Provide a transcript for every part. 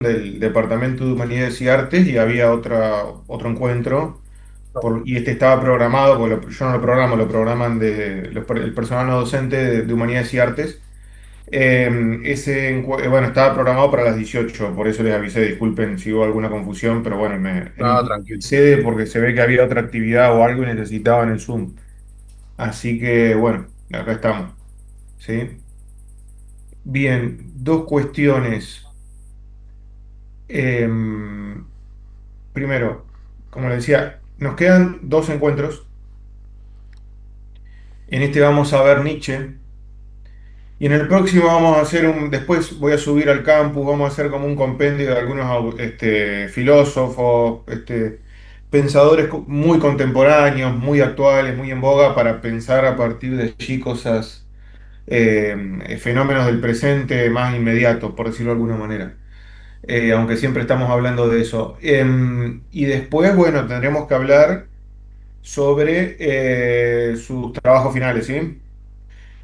del Departamento de Humanidades y Artes y había otro encuentro, y este estaba programado, porque yo no lo programo, lo programan el personal no docente de Humanidades y Artes. Bueno, estaba programado para las 18, por eso les avisé, disculpen si hubo alguna confusión, pero bueno, No, tranquilo. sede porque se ve que había otra actividad o algo y necesitaban el Zoom. Así que bueno, acá estamos, ¿sí? Bien, dos cuestiones. Em, Primero, como le decía, nos quedan dos encuentros. En este vamos a ver Nietzsche. Y en el próximo vamos a hacer después voy a subir al campus, vamos a hacer como un compendio de algunos filósofos, pensadores muy contemporáneos, muy actuales, muy en boga para pensar a partir de allí cosas, fenómenos del presente más inmediatos, por decirlo de alguna manera. Aunque siempre estamos hablando de eso. Y después, bueno, tendremos que hablar sobre sus trabajos finales, ¿sí?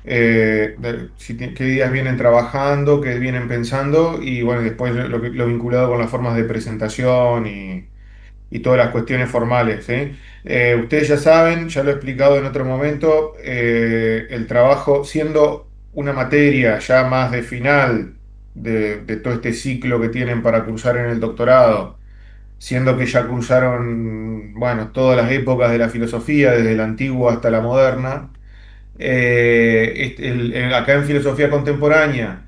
Qué días vienen trabajando, qué vienen pensando y bueno, después lo vinculado con las formas de presentación y todas las cuestiones formales, ¿sí? Ustedes ya saben, ya lo he explicado en otro momento, el trabajo siendo una materia ya más de final de todo este ciclo que tienen para cursar en el doctorado, siendo que ya cursaron, bueno, todas las épocas de la filosofía, desde la antigua hasta la moderna. Acá en filosofía contemporánea,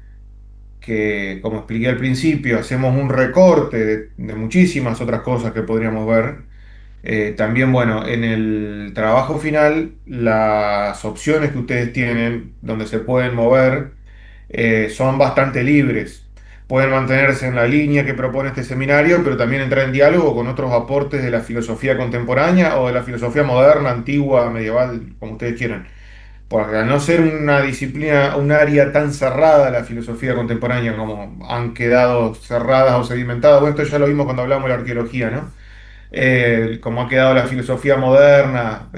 que como expliqué al principio, hacemos un recorte de muchísimas otras cosas que podríamos ver. También, bueno, en el trabajo final, las opciones que ustedes tienen, donde se pueden mover, son bastante libres. Pueden mantenerse en la línea que propone este seminario, pero también entrar en diálogo con otros aportes de la filosofía contemporánea o de la filosofía moderna, antigua, medieval, como ustedes quieran. Porque al no ser una disciplina, un área tan cerrada, la filosofía contemporánea, como han quedado cerradas o sedimentadas, bueno, esto ya lo vimos cuando hablamos de la arqueología, ¿no? Como ha quedado la filosofía moderna,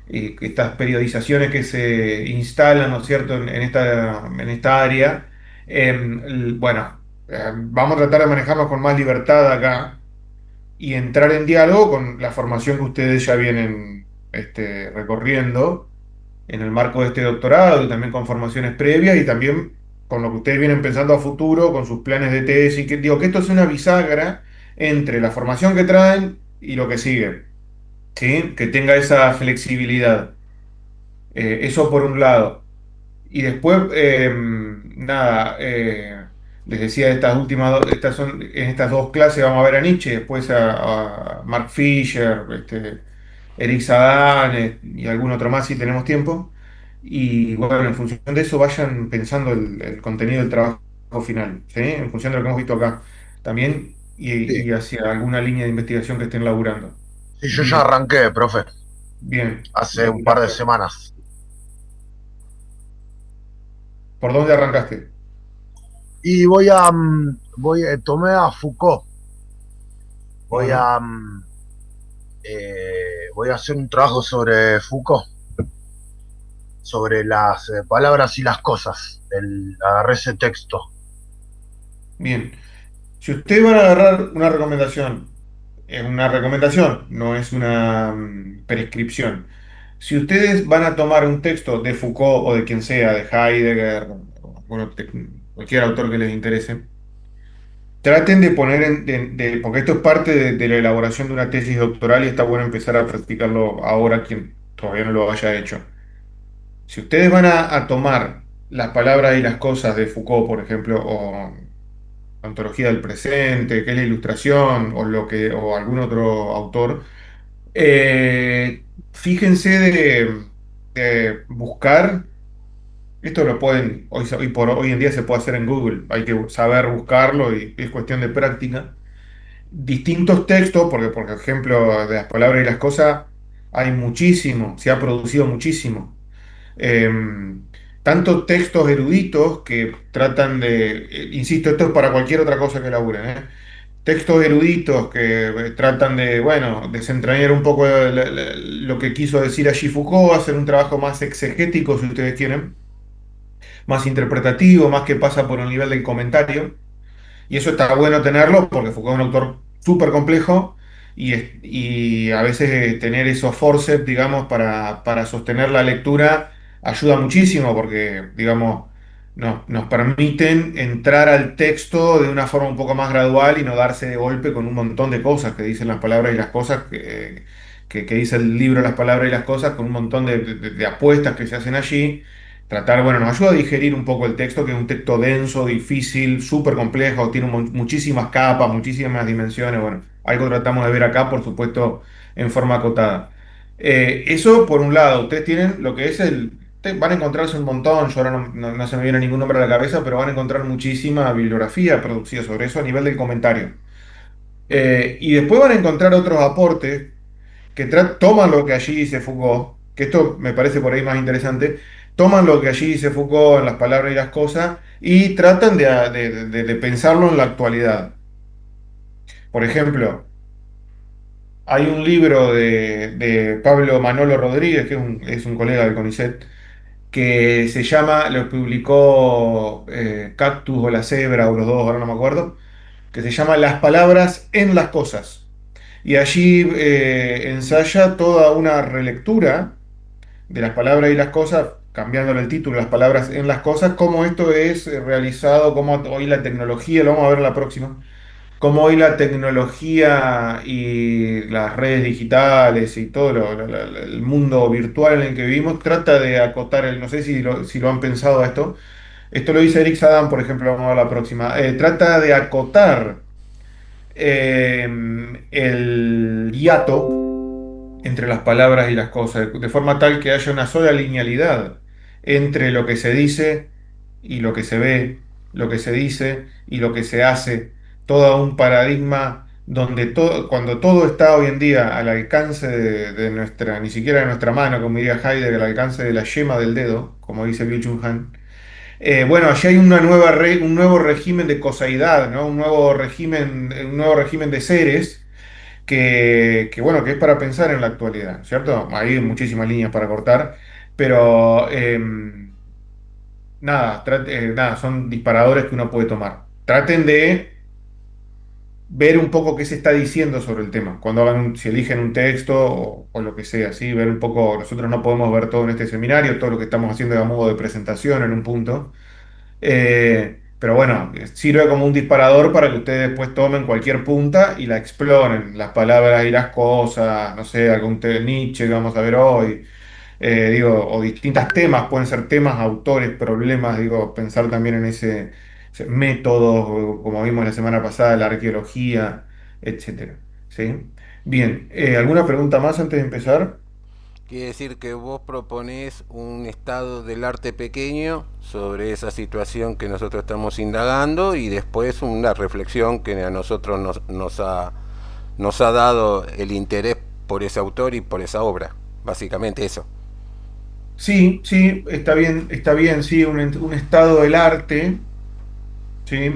y estas periodizaciones que se instalan, ¿no es cierto?, en esta área. Bueno, vamos a tratar de manejarnos con más libertad acá y entrar en diálogo con la formación que ustedes ya vienen recorriendo en el marco de este doctorado y también con formaciones previas y también con lo que ustedes vienen pensando a futuro, con sus planes de tesis, que digo que esto es una bisagra entre la formación que traen y lo que sigue, ¿sí? Que tenga esa flexibilidad. Eso por un lado. Y después, nada, les decía, en estas dos clases vamos a ver a Nietzsche, después a Mark Fisher, Eric Sagan, y algún otro más si tenemos tiempo. Y bueno, en función de eso vayan pensando el contenido del trabajo final, ¿sí? En función de lo que hemos visto acá también Sí, y hacia alguna línea de investigación que estén laburando. sí, yo ya Bien, arranqué, profe, bien. hace un par de semanas. ¿Por dónde arrancaste? Y tomé a Foucault, voy Bueno, a, voy a hacer un trabajo sobre Foucault, sobre las palabras y las cosas. Agarré ese texto. bien. Si ustedes van a agarrar una recomendación, es una recomendación, no es una prescripción. Si ustedes van a tomar un texto de Foucault o de quien sea, de Heidegger, o, bueno, cualquier autor que les interese, traten de poner porque esto es parte de la elaboración de una tesis doctoral y está bueno empezar a practicarlo ahora quien todavía no lo haya hecho. Si ustedes van a tomar las palabras y las cosas de Foucault, por ejemplo, o Antología del Presente, que es la Ilustración, o algún otro autor, fíjense de buscar, esto lo pueden, hoy en día se puede hacer en Google, hay que saber buscarlo y es cuestión de práctica. Distintos textos, porque por ejemplo, de las palabras y las cosas hay muchísimo, se ha producido muchísimo. Eh, Tanto textos eruditos que tratan insisto, esto es para cualquier otra cosa que laburen, ¿eh? Textos eruditos que tratan de, bueno, desentrañar un poco lo que quiso decir allí Foucault, hacer un trabajo más exegético, si ustedes quieren, más interpretativo, más que pasa por el nivel del comentario. Y eso está bueno tenerlo porque Foucault es un autor súper complejo y a veces tener esos forceps, digamos, para sostener la lectura ayuda muchísimo porque, digamos, nos permiten entrar al texto de una forma un poco más gradual y no darse de golpe con un montón de cosas que dicen las palabras y las cosas que dice el libro Las palabras y las cosas, con un montón de apuestas que se hacen allí. Tratar, bueno, nos ayuda a digerir un poco el texto, que es un texto denso, difícil, súper complejo, tiene muchísimas capas, muchísimas dimensiones. Bueno, algo tratamos de ver acá, por supuesto, en forma acotada. Eso por un lado, ustedes tienen lo que es van a encontrarse un montón, yo ahora no se me viene ningún nombre a la cabeza, pero van a encontrar muchísima bibliografía producida sobre eso a nivel del comentario. Y después van a encontrar otros aportes que toman lo que allí dice Foucault, que esto me parece por ahí más interesante, toman lo que allí dice Foucault en las palabras y las cosas y tratan de pensarlo en la actualidad. Por ejemplo, hay un libro de Pablo Manolo Rodríguez, que es un colega del CONICET, que se llama, lo publicó Cactus o La Cebra o los dos, ahora no me acuerdo, que se llama Las palabras en las cosas. Y allí ensaya toda una relectura de las palabras y las cosas, cambiándole el título, las palabras en las cosas, cómo esto es realizado, cómo hoy la tecnología, lo vamos a ver en la próxima, cómo hoy la tecnología y las redes digitales y todo el mundo virtual en el que vivimos trata de acotar no sé si lo han pensado esto lo dice Eric Saddam, por ejemplo, vamos a ver la próxima, trata de acotar eh, el hiato entre las palabras y las cosas, de forma tal que haya una sola linealidad entre lo que se dice y lo que se ve, lo que se dice y lo que se hace, todo un paradigma donde todo, cuando todo está hoy en día al alcance de nuestra, ni siquiera de nuestra mano, como diría Heidegger, al alcance de la yema del dedo, como dice Byung-Chul Han. Bueno, allí hay un nuevo régimen de cosaidad, ¿no? Un nuevo régimen de seres bueno, que es para pensar en la actualidad, ¿cierto? Hay muchísimas líneas para cortar, pero nada, son disparadores que uno puede tomar. Traten de ver un poco qué se está diciendo sobre el tema, cuando si eligen un texto o lo que sea, ¿sí? Ver un poco, nosotros no podemos ver todo en este seminario, todo lo que estamos haciendo es a modo de presentación en un punto. Pero bueno, sirve como un disparador para que ustedes después tomen cualquier punta y la exploren, las palabras y las cosas, no sé, algún Nietzsche que vamos a ver hoy, digo, o distintos temas, pueden ser temas, autores, problemas, digo, pensar también en métodos, o como vimos la semana pasada, la arqueología, etcétera. ¿Sí? Bien, ¿alguna pregunta más antes de empezar? Quiere decir que vos proponés un estado del arte pequeño sobre esa situación que nosotros estamos indagando y después una reflexión que a nosotros nos ha dado el interés por ese autor y por esa obra. Básicamente eso. Sí, sí, está bien, sí, un estado del arte. ¿Sí?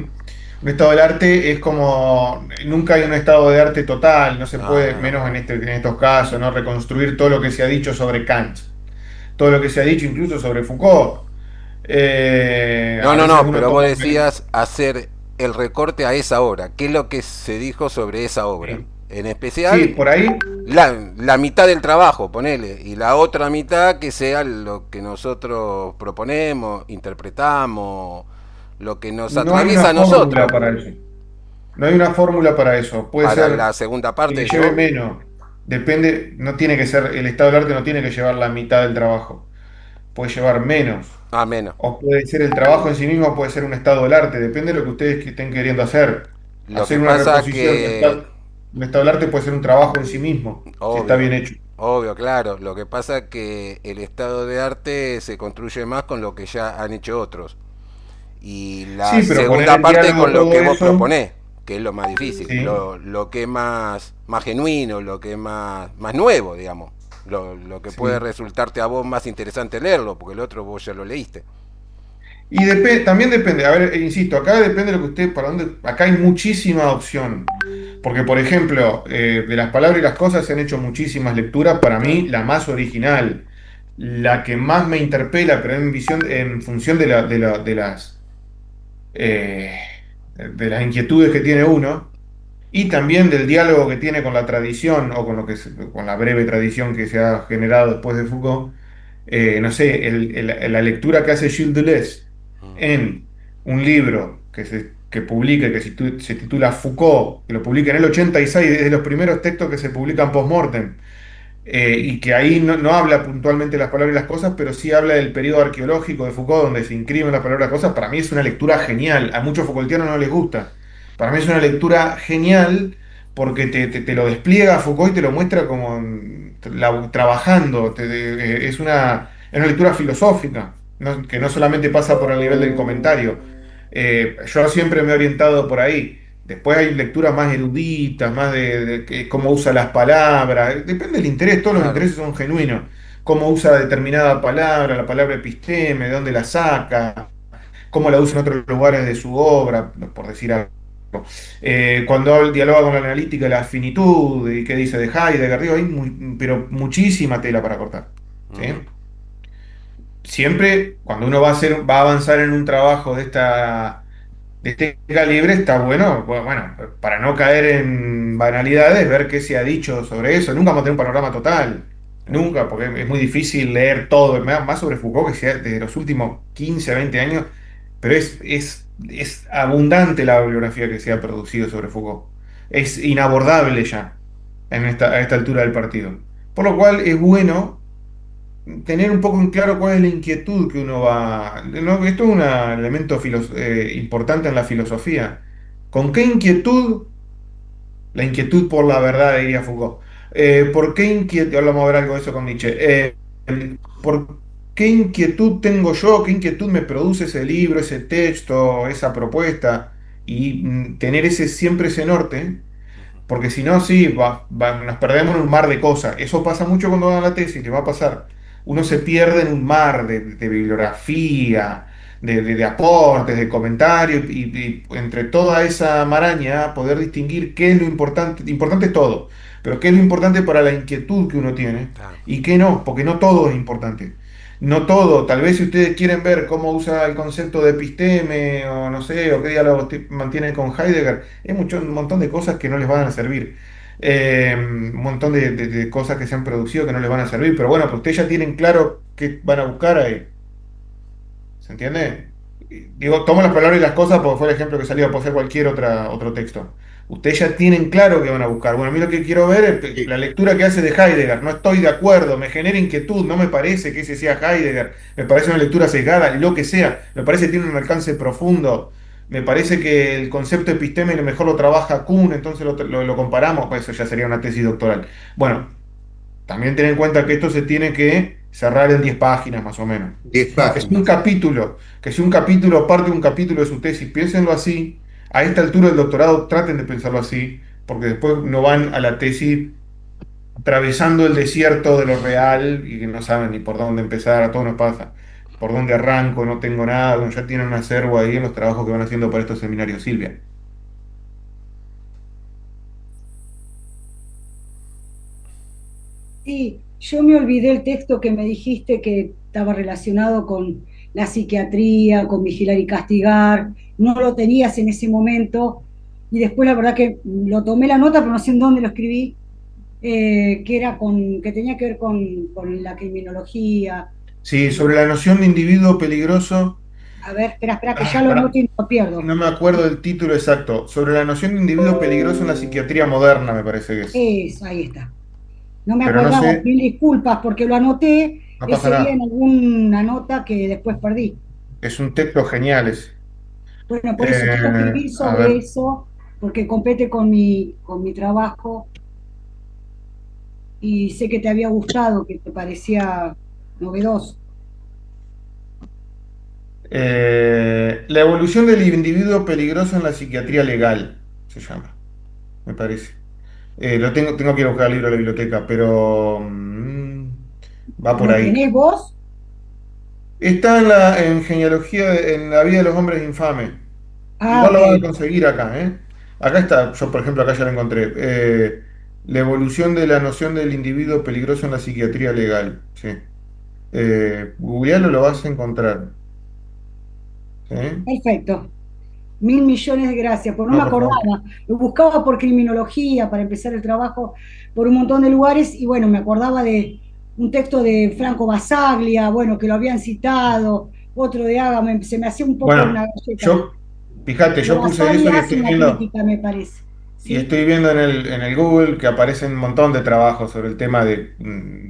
Un estado del arte es como, nunca hay un estado de arte total, no se puede, Ah, menos en estos casos, ¿no? Reconstruir todo lo que se ha dicho sobre Kant, todo lo que se ha dicho incluso sobre Foucault. no, A no, veces no, uno pero vos toma... decías hacer el recorte a esa obra. ¿Qué es lo que se dijo sobre esa obra? Sí, En sí, especial, por ahí la mitad del trabajo, ponele, y la otra mitad que sea lo que nosotros proponemos, interpretamos, lo que nos no hay una atraviesa a fórmula nosotros. para eso. No hay una fórmula para eso. Puede Para la ser segunda que parte le de lleve yo, menos. Depende, no tiene que ser, el estado del arte no tiene que llevar la mitad del trabajo. Puede llevar menos. a menos. O puede ser el trabajo en sí mismo, puede ser un estado del arte, depende de lo que ustedes estén queriendo hacer. Lo Hacer que una pasa reposición, que, un estado del arte puede ser un trabajo en sí mismo, si está obvio, bien hecho. obvio, claro, lo que pasa que el estado de arte se construye más con lo que ya han hecho otros. Y la Sí, pero poner segunda en parte diálogo con lo todo que vos eso, proponés, que es lo más difícil, sí, lo que es más genuino, lo que es más nuevo, digamos. Lo que puede sí. resultarte a vos más interesante leerlo, porque el otro vos ya lo leíste. Y también depende, a ver, insisto, acá depende de lo que usted, para dónde, acá hay muchísima opción. Porque, por ejemplo, de las palabras y las cosas se han hecho muchísimas lecturas, para Claro. mí la más original, la que más me interpela, pero en función de las eh, de las inquietudes que tiene uno y también del diálogo que tiene con la tradición o con con la breve tradición que se ha generado después de Foucault. No sé, la lectura que hace Gilles Deleuze en un libro que publica, se titula Foucault, que lo publica en el 86, es de los primeros textos que se publican post-mortem, y que ahí no habla puntualmente las palabras y las cosas, pero sí habla del periodo arqueológico de Foucault, donde se inscriben las palabras y las cosas. Para mí es una lectura genial. A muchos Foucaultianos no les gusta. Para mí es una lectura genial porque te lo despliega Foucault y te lo muestra como trabajando. Es una lectura filosófica, que no solamente pasa por el nivel del comentario. Yo siempre me he orientado por ahí. Después hay lecturas más eruditas, más cómo usa las palabras. Depende del interés, todos los Claro. intereses son genuinos. Cómo usa determinada palabra, la palabra episteme, de dónde la saca, cómo la usa en otros lugares de su obra, por decir algo. Cuando dialoga con la analítica de la finitud y qué dice de Heidegger, digo, pero muchísima tela para cortar. ¿Sí? Ujú. Siempre, cuando uno va a avanzar en un trabajo de este calibre está bueno, para no caer en banalidades, ver qué se ha dicho sobre eso. Nunca vamos a tener un panorama total, Claro. nunca, porque es muy difícil leer todo, más sobre Foucault que sea de los últimos 15 a 20 años, pero es abundante la bibliografía que se ha producido sobre Foucault. Es inabordable ya a esta altura del partido. Por lo cual es bueno tener un poco en claro cuál es la inquietud que uno va. ¿No? Esto es un elemento importante en la filosofía. ¿Con qué inquietud? La inquietud por la verdad, diría Foucault. ¿Por qué inquietud? Ahora vamos a ver algo de eso con Nietzsche. ¿Por qué inquietud tengo yo? ¿Qué inquietud me produce ese libro, ese texto, esa propuesta? Y tener siempre ese norte. Porque si no, sí, nos perdemos en un mar de cosas. Eso pasa mucho cuando van a la tesis, le va a pasar. Uno se pierde en un mar de bibliografía, de aportes, de comentarios, y entre toda esa maraña poder distinguir qué es lo importante. Importante es todo, pero qué es lo importante para la inquietud que uno tiene Claro. y qué no, porque no todo es importante. No todo, tal vez si ustedes quieren ver cómo usa el concepto de episteme o no sé, o qué diálogo mantiene con Heidegger, hay un montón de cosas que no les van a servir. Un montón de cosas que se han producido que no les van a servir. Pero bueno, pues ustedes ya tienen claro qué van a buscar ahí. ¿Se entiende? Digo, tomo las palabras y las cosas porque fue el ejemplo que salió, puede ser cualquier otro texto. Ustedes ya tienen claro qué van a buscar. Bueno, a mí lo que quiero ver es Sí, la lectura que hace de Heidegger. No estoy de acuerdo, me genera inquietud, no me parece que ese sea Heidegger, me parece una lectura sesgada, lo que sea, me parece que tiene un alcance profundo, me parece que el concepto episteme lo mejor lo trabaja Kuhn, entonces lo comparamos, pues eso ya sería una tesis doctoral. Bueno, también ten en cuenta que esto se tiene que cerrar en 10 páginas más o menos. 10 Que páginas. si un capítulo parte de un capítulo de su tesis, piénsenlo así. A esta altura del doctorado traten de pensarlo así, porque después no van a la tesis atravesando el desierto de lo real y que no saben ni por dónde empezar, a todos nos pasa. Por dónde arranco, no tengo nada, bueno, ya tienen un acervo ahí en los trabajos que van haciendo para estos seminarios, Silvia. Sí, yo me olvidé el texto que me dijiste que estaba relacionado con la psiquiatría, con vigilar y castigar. No lo tenías en ese momento y después la verdad que lo tomé la nota, pero no sé en dónde lo escribí, que tenía que ver con la criminología. Sí, sobre la noción de individuo peligroso. A ver, espera, que ya lo noto y no lo pierdo. No me acuerdo del título exacto. Sobre la noción de individuo peligroso en la psiquiatría moderna, me parece que es. Ahí está. No me Pero no acordaba, sé, mil disculpas porque lo anoté no pasa ese día en nada. alguna nota que después perdí. Es un texto genial ese. Bueno, por eso quiero escribir A sobre ver. eso, porque compete con mi trabajo y sé que te había gustado, que te parecía novedoso. La evolución del individuo peligroso en la psiquiatría legal, se llama, me parece. Tengo que ir a buscar el libro de la biblioteca, pero va por ¿Lo ahí. tenés vos? Está en genealogía, en la vida de los hombres infames. Ah, Igual lo ok. van a conseguir acá, ¿eh? Acá está, yo por ejemplo acá ya lo encontré. La evolución de la noción del individuo peligroso en la psiquiatría legal. Sí. Googlealo, lo vas a encontrar. ¿Sí? Perfecto. Mil millones de gracias, pues no No, me por favor. acordaba. Lo buscaba por criminología para empezar el trabajo por un montón de lugares y bueno, me acordaba de un texto de Franco Basaglia, bueno, que lo habían citado, otro de Ágame, se me hacía un poco una Bueno, galleta. yo, fíjate, Pero yo puse eso Basaglia hace una crítica, me parece. y ¿Sí? estoy viendo en el Google que aparecen un montón de trabajos sobre el tema de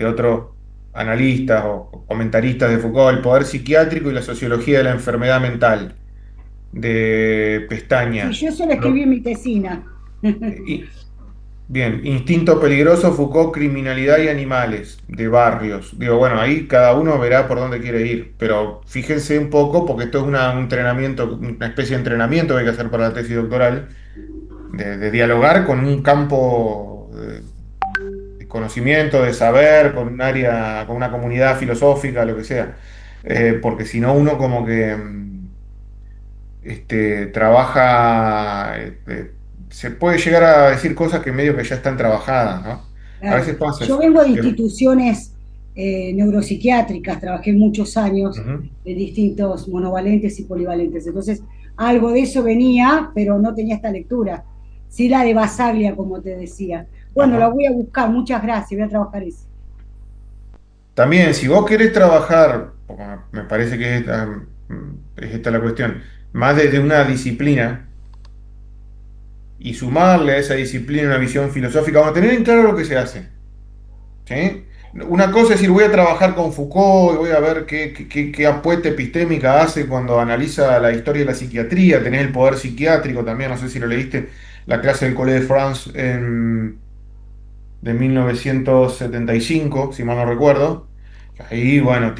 otros analistas o comentaristas de Foucault, el poder psiquiátrico y la sociología de la enfermedad mental, de Sí, Pestaña. yo eso lo escribí en mi tesina. Y, bien, Instinto peligroso, Foucault, criminalidad y animales, de Barrios. Digo, bueno, ahí cada uno verá por dónde quiere ir, pero fíjense un poco, porque esto es un entrenamiento, una especie de entrenamiento que hay que hacer para la tesis doctoral, de dialogar con un campo de conocimiento, de saber, con un área, con una comunidad filosófica, lo que sea. Porque si no, uno como que trabaja, se puede llegar a decir cosas que medio que ya están trabajadas, ¿no? A Claro. veces pasa Yo eso. vengo de instituciones neuropsiquiátricas, trabajé muchos años Ujú. de distintos monovalentes y polivalentes. Entonces, algo de eso venía, pero no tenía esta lectura. Sí, la de Basaglia, como te decía. Bueno, la Ajá. voy a buscar, muchas gracias, voy a trabajar eso. También, si vos querés trabajar, porque me parece que es esta la cuestión, más desde una disciplina y sumarle a esa disciplina una visión filosófica, vamos a tener en claro lo que se hace. ¿Sí? Una cosa es decir, voy a trabajar con Foucault y voy a ver qué apuesta epistémica hace cuando analiza la historia de la psiquiatría. Tenés el poder psiquiátrico también, no sé si lo leíste, la clase del Collège de France de 1975, si mal no recuerdo. Ahí, bueno,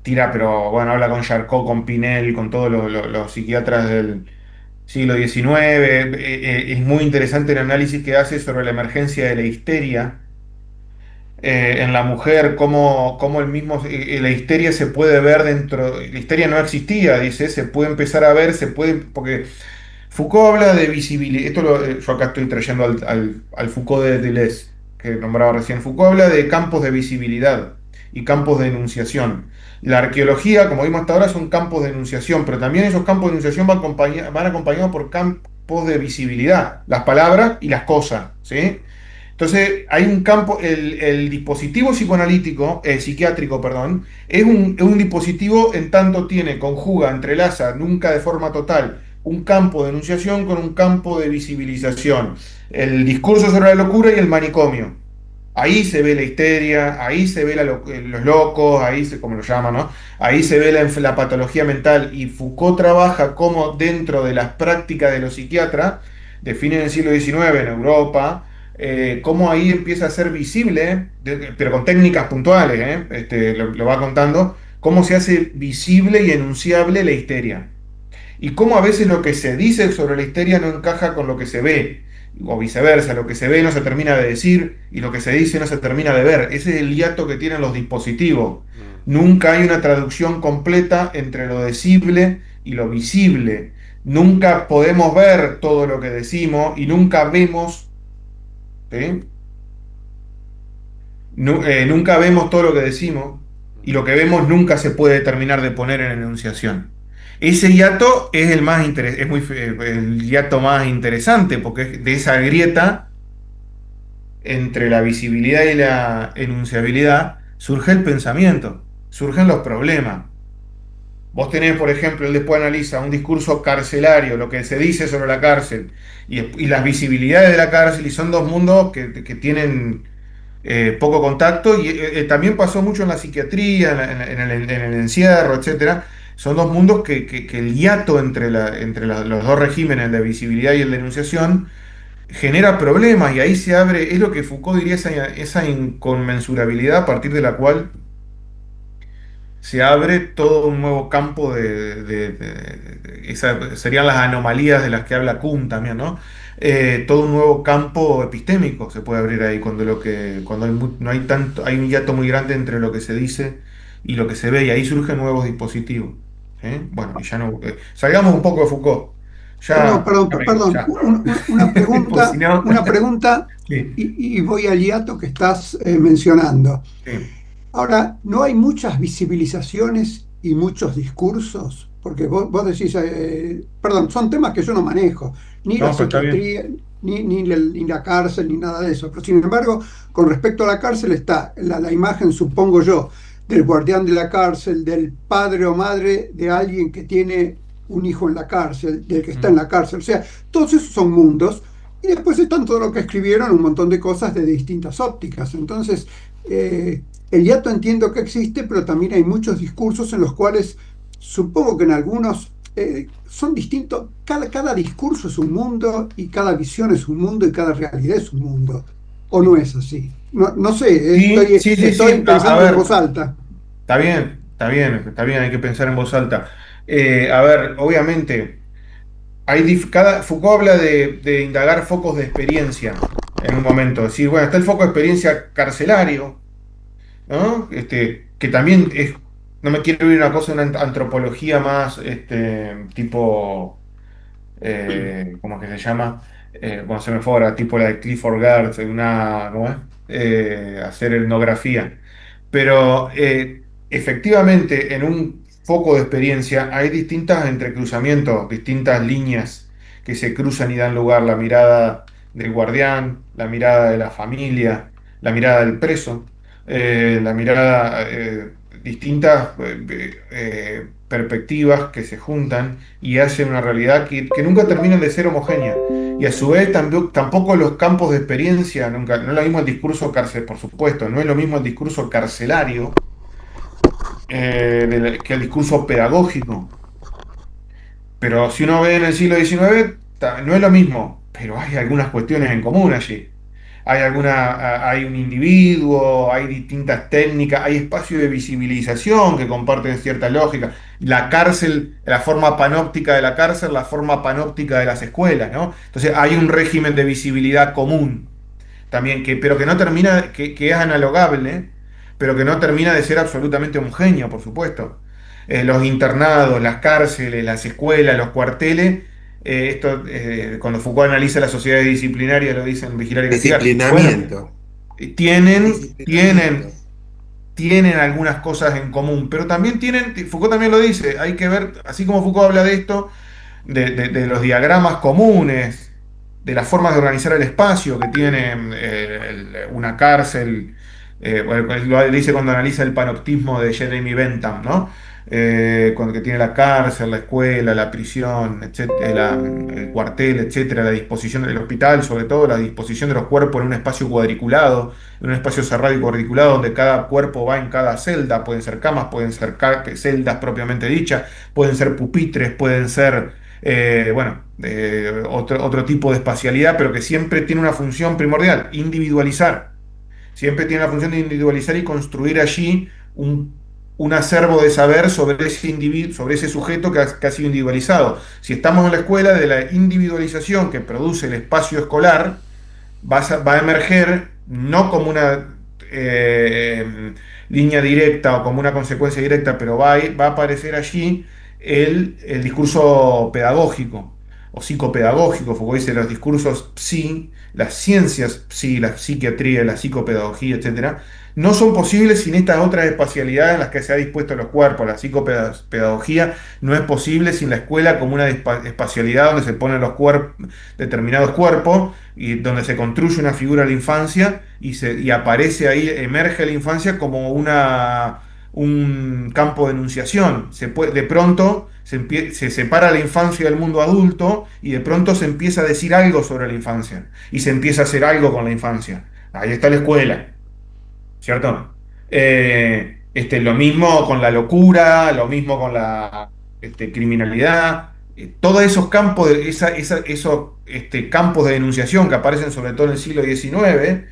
tira, pero bueno, habla con Charcot, con Pinel, con todos los psiquiatras del siglo XIX. Es muy interesante el análisis que hace sobre la emergencia de la histeria en la mujer, cómo la histeria se puede ver dentro, la histeria no existía, dice, se puede empezar a ver, porque Foucault habla de visibilidad, yo acá estoy trayendo al Foucault de Deleuze, que nombraba recién. Foucault habla de campos de visibilidad y campos de enunciación. La arqueología, como vimos hasta ahora, son campos de enunciación, pero también esos campos de enunciación van acompañados por campos de visibilidad, las palabras y las cosas, ¿sí? Entonces, hay un campo, el dispositivo psicoanalítico, psiquiátrico, perdón, es un dispositivo en tanto conjuga, entrelaza, nunca de forma total, un campo de enunciación con un campo de visibilización. El discurso sobre la locura y el manicomio. Ahí se ve la histeria, ahí se ve los locos, como lo llaman, ¿no? Ahí se ve la patología mental y Foucault trabaja como dentro de las prácticas de los psiquiatras, de fines del siglo XIX en Europa, cómo ahí empieza a ser visible, pero con técnicas puntuales, lo va contando, cómo se hace visible y enunciable la histeria y cómo a veces lo que se dice sobre la histeria no encaja con lo que se ve, o viceversa, lo que se ve no se termina de decir y lo que se dice no se termina de ver. Ese es el hiato que tienen los dispositivos. Mm. Nunca hay una traducción completa entre lo decible y lo visible. Nunca podemos ver todo lo que decimos y nunca vemos, ¿sí? Nunca vemos todo lo que decimos y lo que vemos nunca se puede terminar de poner en enunciación. Ese hiato es el hiato más interesante porque es de esa grieta entre la visibilidad y la enunciabilidad surge el pensamiento, surgen los problemas. Vos tenés, por ejemplo, él después analiza un discurso carcelario, lo que se dice sobre la cárcel y las visibilidades de la cárcel y son dos mundos que tienen poco contacto y también pasó mucho en la psiquiatría, en el encierro, etcétera. Son dos mundos que el hiato entre los dos regímenes, el de visibilidad y el de enunciación, genera problemas y ahí se abre, es lo que Foucault diría, esa inconmensurabilidad a partir de la cual se abre todo un nuevo campo serían las anomalías de las que habla Kuhn también, ¿no? Todo un nuevo campo epistémico se puede abrir ahí cuando no hay tanto, hay un hiato muy grande entre lo que se dice y lo que se ve, y ahí surgen nuevos dispositivos. Bueno, y ya no, salgamos un poco de Foucault. Perdón, perdón, perdón. Ya. Pues si no, Una pregunta sí, y voy al hiato que estás mencionando. sí. Ahora, ¿no hay muchas visibilizaciones y muchos discursos? porque vos decís, perdón, son temas que yo no manejo, ni la No, pues está bien. psiquiatría, ni la cárcel, ni nada de eso. Pero sin embargo, con respecto a la cárcel está la imagen, supongo yo, del guardián de la cárcel, del padre o madre de alguien que tiene un hijo en la cárcel, del que está en Mm. la cárcel. O sea, todos esos son mundos. Y después están todo lo que escribieron, un montón de cosas de distintas ópticas. Entonces, el hiato entiendo que existe, pero también hay muchos discursos en los cuales supongo que en algunos son distintos. Cada discurso es un mundo y cada visión es un mundo y cada realidad es un mundo. ¿O no es así? No, no sé, Sí, sí, sí, estoy sí. A pensando en ver, voz alta. está bien, está bien, está bien, hay que pensar en voz alta. A ver, obviamente, Foucault habla de indagar focos de experiencia en un momento. Es decir, bueno, está el foco de experiencia carcelario, ¿no? Que también es, no me quiero ir a una cosa, una antropología más, tipo, ¿cómo es que se llama? Bueno, se me fue ahora, tipo la de Clifford Geertz, ¿cómo es? Hacer etnografía. Pero efectivamente, en un foco de experiencia hay distintos entrecruzamientos, distintas líneas que se cruzan y dan lugar, la mirada del guardián, la mirada de la familia, la mirada del preso, la mirada, distintas perspectivas que se juntan y hacen una realidad que nunca terminan de ser homogénea. Y a su vez tampoco los campos de experiencia, nunca, no es lo mismo el discurso cárcel, por supuesto, no es lo mismo el discurso carcelario que el discurso pedagógico. Pero si uno ve en el siglo XIX, no es lo mismo, pero hay algunas cuestiones en común allí. Hay un individuo, hay distintas técnicas, hay espacio de visibilización que comparten cierta lógica. La cárcel, la forma panóptica de la cárcel, la forma panóptica de las escuelas, ¿no? Entonces hay un régimen de visibilidad común también, pero que no termina, que es analogable, pero que no termina de ser absolutamente homogéneo, por supuesto. Los internados, las cárceles, las escuelas, los cuarteles, cuando Foucault analiza las sociedades disciplinarias, lo dicen vigilar y castigar. Bueno, Disciplinamiento. tienen Disciplinamiento. tienen algunas cosas en común, pero también Foucault también lo dice, hay que ver, así como Foucault habla de esto, de los diagramas comunes, de las formas de organizar el espacio que tiene una cárcel, bueno, lo dice cuando analiza el panoptismo de Jeremy Bentham, ¿no? Cuando que tiene la cárcel, la escuela, la prisión, etcétera, el cuartel, etcétera, la disposición del hospital, sobre todo la disposición de los cuerpos en un espacio cuadriculado, en un espacio cerrado y cuadriculado, donde cada cuerpo va en cada celda, pueden ser camas, pueden ser celdas propiamente dichas, pueden ser pupitres, pueden ser otro tipo de espacialidad, pero que siempre tiene una función primordial, individualizar. Siempre tiene la función de individualizar y construir allí un acervo de saber sobre ese individuo, sobre ese sujeto que ha sido individualizado. Si estamos en la escuela de la individualización que produce el espacio escolar, va a emerger no como una línea directa o como una consecuencia directa, pero va a aparecer allí el discurso pedagógico o psicopedagógico. Foucault dice los discursos psi, las ciencias psi, la psiquiatría, la psicopedagogía, etcétera, no son posibles sin estas otras espacialidades en las que se ha dispuesto los cuerpos. La psicopedagogía no es posible sin la escuela como una espacialidad donde se ponen determinados cuerpos y donde se construye una figura de la infancia y aparece ahí, emerge la infancia como un campo de enunciación. De pronto se separa la infancia del mundo adulto y de pronto se empieza a decir algo sobre la infancia y se empieza a hacer algo con la infancia. Ahí está la escuela, ¿cierto? Lo mismo con la locura, lo mismo con la criminalidad, todos esos campos, esos campos de denunciación que aparecen sobre todo en el siglo XIX,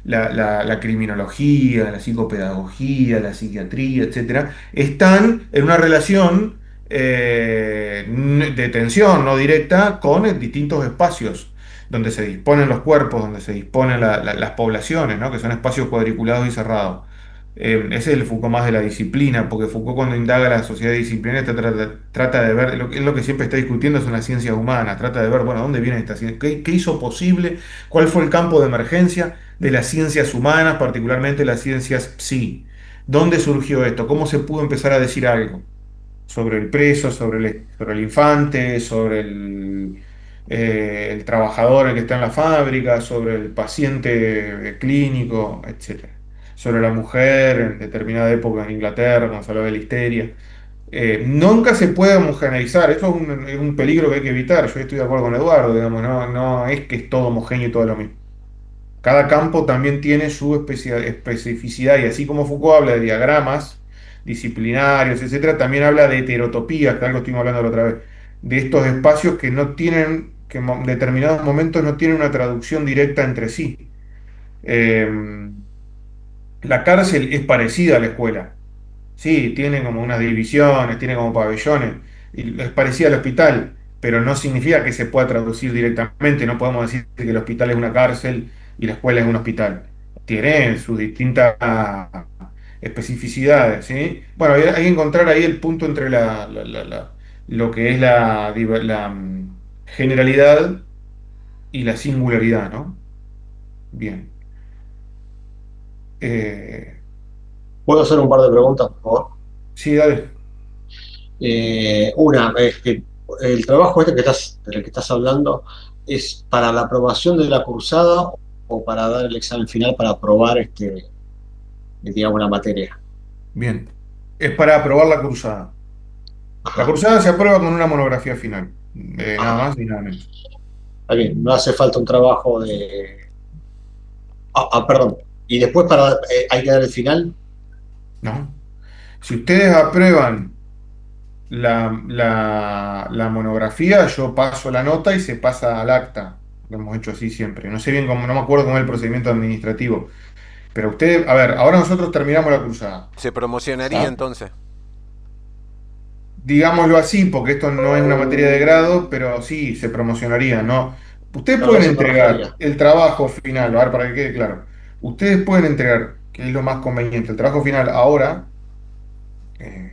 la criminología, la psicopedagogía, la psiquiatría, etcétera, están en una relación de tensión no directa con distintos espacios donde se disponen los cuerpos, donde se disponen las poblaciones, ¿no? Que son espacios cuadriculados y cerrados. Ese es el Foucault más de la disciplina, porque Foucault cuando indaga la sociedad disciplinaria trata de ver, es lo que siempre está discutiendo son las ciencias humanas, trata de ver, bueno, ¿dónde viene esta ciencia? ¿Qué hizo posible? ¿Cuál fue el campo de emergencia de las ciencias humanas, particularmente las ciencias psi? ¿Dónde surgió esto? ¿Cómo se pudo empezar a decir algo? sobre el preso, sobre el infante, sobre el trabajador el que está en la fábrica, sobre el paciente clínico, etcétera. Sobre la mujer en determinada época en Inglaterra, cuando se hablaba de la histeria. Nunca se puede homogeneizar, eso es un peligro que hay que evitar. Yo estoy de acuerdo con Eduardo, digamos, no es que es todo homogéneo y todo lo mismo. Cada campo también tiene su especificidad y así como Foucault habla de diagramas disciplinarios, etcétera, también habla de heterotopías, que algo estuvimos hablando la otra vez, de estos espacios que no tienen, que en determinados momentos no tienen una traducción directa entre sí. Eh, la cárcel es parecida a la escuela. Sí, tiene como unas divisiones, tiene como pabellones, y es parecida al hospital, pero no significa que se pueda traducir directamente. No podemos decir que el hospital es una cárcel y la escuela es un hospital. Tienen sus distintas especificidades, ¿sí? Bueno, hay que encontrar ahí el punto entre lo que es la generalidad y la singularidad, ¿no? Bien. Eh, ¿Puedo hacer un par de preguntas, por favor? sí, dale. Una, es que el trabajo este del que estás hablando, ¿es para la aprobación de la cursada o para dar el examen final para aprobar digamos, la materia? Bien. Es para aprobar la cursada. La Ajá. cursada se aprueba con una monografía final, nada Ajá. más y nada menos, Está bien, no hace falta un trabajo de... perdón. Y después hay que dar el final. ¿no? Si ustedes aprueban la monografía, yo paso la nota y se pasa al acta. Lo hemos hecho así siempre. No sé bien cómo, no me acuerdo cómo es el procedimiento administrativo, pero ustedes, a ver, ahora nosotros terminamos la cursada. ¿Se promocionaría ¿Está? entonces? Digámoslo así, porque esto no es una materia de grado, pero sí se promocionaría, ¿no? Ustedes Claro, a pueden eso me entregar refería. el trabajo final, a ver, para que quede claro. Ustedes pueden entregar, que es lo más conveniente, el trabajo final ahora, eh,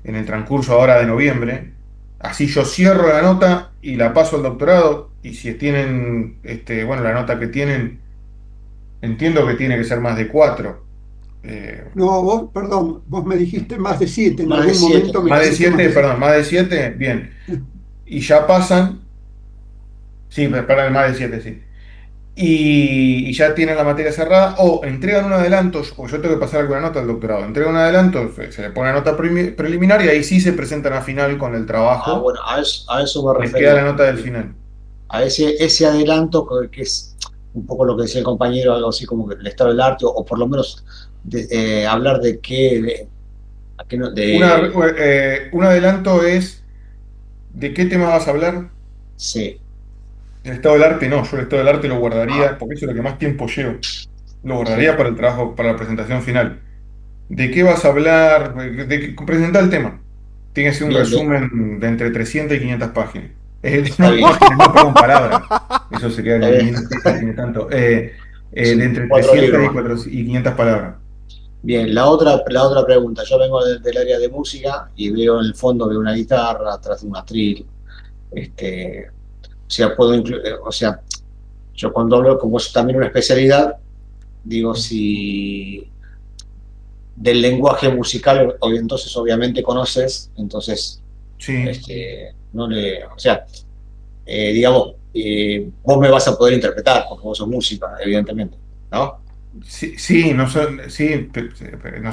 en el transcurso ahora de noviembre. Así yo cierro la nota y la paso al doctorado. Y si tienen, bueno, la nota que tienen, entiendo que tiene que ser más de 4. No, vos, perdón, vos me dijiste más de 7, en Más de algún 7, momento me me Más de dijiste dijiste. más 7 de 7. perdón, más de 7 bien. Y ya pasan, sí, perdón, más de 7 sí. Y ya tienen la materia cerrada o entregan un adelanto, porque yo tengo que pasar alguna nota al doctorado, entregan un adelanto, se le pone la nota preliminar y ahí sí se presentan a final con el trabajo, Bueno, a eso me les queda refería. la nota del final. A ese adelanto que es un poco lo que decía el compañero, algo así como que el estado del arte, o por lo menos hablar de qué, a qué no- de, Un adelanto es ¿de qué tema vas a hablar? sí, El estado del arte no, yo el estado del arte lo ah, guardaría, porque eso es lo que más tiempo llevo. Lo sí, guardaría para el trabajo, para la presentación final. ¿De qué vas a hablar? Presentar el tema. Tiene que ser un bien, resumen de entre 300 y 500 páginas. está No, bien, páginas, no, perdón, palabras. Eso se queda está en bien, mi no tiene tanto. De sí, entre cuatro 300 libros y, más. 500 palabras. Bien, la otra pregunta, yo vengo del área de música y veo en el fondo de una guitarra, atrás de un atril, o sea, o sea, yo cuando hablo, como es también una especialidad, digo, si del lenguaje musical, entonces obviamente conoces, entonces, Sí, no o sea, digamos, vos me vas a poder interpretar, porque vos sos música, evidentemente, ¿no? sí, sí, no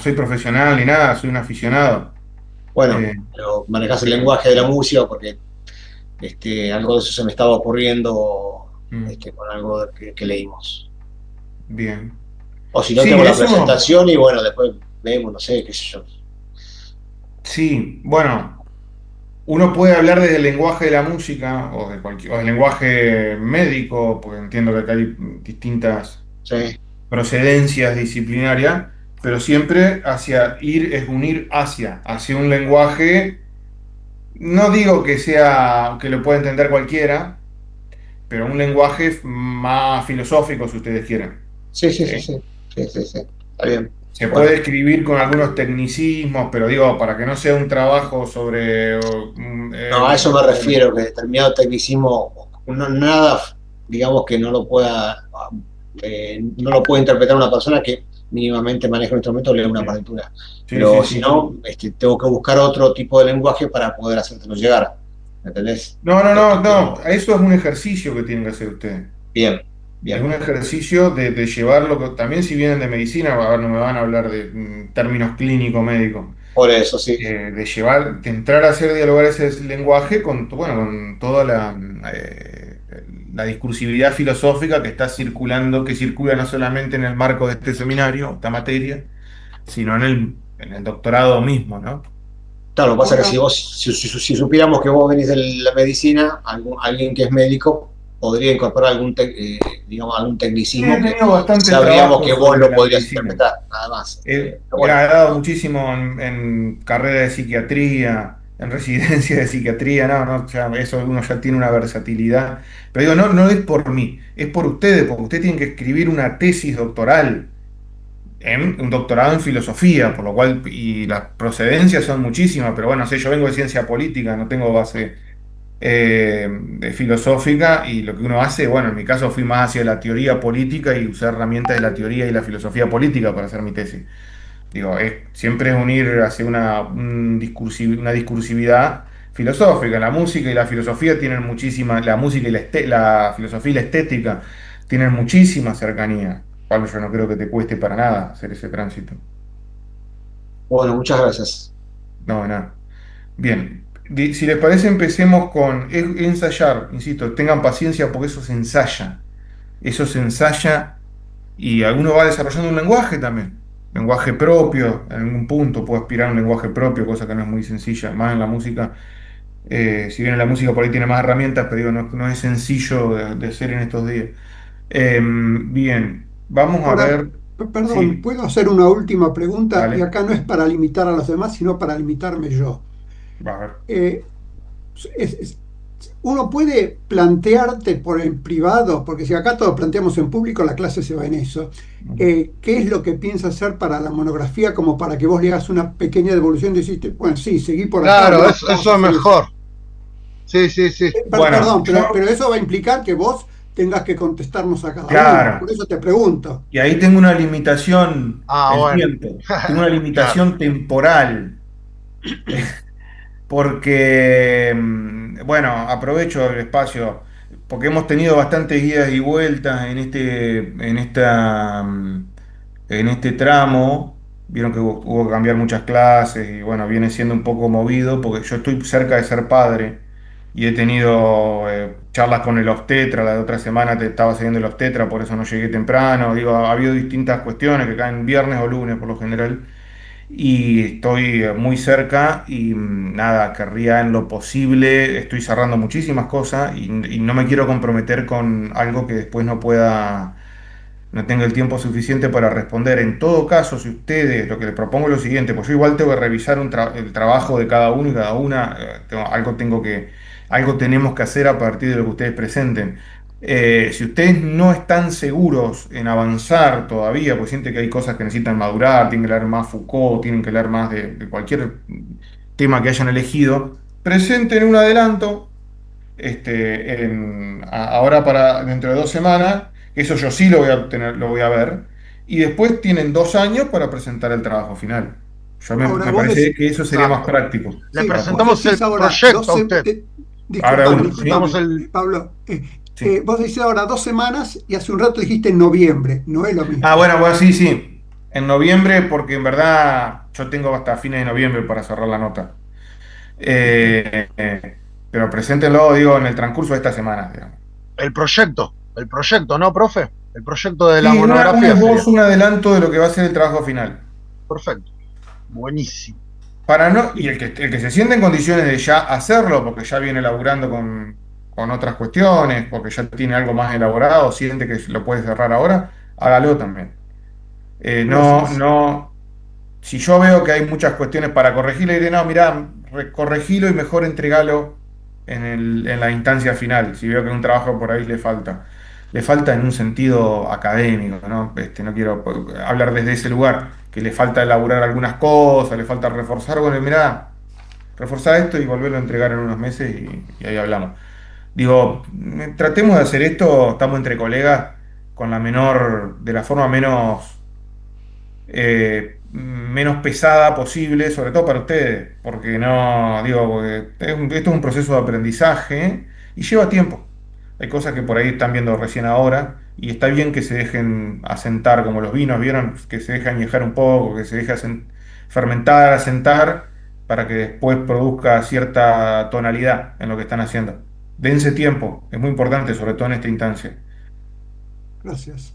soy profesional ni nada, soy un aficionado. Bueno, Eh, pero manejás el pero, lenguaje de la música porque algo de eso se me estaba ocurriendo mm, con algo que leímos. bien. O si no, Sí, tengo la eso, presentación y bueno, después vemos, no sé, qué sé yo. sí, bueno, uno puede hablar desde el lenguaje de la música o del lenguaje médico, porque entiendo que acá hay distintas Sí, procedencias disciplinarias, pero siempre es unir hacia un lenguaje, no digo que sea, que lo pueda entender cualquiera, pero un lenguaje más filosófico, si ustedes quieren. sí, sí, sí, ¿Sí? sí, sí, sí, sí. Está bien. Se Bueno. puede escribir con algunos tecnicismos, pero digo, para que no sea un trabajo sobre No, a eso me refiero, que determinado tecnicismo, nada, digamos que no lo pueda interpretar una persona que mínimamente manejo el instrumento, leo una Sí, partitura. sí, sí, Pero si sí. no, tengo que buscar otro tipo de lenguaje para poder hacértelo llegar. ¿Me entendés? No, no, no, Este, no. Eso es un ejercicio que tienen que hacer ustedes. bien, Es bien. un ejercicio de llevarlo, también si vienen de medicina, a ver, no me van a hablar de términos clínico-médicos, Por eso, sí. de llevar, de entrar a hacer dialogar ese lenguaje con, bueno, con toda la discursividad filosófica que está circulando, que circula no solamente en el marco de este seminario, esta materia, sino en el doctorado mismo, ¿no? Claro, lo que pasa es que Ahora, si supiéramos que vos venís de la medicina, alguien que es médico podría incorporar digamos, algún Sí, he tecnicismo que tenido bastantes sabríamos que trabajos vos sobre lo la podrías medicina. interpretar, nada más. Pero He bueno, dado muchísimo en carrera de psiquiatría, en residencia de psiquiatría, no, no, eso uno ya tiene una versatilidad. Pero digo, no, no es por mí, es por ustedes, porque ustedes tienen que escribir una tesis doctoral, un doctorado en filosofía, por lo cual, y las procedencias son muchísimas, pero bueno, sé, yo vengo de ciencia política, no tengo base filosófica, y lo que uno hace, bueno, en mi caso fui más hacia la teoría política y usar herramientas de la teoría y la filosofía política para hacer mi tesis. Digo, siempre es unir hacia una discursividad filosófica. La música y la filosofía tienen muchísima, la música y la filosofía y la estética tienen muchísima cercanía. Pablo, yo no creo que te cueste para nada hacer ese tránsito. bueno, muchas gracias. No, nada. Bien, si les parece, empecemos con ensayar, insisto, tengan paciencia porque eso se ensaya y alguno va desarrollando un lenguaje también, lenguaje propio, en algún punto puedo aspirar a un lenguaje propio, cosa que no es muy sencilla, más en la música, si bien en la música por ahí tiene más herramientas, pero digo, no, no es sencillo de hacer en estos días. Bien, vamos a ahora, ver, perdón, sí, ¿puedo hacer una última pregunta? Y dale, acá no es para limitar a los demás, sino para limitarme yo. va a ver. Eh, es- es- Uno puede plantearte por en privado, porque si acá todos planteamos en público, la clase se va en eso. ¿Qué es lo que piensa hacer para la monografía, como para que vos le hagas una pequeña devolución y decís, bueno, sí, seguí por acá o Claro, no, vamos a eso es hacer eso? mejor. Sí, sí, sí. Bueno, Perdón, pero yo, eso va a implicar que vos tengas que contestarnos a cada uno. Por claro. eso te pregunto. Y ahí tengo una limitación, Ah, el bueno. tiempo. Tengo una Claro. limitación temporal, porque, bueno, aprovecho el espacio, porque hemos tenido bastantes idas y vueltas en este tramo. Vieron que hubo que cambiar muchas clases y bueno, viene siendo un poco movido porque yo estoy cerca de ser padre y he tenido charlas con el obstetra. La de otra semana te estaba saliendo el obstetra, por eso no llegué temprano. Digo, ha habido distintas cuestiones que caen viernes o lunes por lo general y estoy muy cerca y nada, querría en lo posible, estoy cerrando muchísimas cosas y no me quiero comprometer con algo que después no tenga el tiempo suficiente para responder. En todo caso, si ustedes, lo que les propongo es lo siguiente, pues yo igual tengo que revisar el trabajo de cada uno y cada una, algo tenemos que hacer a partir de lo que ustedes presenten. Si ustedes no están seguros en avanzar todavía, pues sienten que hay cosas que necesitan madurar, tienen que leer más Foucault, tienen que leer más de cualquier tema que hayan elegido, presenten un adelanto ahora para dentro de 2 semanas, eso yo sí lo voy a tener, lo voy a ver, y después tienen 2 años para presentar el trabajo final. Ahora Me vos parece decís, que eso sería más Exacto. práctico Le sí, para vos todos. presentamos decís el ahora proyecto a usted. Ahora Le uno, presentamos ¿sí? el. Pablo, Sí. vos decís ahora 2 semanas y hace un rato dijiste en noviembre, no es lo Ah, mismo. bueno, bueno, sí, sí. En noviembre, porque en verdad yo tengo hasta fines de noviembre para cerrar la nota. Pero preséntenlo, digo, en el transcurso de esta semana, digamos. El proyecto, ¿no, profe? El proyecto de la Sí, un monografía sería. esbozo, un adelanto de lo que va a ser el trabajo final. Perfecto. Buenísimo. Y el que se siente en condiciones de ya hacerlo, porque ya viene laburando con otras cuestiones, porque ya tiene algo más elaborado, siente que lo puede cerrar ahora, hágalo también. No, Gracias. no, si yo veo que hay muchas cuestiones para corregir, le diré, no, mirá, corregilo y mejor entregalo en la instancia final. Si veo que un trabajo por ahí le falta en un sentido académico, ¿no? No quiero hablar desde ese lugar, que le falta elaborar algunas cosas, le falta reforzar, bueno, mirá, reforzar esto y volverlo a entregar en unos meses y ahí hablamos. Digo, tratemos de hacer esto, estamos entre colegas, de la forma menos menos pesada posible, sobre todo para ustedes, porque no, digo, porque esto es un proceso de aprendizaje y lleva tiempo. Hay cosas que por ahí están viendo recién ahora y está bien que se dejen asentar, como los vinos, ¿vieron? Que se dejen añejar un poco, que se deje fermentar, asentar, para que después produzca cierta tonalidad en lo que están haciendo. Dense tiempo, es muy importante, sobre todo en esta instancia. Gracias.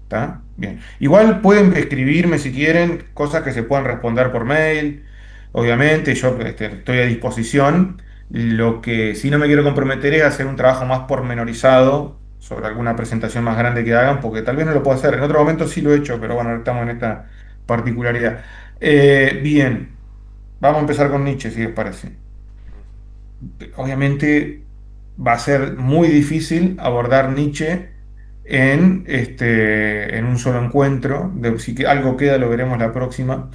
¿Está? Bien. Igual pueden escribirme si quieren, cosas que se puedan responder por mail. Obviamente, yo estoy a disposición. Lo que sí no me quiero comprometer es hacer un trabajo más pormenorizado sobre alguna presentación más grande que hagan, porque tal vez no lo puedo hacer. En otro momento sí lo he hecho, pero bueno, ahora estamos en esta particularidad. Bien, vamos a empezar con Nietzsche, si les parece. Obviamente va a ser muy difícil abordar Nietzsche en un solo encuentro. Si que algo queda, lo veremos la próxima.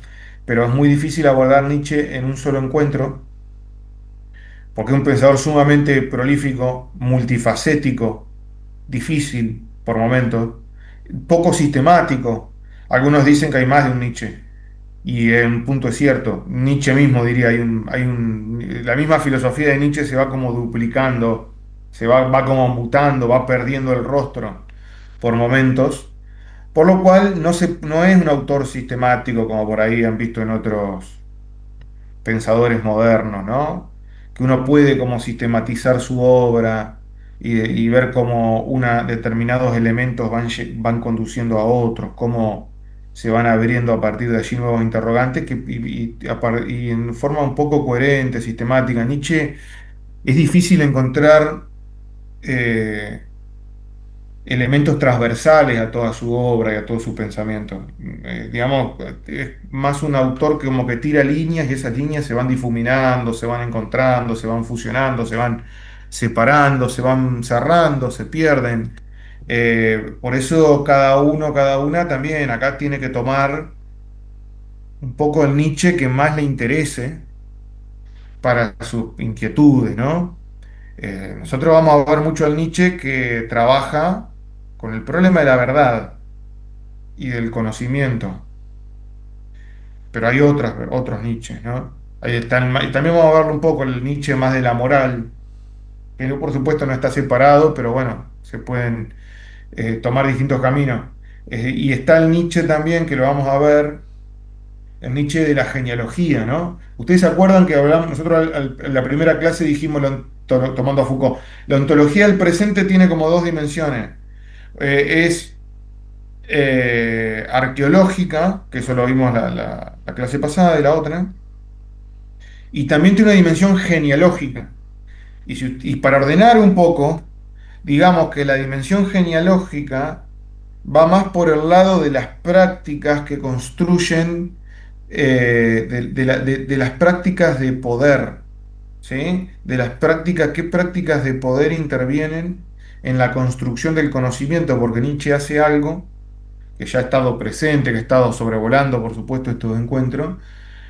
Pero es muy difícil abordar Nietzsche en un solo encuentro, porque es un pensador sumamente prolífico, multifacético, difícil por momentos, poco sistemático. Algunos dicen que hay más de un Nietzsche. Y en un punto es cierto, Nietzsche mismo diría, la misma filosofía de Nietzsche se va como duplicando, va como mutando, va perdiendo el rostro por momentos, por lo cual no es un autor sistemático como por ahí han visto en otros pensadores modernos, ¿no? Que uno puede como sistematizar su obra y ver cómo determinados elementos van conduciendo a otros, cómo se van abriendo a partir de allí nuevos interrogantes y en forma un poco coherente, sistemática. Nietzsche es difícil encontrar eh, elementos transversales a toda su obra y a todo su pensamiento. Digamos, es más un autor que como que tira líneas y esas líneas se van difuminando, se van encontrando, se van fusionando, se van separando, se van cerrando, se pierden. Por eso cada uno, cada una también acá tiene que tomar un poco el niche que más le interese para sus inquietudes, ¿no? Nosotros vamos a ver mucho al Nietzsche que trabaja con el problema de la verdad y del conocimiento, pero hay otros Nietzsche, ¿no? Ahí están, y también vamos a verlo un poco el Nietzsche más de la moral, que por supuesto no está separado, pero bueno, se pueden tomar distintos caminos. Y está el Nietzsche también, que lo vamos a ver, el Nietzsche de la genealogía, ¿no? Ustedes se acuerdan que hablamos, nosotros en la primera clase dijimos, tomando a Foucault, la ontología del presente tiene como dos dimensiones. Es arqueológica, que eso lo vimos la clase pasada y la otra, y también tiene una dimensión genealógica. Y para ordenar un poco, digamos que la dimensión genealógica va más por el lado de las prácticas que construyen, de las prácticas de poder, ¿sí? De las prácticas, qué prácticas de poder intervienen en la construcción del conocimiento, porque Nietzsche hace algo que ya ha estado presente, que ha estado sobrevolando, por supuesto, estos encuentros,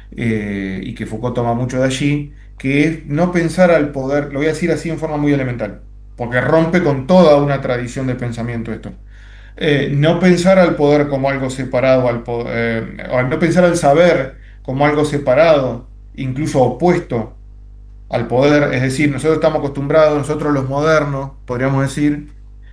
y que Foucault toma mucho de allí, que es no pensar al poder, lo voy a decir así en forma muy elemental, porque rompe con toda una tradición de pensamiento esto. No pensar al poder como algo separado, o no pensar al saber como algo separado, incluso opuesto al poder, es decir, nosotros estamos acostumbrados, nosotros los modernos, podríamos decir,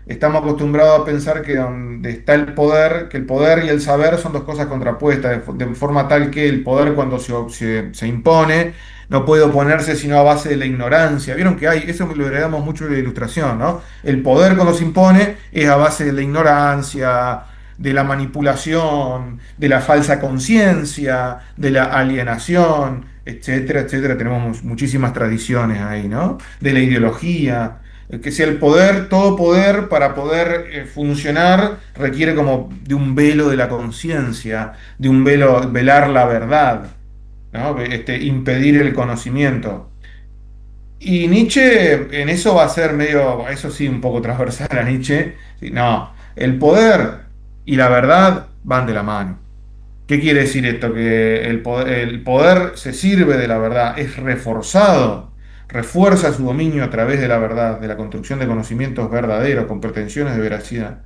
estamos acostumbrados a pensar que donde está el poder, que el poder y el saber son dos cosas contrapuestas, de forma tal que el poder cuando se impone no puede oponerse sino a base de la ignorancia. Vieron que hay, eso lo heredamos mucho de la Ilustración, ¿no? El poder cuando se impone es a base de la ignorancia, de la manipulación, de la falsa conciencia, de la alienación, etcétera, etcétera. Tenemos muchísimas tradiciones ahí, ¿no? De la ideología. Que sea el poder, todo poder para poder funcionar requiere como de un velo de la conciencia, de un velo, velar la verdad, ¿no? Impedir el conocimiento. Y Nietzsche en eso va a ser medio, eso sí, un poco transversal a Nietzsche. Sí, no, el poder y la verdad van de la mano. ¿Qué quiere decir esto? Que el poder se sirve de la verdad, es reforzado, refuerza su dominio a través de la verdad, de la construcción de conocimientos verdaderos, con pretensiones de veracidad.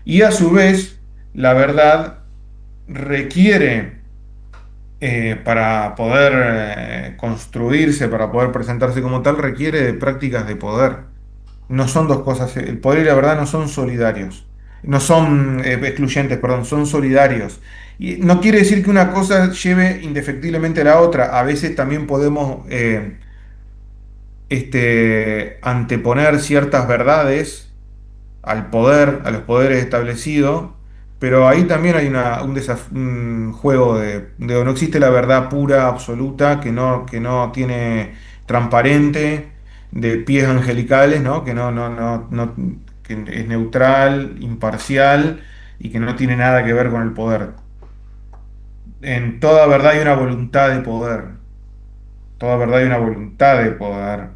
Y a su vez, la verdad requiere, para poder construirse, para poder presentarse como tal, requiere de prácticas de poder. No son dos cosas, el poder y la verdad no son solidarios, no son excluyentes, perdón, son solidarios. Y no quiere decir que una cosa lleve indefectiblemente a la otra. A veces también podemos anteponer ciertas verdades al poder, a los poderes establecidos, pero ahí también hay un juego de no existe la verdad pura, absoluta, que no tiene transparente, de pies angelicales, ¿no? Que es neutral, imparcial y que no tiene nada que ver con el poder. En toda verdad hay una voluntad de poder, toda verdad hay una voluntad de poder,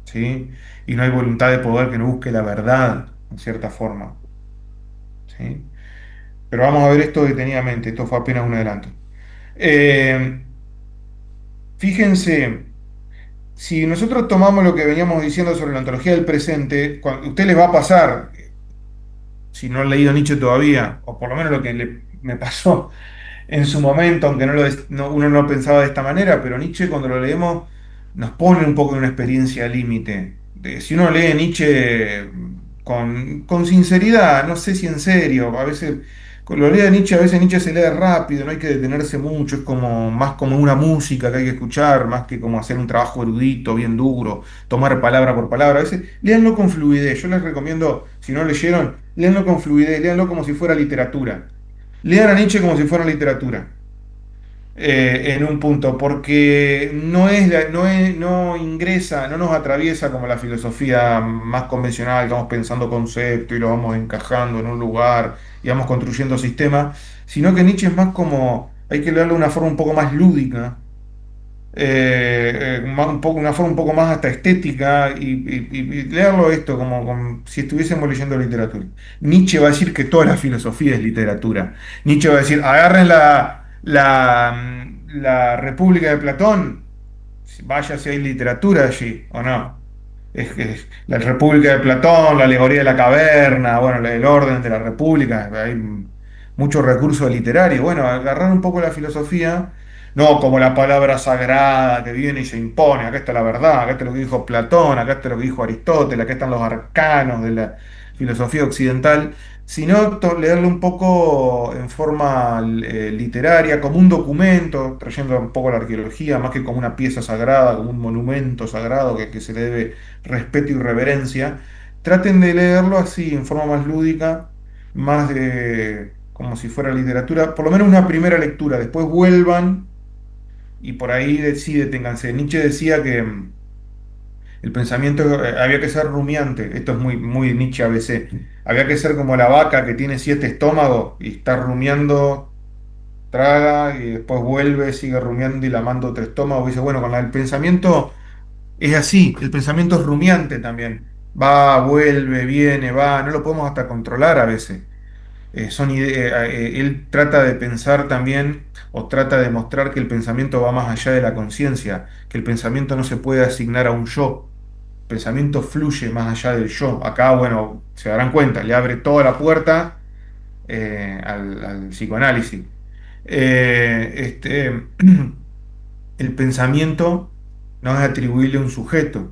¿sí? Y no hay voluntad de poder que no busque la verdad, en cierta forma. ¿Sí? Pero vamos a ver esto detenidamente, esto fue apenas un adelanto. Eh, Fíjense, si nosotros tomamos lo que veníamos diciendo sobre la ontología del presente, usted les va a pasar, si no han leído Nietzsche todavía, o por lo menos lo que me pasó en su momento, aunque uno no lo pensaba de esta manera, pero Nietzsche cuando lo leemos nos pone un poco en una experiencia límite. Si uno lee Nietzsche con sinceridad, no sé si en serio, a veces lo lee Nietzsche, a veces Nietzsche se lee rápido, no hay que detenerse mucho, es como más como una música que hay que escuchar, más que como hacer un trabajo erudito, bien duro, tomar palabra por palabra. A veces léanlo con fluidez. Yo les recomiendo, si no leyeron, léanlo con fluidez, léanlo como si fuera literatura. Lean a Nietzsche como si fuera literatura, en un punto, porque no ingresa, no nos atraviesa como la filosofía más convencional, que vamos pensando conceptos y lo vamos encajando en un lugar y vamos construyendo sistemas, sino que Nietzsche es más como, hay que leerlo de una forma un poco más lúdica, una forma un poco más hasta estética y leerlo esto como si estuviésemos leyendo literatura. Nietzsche va a decir que toda la filosofía es literatura. Nietzsche va a decir, agarren la República de Platón, vaya si hay literatura allí o no. Es que la República de Platón, la alegoría de la caverna, bueno, el orden de la República, hay muchos recursos literarios. Bueno, agarrar un poco la filosofía, no como la palabra sagrada que viene y se impone, acá está la verdad, acá está lo que dijo Platón, acá está lo que dijo Aristóteles, acá están los arcanos de la filosofía occidental, sino leerlo un poco en forma literaria, como un documento, trayendo un poco la arqueología, más que como una pieza sagrada, como un monumento sagrado que se le debe respeto y reverencia. Traten de leerlo así, en forma más lúdica, más de como si fuera literatura, por lo menos una primera lectura, después vuelvan y por ahí sí deténganse. Nietzsche decía que el pensamiento había que ser rumiante, esto es muy, muy Nietzsche ABC, había que ser como la vaca que tiene 7 estómagos y está rumiando, traga y después vuelve, sigue rumiando y lamando otro estómago. Y dice, bueno, con el pensamiento es así, el pensamiento es rumiante también. Va, vuelve, viene, va, no lo podemos hasta controlar a veces. Él trata de pensar también o trata de mostrar que el pensamiento va más allá de la conciencia, que el pensamiento no se puede asignar a un yo. El pensamiento fluye más allá del yo. Acá, bueno, se darán cuenta, le abre toda la puerta al psicoanálisis. Eh, este, el pensamiento no es atribuirle a un sujeto,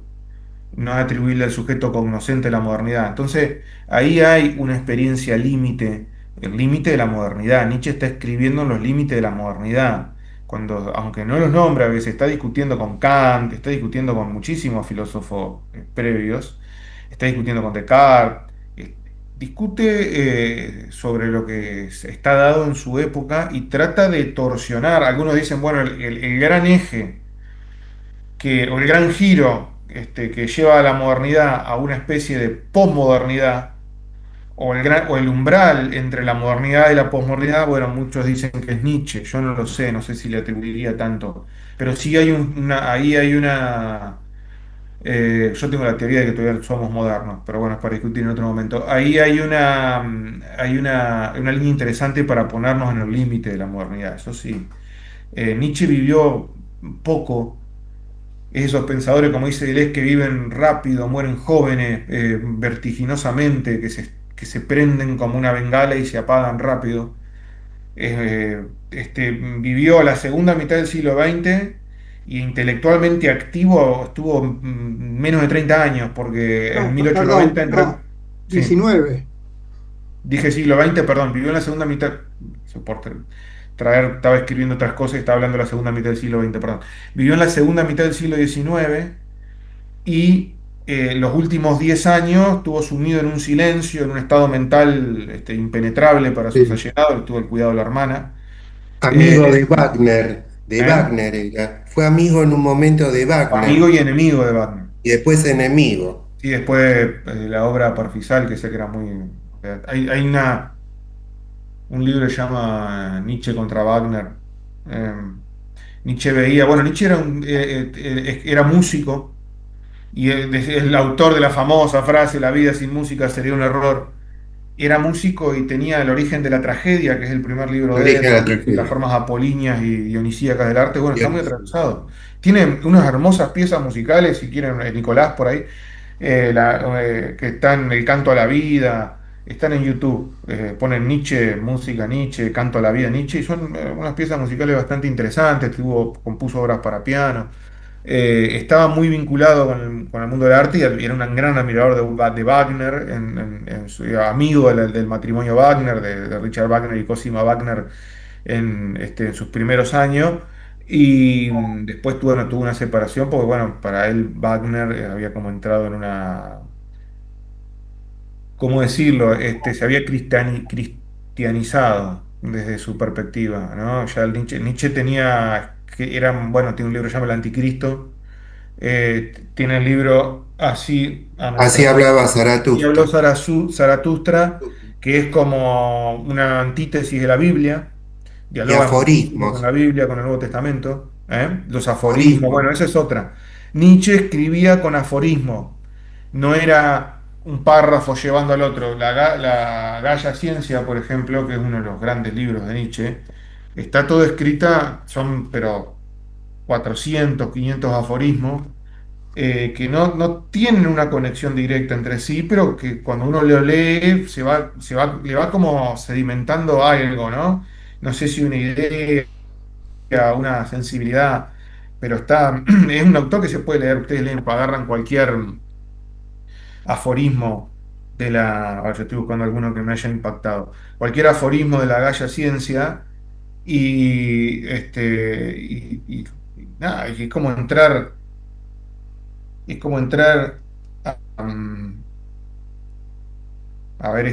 no es atribuirle al sujeto cognoscente de la modernidad. Entonces, ahí hay una experiencia límite, el límite de la modernidad. Nietzsche está escribiendo en los límites de la modernidad. Cuando, aunque no los nombra, a veces está discutiendo con Kant, está discutiendo con muchísimos filósofos previos, está discutiendo con Descartes, discute sobre lo que está dado en su época y trata de torsionar. Algunos dicen, bueno, el gran eje o el gran giro que lleva a la modernidad a una especie de posmodernidad, o el umbral entre la modernidad y la posmodernidad, bueno, muchos dicen que es Nietzsche, yo no lo sé, no sé si le atribuiría tanto, pero sí ahí hay yo tengo la teoría de que todavía somos modernos, pero bueno, es para discutir en otro momento. Ahí hay una línea interesante para ponernos en el límite de la modernidad, eso sí. Nietzsche vivió poco, esos pensadores, como dice Deleuze, que viven rápido, mueren jóvenes, vertiginosamente, que se prenden como una bengala y se apagan rápido. Vivió la segunda mitad del siglo XX y intelectualmente activo estuvo menos de 30 años, porque en No, 1890 perdón, no, sí, 19. dije siglo XX, perdón, vivió en la segunda mitad, soporte, estaba escribiendo otras cosas y estaba hablando de la segunda mitad del siglo XX, perdón. Vivió en la segunda mitad del siglo XIX y los últimos 10 años estuvo sumido en un silencio, en un estado mental impenetrable para sus Sí. allegados, tuvo el cuidado de la hermana. Eh, Amigo de ¿eh? Wagner era. Fue amigo en un momento de Amigo Wagner y enemigo de Wagner. y después enemigo. Y después la obra Parfisal, que sé que era muy... hay un libro que se llama Nietzsche contra Wagner. Eh, Nietzsche veía, bueno, Nietzsche era músico y es el autor de la famosa frase, la vida sin música sería un error. Era músico y tenía el origen de la tragedia, que es el primer libro de Origen él, de la las tragedia. formas apolíneas y dionisíacas del arte. Bueno, está muy Dios. atravesado. Tiene unas hermosas piezas musicales, si quieren, Nicolás por ahí, que están El canto a la vida, están en YouTube. Ponen Nietzsche, música Nietzsche, canto a la vida Nietzsche, y son unas piezas musicales bastante interesantes. Compuso obras para piano. Estaba muy vinculado con el mundo del arte y era un gran admirador de Wagner, amigo del matrimonio Wagner, de Richard Wagner y Cosima Wagner en sus primeros años. Y después tuvo una separación porque, bueno, para él Wagner había como entrado en una, ¿cómo decirlo? Se había cristianizado desde su perspectiva, ¿no? Ya Nietzsche bueno, tiene un libro que se llama El Anticristo. Tiene el libro así, no Así sé, hablaba y habló Zaratustra. Zaratustra, que es como una antítesis de la Biblia, Y dialoga muchísimo con aforismos. la Biblia, con el Nuevo Testamento, ¿eh? Los aforismos, Aforismos. bueno, esa es otra. Nietzsche escribía con aforismo, no era un párrafo llevando al otro. La Gaia Ciencia, por ejemplo, que es uno de los grandes libros de Nietzsche, está todo escrita, son pero 400 500 aforismos que no tienen una conexión directa entre sí, pero que cuando uno lo lee le va como sedimentando algo, ¿no? No sé si una idea, una sensibilidad, pero es un autor que se puede leer, ustedes leen, agarran cualquier aforismo yo estoy buscando alguno que me haya impactado, cualquier aforismo de la Gaia Ciencia y nada, y es como entrar mm, a ver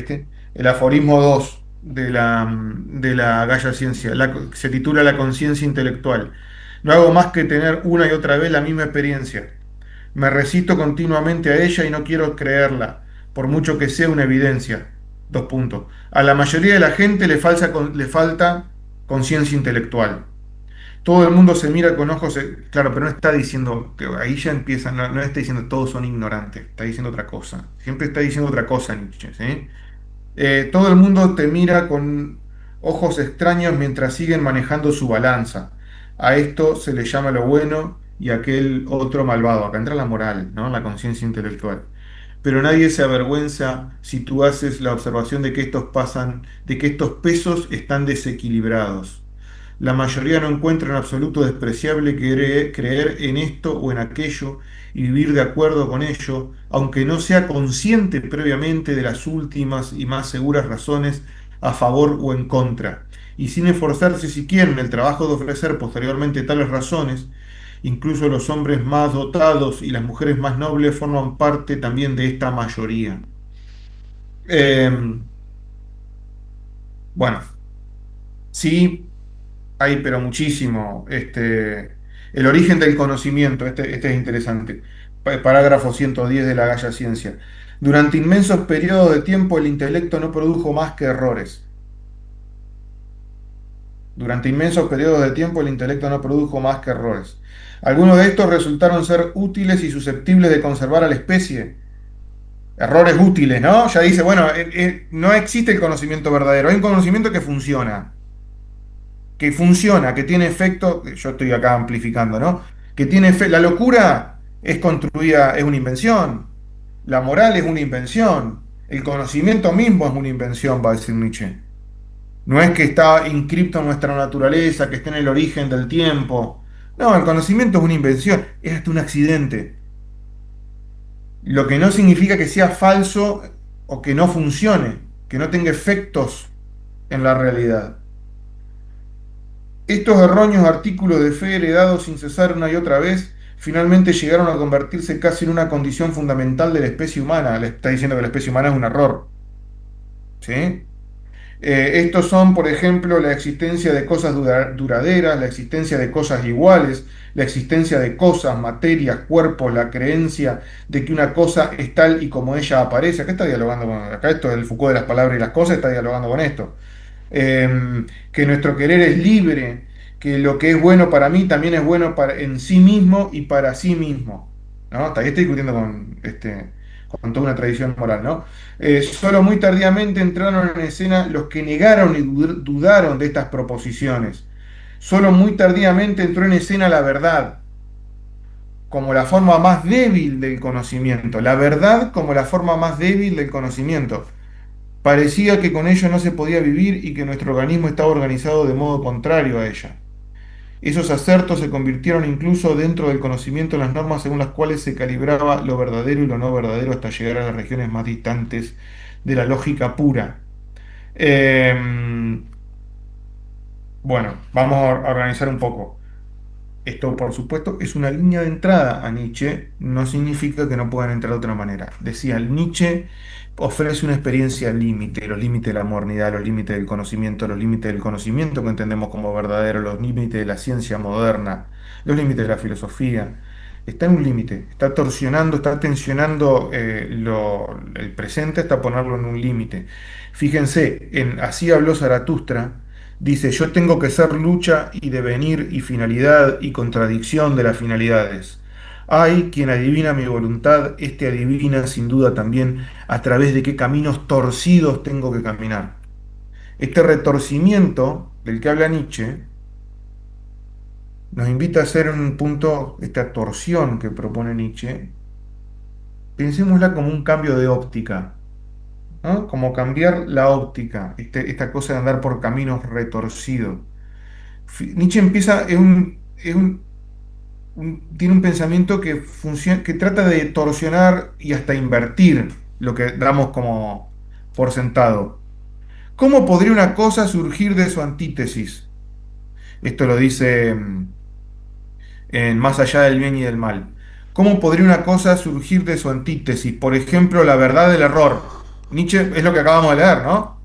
el aforismo 2 de la Gaia Ciencia, se titula La conciencia intelectual. No hago más que tener una y otra vez la misma experiencia. Me resisto continuamente a ella y no quiero creerla, por mucho que sea una evidencia. Dos puntos. A la mayoría de la gente le falta conciencia intelectual. Todo el mundo se mira con ojos, claro, pero no está diciendo, que ahí ya empieza, no está diciendo todos son ignorantes, está diciendo otra cosa. Siempre está diciendo otra cosa Nietzsche, ¿sí? Todo el mundo te mira con ojos extraños mientras siguen manejando su balanza. A esto se le llama lo bueno y a aquel otro malvado. Acá entra la moral, ¿no? La conciencia intelectual. Pero nadie se avergüenza si tú haces la observación de que estos pesos están desequilibrados. La mayoría no encuentra en absoluto despreciable creer en esto o en aquello y vivir de acuerdo con ello, aunque no sea consciente previamente de las últimas y más seguras razones a favor o en contra, y sin esforzarse siquiera en el trabajo de ofrecer posteriormente tales razones. Incluso los hombres más dotados y las mujeres más nobles forman parte también de esta mayoría. Eh, bueno, sí. Hay, pero muchísimo. El origen del conocimiento, este es interesante. Parágrafo 110 de la Gaia Ciencia. Durante inmensos periodos de tiempo el intelecto no produjo más que errores. Durante inmensos periodos de tiempo el intelecto no produjo más que errores. Algunos de estos resultaron ser útiles y susceptibles de conservar a la especie. Errores útiles, ¿no? Ya dice, bueno, no existe el conocimiento verdadero, hay un conocimiento que tiene efecto, yo estoy acá amplificando, ¿no? Que tiene la locura es construida, es una invención, la moral es una invención, el conocimiento mismo es una invención, va a decir Nietzsche. No es que está inscripto en nuestra naturaleza, que esté en el origen del tiempo. No, el conocimiento es una invención, es hasta un accidente. Lo que no significa que sea falso o que no funcione, que no tenga efectos en la realidad. Estos erróneos artículos de fe heredados sin cesar una y otra vez, finalmente llegaron a convertirse casi en una condición fundamental de la especie humana. Le está diciendo que la especie humana es un error. ¿Sí? Estos son, por ejemplo, la existencia de cosas duraderas, la existencia de cosas iguales, la existencia de cosas, materias, cuerpos, la creencia de que una cosa es tal y como ella aparece. Acá está dialogando con, acá esto es el Foucault de las palabras y las cosas, está dialogando con esto. Que nuestro querer es libre, que lo que es bueno para mí también es bueno para, en sí mismo y para sí mismo. ¿No? Hasta ahí estoy discutiendo con toda una tradición moral, ¿no? Solo muy tardíamente entraron en escena los que negaron y dudaron de estas proposiciones. Solo muy tardíamente entró en escena la verdad como la forma más débil del conocimiento. La verdad como la forma más débil del conocimiento. Parecía que con ello no se podía vivir y que nuestro organismo estaba organizado de modo contrario a ella. Esos acertos se convirtieron incluso dentro del conocimiento en las normas según las cuales se calibraba lo verdadero y lo no verdadero hasta llegar a las regiones más distantes de la lógica pura. Eh, bueno, vamos a organizar un poco. Esto, por supuesto, es una línea de entrada a Nietzsche, no significa que no puedan entrar de otra manera. Decía, Nietzsche ofrece una experiencia límite, los límites de la modernidad, los límites del conocimiento que entendemos como verdadero, los límites de la ciencia moderna, los límites de la filosofía. Está en un límite, está torsionando, está tensionando el presente hasta ponerlo en un límite. Fíjense, en Así habló Zaratustra. Dice, yo tengo que ser lucha y devenir y finalidad y contradicción de las finalidades. Hay quien adivina mi voluntad, este adivina sin duda también a través de qué caminos torcidos tengo que caminar. Este retorcimiento del que habla Nietzsche nos invita a hacer un punto, esta torsión que propone Nietzsche, pensémosla como un cambio de óptica, ¿no? Como cambiar la óptica, esta cosa de andar por caminos retorcidos. Nietzsche empieza, tiene un pensamiento que, que trata de torsionar y hasta invertir lo que damos como por sentado. ¿Cómo podría una cosa surgir de su antítesis? Esto lo dice en Más allá del bien y del mal. ¿Cómo podría una cosa surgir de su antítesis? Por ejemplo, la verdad del error. Nietzsche es lo que acabamos de leer, ¿no?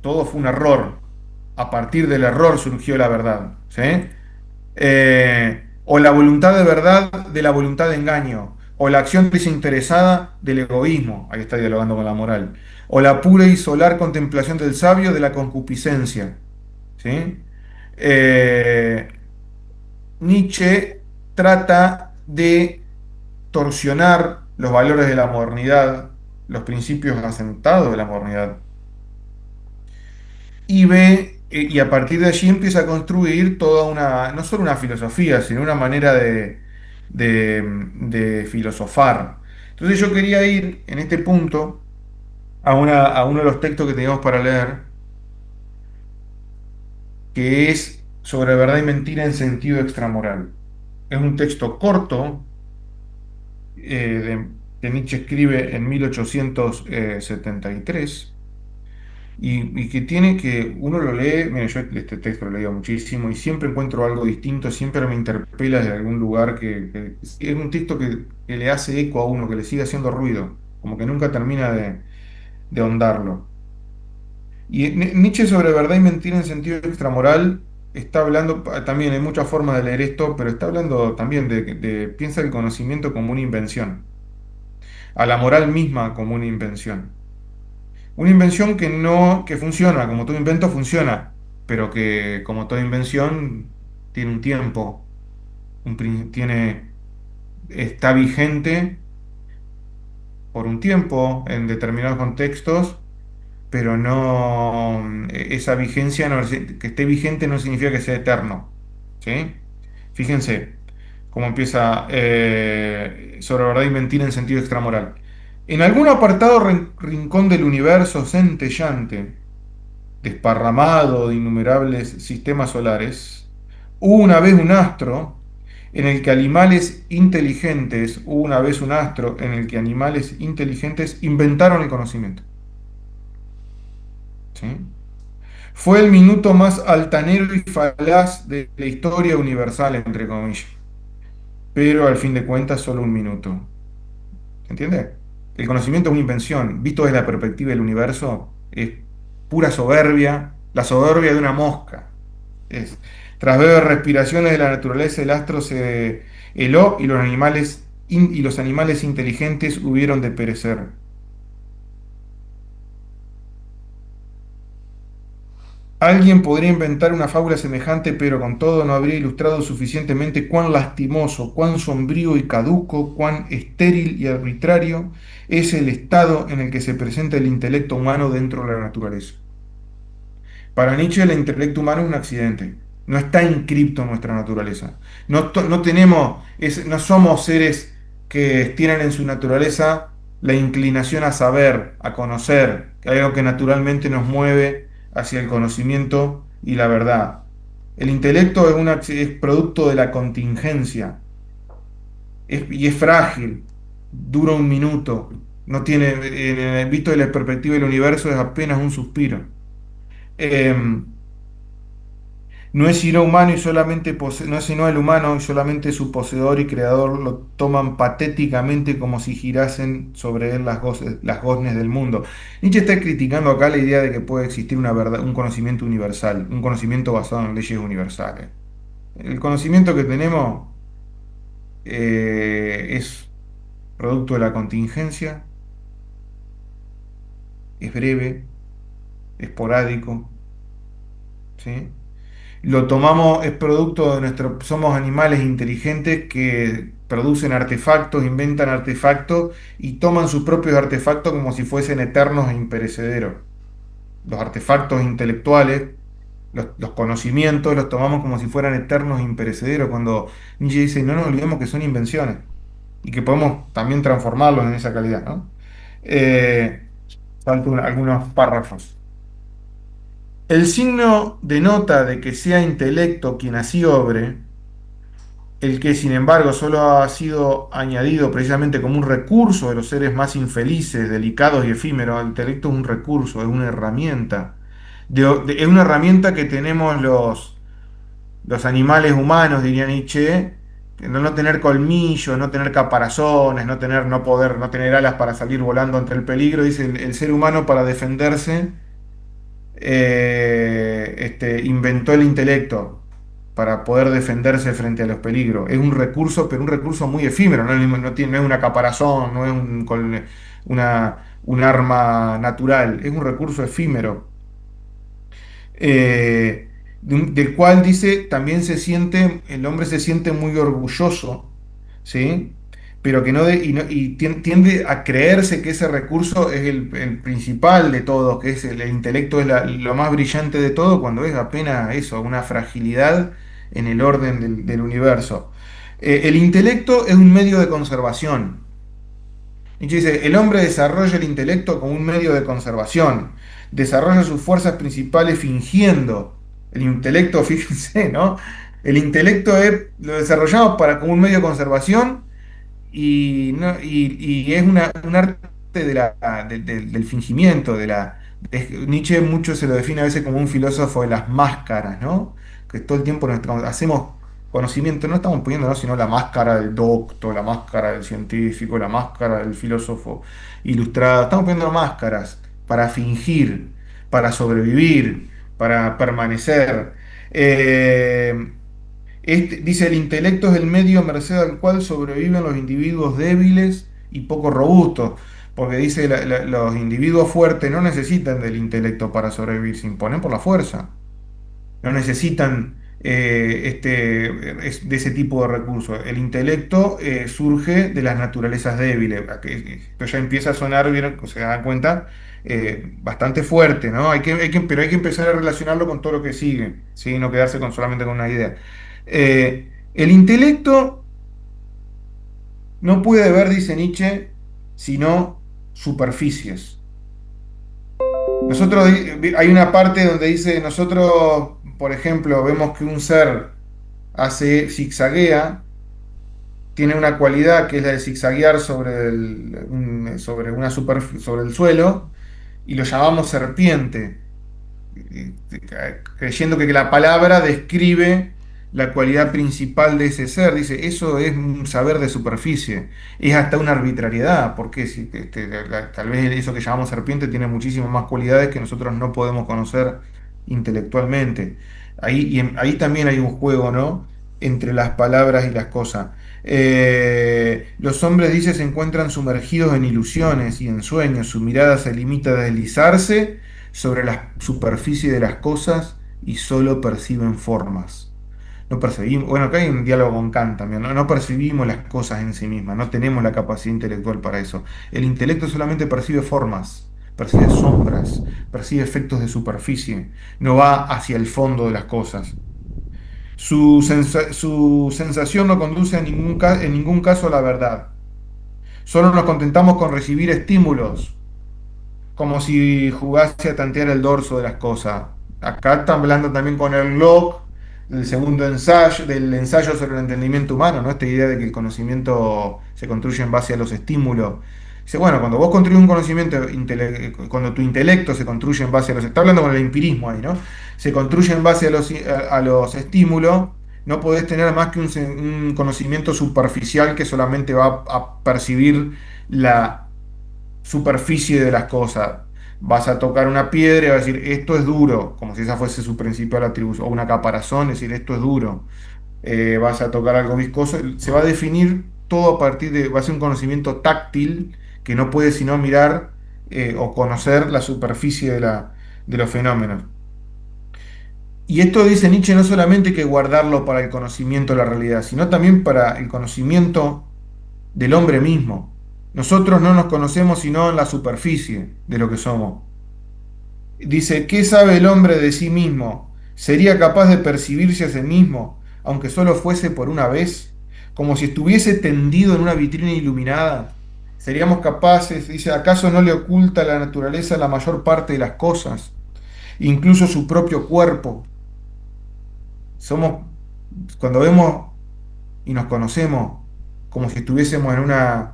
Todo fue un error. A partir del error surgió la verdad. ¿Sí? O la voluntad de verdad de la voluntad de engaño, o la acción desinteresada del egoísmo, ahí está dialogando con la moral, o la pura y solar contemplación del sabio de la concupiscencia. ¿Sí? Eh, Nietzsche trata de torsionar los valores de la modernidad, los principios asentados de la modernidad, y ve, y a partir de allí empieza a construir toda una, no solo una filosofía, sino una manera de filosofar. Entonces yo quería ir en este punto a uno de los textos que teníamos para leer, que es sobre verdad y mentira en sentido extramoral. Es un texto corto que Nietzsche escribe en 1873 y que tiene que, uno lo lee, mira, yo este texto lo he leído muchísimo y siempre encuentro algo distinto, siempre me interpela de algún lugar que es un texto que le hace eco a uno, que le sigue haciendo ruido, como que nunca termina de ahondarlo. Y Nietzsche sobre verdad y mentira en sentido extramoral está hablando, también hay muchas formas de leer esto, pero está hablando también piensa el conocimiento como una invención, a la moral misma como una invención. Una invención que no, que funciona, como todo invento funciona, pero que como toda invención tiene un tiempo, está vigente por un tiempo en determinados contextos, pero no, esa vigencia, que esté vigente no significa que sea eterno. ¿Sí? Fíjense cómo empieza sobre verdad y mentira en sentido extramoral. En algún apartado rincón del universo centellante, desparramado de innumerables sistemas solares, hubo una vez un astro en el que animales inteligentes, hubo una vez un astro en el que animales inteligentes inventaron el conocimiento. ¿Sí? Fue el minuto más altanero y falaz de la historia universal, entre comillas, pero al fin de cuentas solo un minuto. ¿Se entiende? El conocimiento es una invención, visto desde la perspectiva del universo, es pura soberbia, la soberbia de una mosca. Es, tras breves respiraciones de la naturaleza, el astro se heló y los animales inteligentes hubieron de perecer. Alguien podría inventar una fábula semejante, pero con todo no habría ilustrado suficientemente cuán lastimoso, cuán sombrío y caduco, cuán estéril y arbitrario es el estado en el que se presenta el intelecto humano dentro de la naturaleza. Para Nietzsche, el intelecto humano es un accidente. No está inscripto en nuestra naturaleza. No tenemos, no somos seres que tienen en su naturaleza la inclinación a saber, a conocer, que hay algo que naturalmente nos mueve hacia el conocimiento y la verdad. El intelecto es producto de la contingencia y es frágil, dura un minuto, no tiene, visto desde la perspectiva del universo, es apenas un suspiro. Em, No es sino humano y solamente no es sino el humano y solamente su poseedor y creador lo toman patéticamente como si girasen sobre él las goznes del mundo. Nietzsche está criticando acá la idea de que puede existir una verdad, un conocimiento universal, un conocimiento basado en leyes universales. El conocimiento que tenemos es producto de la contingencia, es breve, esporádico, ¿sí? Lo tomamos, es producto de nuestro, somos animales inteligentes que producen artefactos, inventan artefactos y toman sus propios artefactos como si fuesen eternos e imperecederos. Los artefactos intelectuales, los conocimientos, los tomamos como si fueran eternos e imperecederos, cuando Nietzsche dice, no nos olvidemos que son invenciones y que podemos también transformarlos en esa calidad, ¿no? Salto algunos párrafos. El signo denota de que sea intelecto quien así obre, el que sin embargo solo ha sido añadido precisamente como un recurso de los seres más infelices, delicados y efímeros. El intelecto es un recurso, es una herramienta. Es una herramienta que tenemos los animales humanos, diría Nietzsche, que no tener colmillos, no tener caparazones, no poder, no tener alas para salir volando ante el peligro. Dice el ser humano para defenderse inventó el intelecto para poder defenderse frente a los peligros. Es un recurso, pero un recurso muy efímero, no es una caparazón, no es un arma natural, es un recurso efímero, del cual dice, también el hombre se siente muy orgulloso, ¿sí? Pero que no, tiende a creerse que ese recurso es el principal de todos, que es el intelecto es lo más brillante de todo, cuando es apenas eso, una fragilidad en el orden del universo. El intelecto es un medio de conservación. Nietzsche dice, el hombre desarrolla el intelecto como un medio de conservación, desarrolla sus fuerzas principales fingiendo. El intelecto, fíjense, ¿no? El intelecto lo desarrollamos como un medio de conservación y es un arte del fingimiento, Nietzsche mucho se lo define a veces como un filósofo de las máscaras, ¿no? Que todo el tiempo hacemos conocimiento, no estamos poniendo, sino la máscara del doctor, la máscara del científico, la máscara del filósofo ilustrado, estamos poniendo máscaras para fingir, para sobrevivir, para permanecer. Eh, dice, el intelecto es el medio a merced al cual sobreviven los individuos débiles y poco robustos, porque dice, los individuos fuertes no necesitan del intelecto para sobrevivir, se imponen por la fuerza, no necesitan de ese tipo de recursos. El intelecto surge de las naturalezas débiles. Esto ya empieza a sonar, bien, se dan cuenta, bastante fuerte, ¿no? Pero hay que empezar a relacionarlo con todo lo que sigue, ¿sí? No quedarse solamente con una idea. El intelecto no puede ver, dice Nietzsche, sino superficies. Nosotros, hay una parte donde dice, nosotros, por ejemplo, vemos que un ser zigzaguea, tiene una cualidad que es la de zigzaguear sobre sobre el suelo, y lo llamamos serpiente, creyendo que la palabra describe la cualidad principal de ese ser. Dice, eso es un saber de superficie, es hasta una arbitrariedad, porque si, tal vez eso que llamamos serpiente tiene muchísimas más cualidades que nosotros no podemos conocer intelectualmente. Ahí también hay un juego, ¿no? Entre las palabras y las cosas. Los hombres, dice, se encuentran sumergidos en ilusiones y en sueños. Su mirada se limita a deslizarse sobre la superficie de las cosas y solo perciben formas. No percibimos, bueno, acá hay un diálogo con Kant también, ¿no? No percibimos las cosas en sí mismas, no tenemos la capacidad intelectual para eso. El intelecto solamente percibe formas, percibe sombras, percibe efectos de superficie, no va hacia el fondo de las cosas. Su sensación no conduce en ningún caso a la verdad. Solo nos contentamos con recibir estímulos, como si jugase a tantear el dorso de las cosas. Acá está hablando también con el Locke, del segundo ensayo, del ensayo sobre el entendimiento humano, ¿no? Esta idea de que el conocimiento se construye en base a los estímulos. Dice, bueno, cuando vos construyes un conocimiento, cuando tu intelecto se construye en base a los... Está hablando con el empirismo ahí, ¿no? Se construye en base a los estímulos, no podés tener más que un conocimiento superficial que solamente va a percibir la superficie de las cosas. Vas a tocar una piedra y vas a decir, esto es duro, como si esa fuese su principal atribución, o una caparazón, decir, esto es duro. Vas a tocar algo viscoso, se va a definir todo a partir de, va a ser un conocimiento táctil que no puede sino mirar o conocer la superficie de los fenómenos. Y esto dice Nietzsche, no solamente hay que guardarlo para el conocimiento de la realidad, sino también para el conocimiento del hombre mismo. Nosotros no nos conocemos sino en la superficie de lo que somos. Dice, ¿qué sabe el hombre de sí mismo? ¿Sería capaz de percibirse a sí mismo, aunque solo fuese por una vez? Como si estuviese tendido en una vitrina iluminada. ¿Seríamos capaces? Dice, ¿acaso no le oculta a la naturaleza la mayor parte de las cosas, incluso su propio cuerpo? Somos, cuando vemos y nos conocemos, como si estuviésemos en una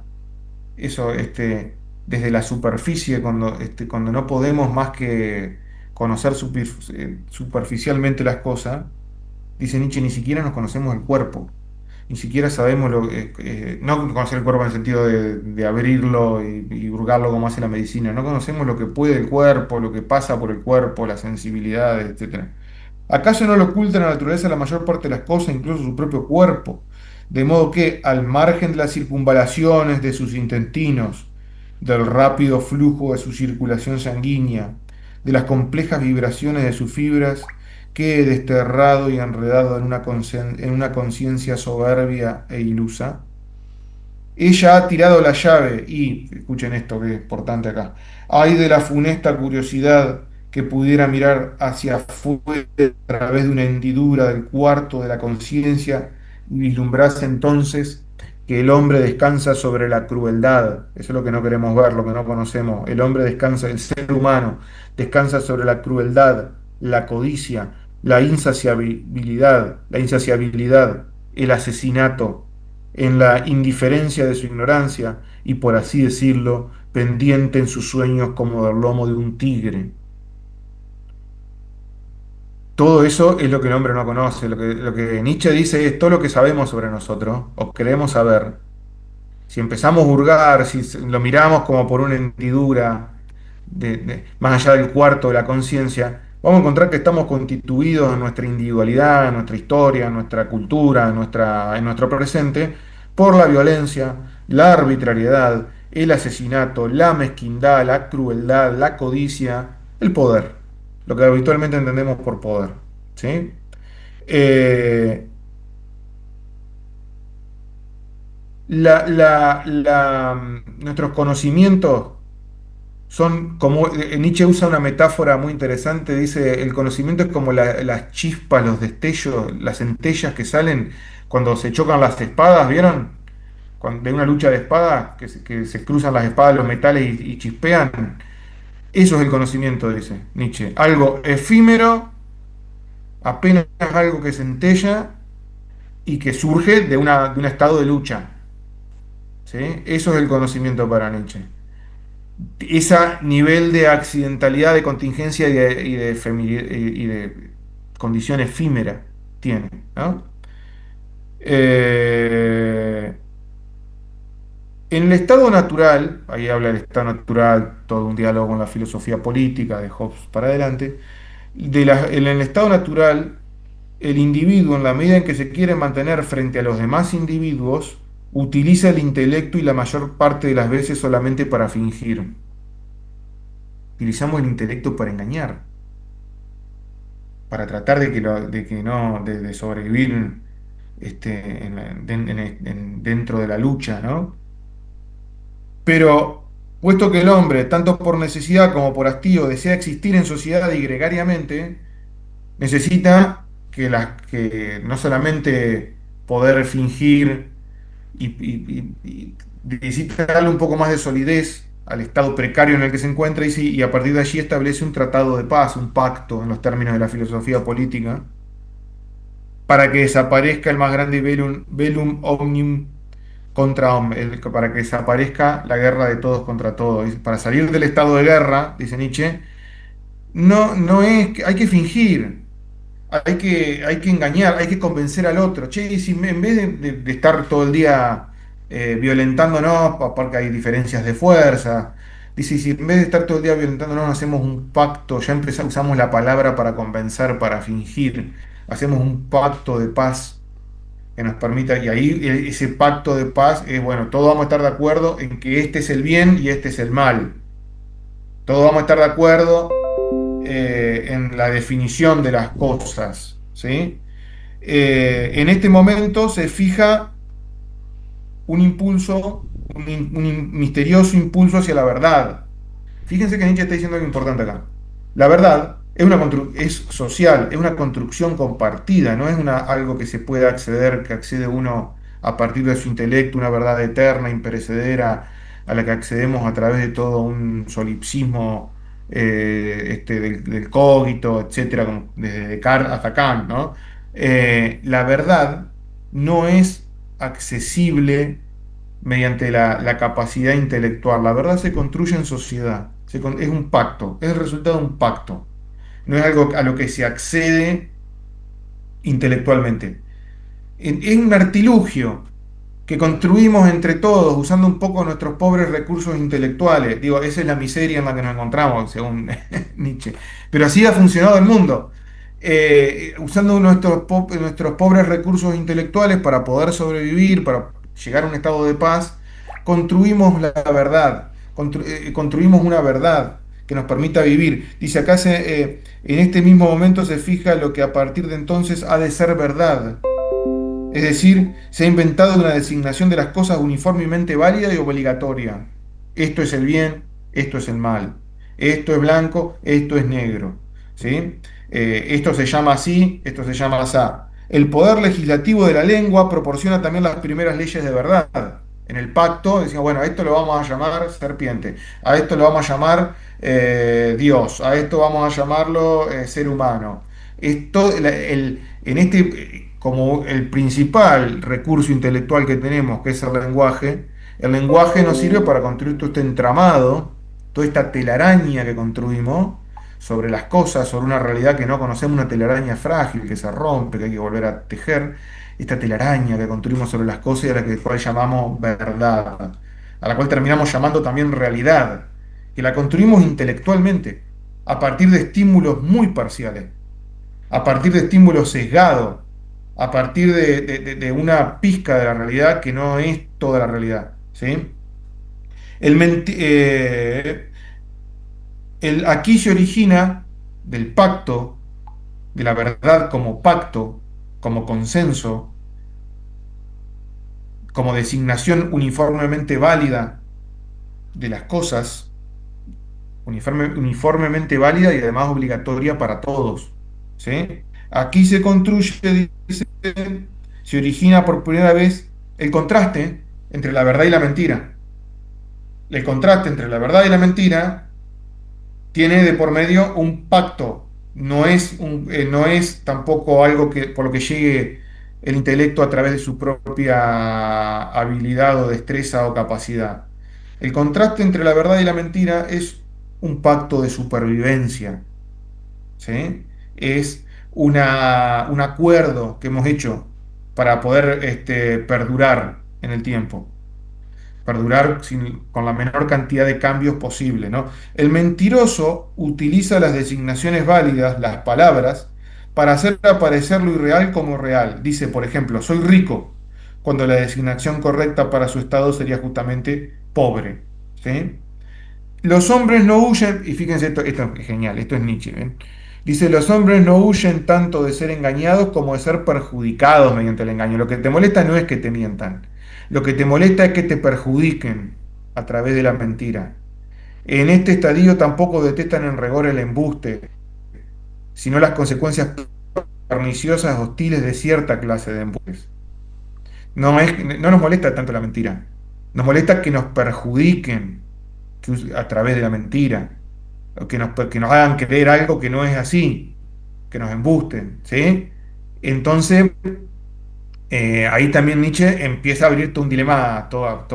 eso, desde la superficie, cuando no podemos más que conocer superficialmente las cosas, dice Nietzsche, ni siquiera nos conocemos el cuerpo, ni siquiera sabemos no conocer el cuerpo en el sentido de abrirlo y hurgarlo como hace la medicina, no conocemos lo que puede el cuerpo, lo que pasa por el cuerpo, las sensibilidades, etcétera. ¿Acaso no le oculta a la naturaleza la mayor parte de las cosas, incluso su propio cuerpo? De modo que, al margen de las circunvalaciones de sus intestinos, del rápido flujo de su circulación sanguínea, de las complejas vibraciones de sus fibras, quede desterrado y enredado en en una conciencia soberbia e ilusa. Ella ha tirado la llave y, escuchen esto que es importante acá, ay de la funesta curiosidad que pudiera mirar hacia afuera a través de una hendidura del cuarto de la conciencia y vislumbrase entonces que el hombre descansa sobre la crueldad. Eso es lo que no queremos ver, lo que no conocemos. El hombre descansa, el ser humano descansa sobre la crueldad, la codicia, la insaciabilidad, el asesinato en la indiferencia de su ignorancia y, por así decirlo, pendiente en sus sueños como del lomo de un tigre. Todo eso es lo que el hombre no conoce. Lo que Nietzsche dice es todo lo que sabemos sobre nosotros, o creemos saber. Si empezamos a hurgar, si lo miramos como por una hendidura, más allá del cuarto de la conciencia, vamos a encontrar que estamos constituidos en nuestra individualidad, en nuestra historia, en nuestra cultura, en nuestro presente, por la violencia, la arbitrariedad, el asesinato, la mezquindad, la crueldad, la codicia, el poder, lo que habitualmente entendemos por poder. ¿Sí? Eh, Nuestros conocimientos son como, Nietzsche usa una metáfora muy interesante, dice, el conocimiento es como las chispas, los destellos, las centellas que salen cuando se chocan las espadas, ¿vieron? de una lucha de espadas, que se cruzan las espadas, los metales y chispean. Eso es el conocimiento, dice Nietzsche. Algo efímero, apenas algo que centella y que surge de un estado de lucha. ¿Sí? Eso es el conocimiento para Nietzsche. Ese nivel de accidentalidad, de contingencia y de condición efímera tiene, ¿no? Eh, en el estado natural, ahí habla del estado natural, todo un diálogo con la filosofía política de Hobbes para adelante, en el estado natural, el individuo, en la medida en que se quiere mantener frente a los demás individuos, utiliza el intelecto y la mayor parte de las veces solamente para fingir. Utilizamos el intelecto para engañar, para tratar de que no, de sobrevivir dentro de la lucha, ¿no? Pero, puesto que el hombre, tanto por necesidad como por hastío, desea existir en sociedad y gregariamente, necesita que no solamente poder fingir y necesita darle un poco más de solidez al estado precario en el que se encuentra y a partir de allí establece un tratado de paz, un pacto en los términos de la filosofía política, para que desaparezca el más grande velum omnium contra para que desaparezca la guerra de todos contra todos. Para salir del estado de guerra, dice Nietzsche, no es, hay que fingir, hay que engañar, hay que convencer al otro. Che, y si en vez de estar todo el día violentándonos, porque hay diferencias de fuerza, dice, si en vez de estar todo el día violentándonos, hacemos un pacto, ya empezamos, usamos la palabra para convencer, para fingir, hacemos un pacto de paz que nos permita, y ahí ese pacto de paz es, bueno, todos vamos a estar de acuerdo en que este es el bien y este es el mal. Todos vamos a estar de acuerdo en la definición de las cosas, ¿sí? En este momento se fija un impulso, misterioso impulso hacia la verdad. Fíjense que Nietzsche está diciendo algo importante acá. La verdad es social, es una construcción compartida, no es algo que se pueda acceder, que accede uno a partir de su intelecto, una verdad eterna, imperecedera, a la que accedemos a través de todo un solipsismo del cogito, etcétera, desde Descartes hasta Kant, ¿no? La verdad no es accesible mediante la capacidad intelectual. La verdad se construye en sociedad, es un pacto, es el resultado de un pacto, no es algo a lo que se accede intelectualmente. Es un artilugio que construimos entre todos usando un poco nuestros pobres recursos intelectuales. Digo, esa es la miseria en la que nos encontramos, según Nietzsche. Pero así ha funcionado el mundo. Usando nuestros pobres recursos intelectuales para poder sobrevivir, para llegar a un estado de paz, construimos la verdad, construimos una verdad que nos permita vivir. Dice acá, en este mismo momento se fija lo que a partir de entonces ha de ser verdad. Es decir, se ha inventado una designación de las cosas uniformemente válida y obligatoria. Esto es el bien, esto es el mal. Esto es blanco, esto es negro. ¿Sí? Esto se llama así, esto se llama asá. El poder legislativo de la lengua proporciona también las primeras leyes de verdad. En el pacto decían, bueno, a esto lo vamos a llamar serpiente, a esto lo vamos a llamar Dios, a esto vamos a llamarlo ser humano. Esto, en como el principal recurso intelectual que tenemos, que es el lenguaje nos sirve para construir todo este entramado, toda esta telaraña que construimos sobre las cosas, sobre una realidad que no conocemos, una telaraña frágil que se rompe, que hay que volver a tejer, esta telaraña que construimos sobre las cosas y a la cual llamamos verdad, a la cual terminamos llamando también realidad, que la construimos intelectualmente, a partir de estímulos muy parciales, a partir de estímulos sesgados, a partir de una pizca de la realidad que no es toda la realidad. ¿Sí? El, menti- eh, Aquí se origina del pacto, de la verdad como pacto, como consenso, como designación uniformemente válida de las cosas, uniformemente válida y además obligatoria para todos. ¿Sí? Aquí se construye, dice, se origina por primera vez el contraste entre la verdad y la mentira. El contraste entre la verdad y la mentira tiene de por medio un pacto. No es tampoco algo que, por lo que llegue el intelecto a través de su propia habilidad o destreza o capacidad. El contraste entre la verdad y la mentira es un pacto de supervivencia, ¿sí? Es un acuerdo que hemos hecho para poder perdurar en el tiempo, perdurar con la menor cantidad de cambios posible, ¿no? El mentiroso utiliza las designaciones válidas, las palabras, para hacer aparecer lo irreal como real. Dice, por ejemplo, soy rico, cuando la designación correcta para su estado sería justamente pobre, ¿sí? Los hombres no huyen, y fíjense, esto es genial, esto es Nietzsche, ¿ven? Dice, los hombres no huyen tanto de ser engañados como de ser perjudicados mediante el engaño. Lo que te molesta no es que te mientan, lo que te molesta es que te perjudiquen a través de la mentira. En este estadio tampoco detestan en rigor el embuste, sino las consecuencias perniciosas, hostiles de cierta clase de embustes. No nos molesta tanto la mentira, nos molesta que nos perjudiquen a través de la mentira, o que nos hagan creer algo que no es así, que nos embusten, ¿sí? Entonces, ahí también Nietzsche empieza a abrirte un dilema, toda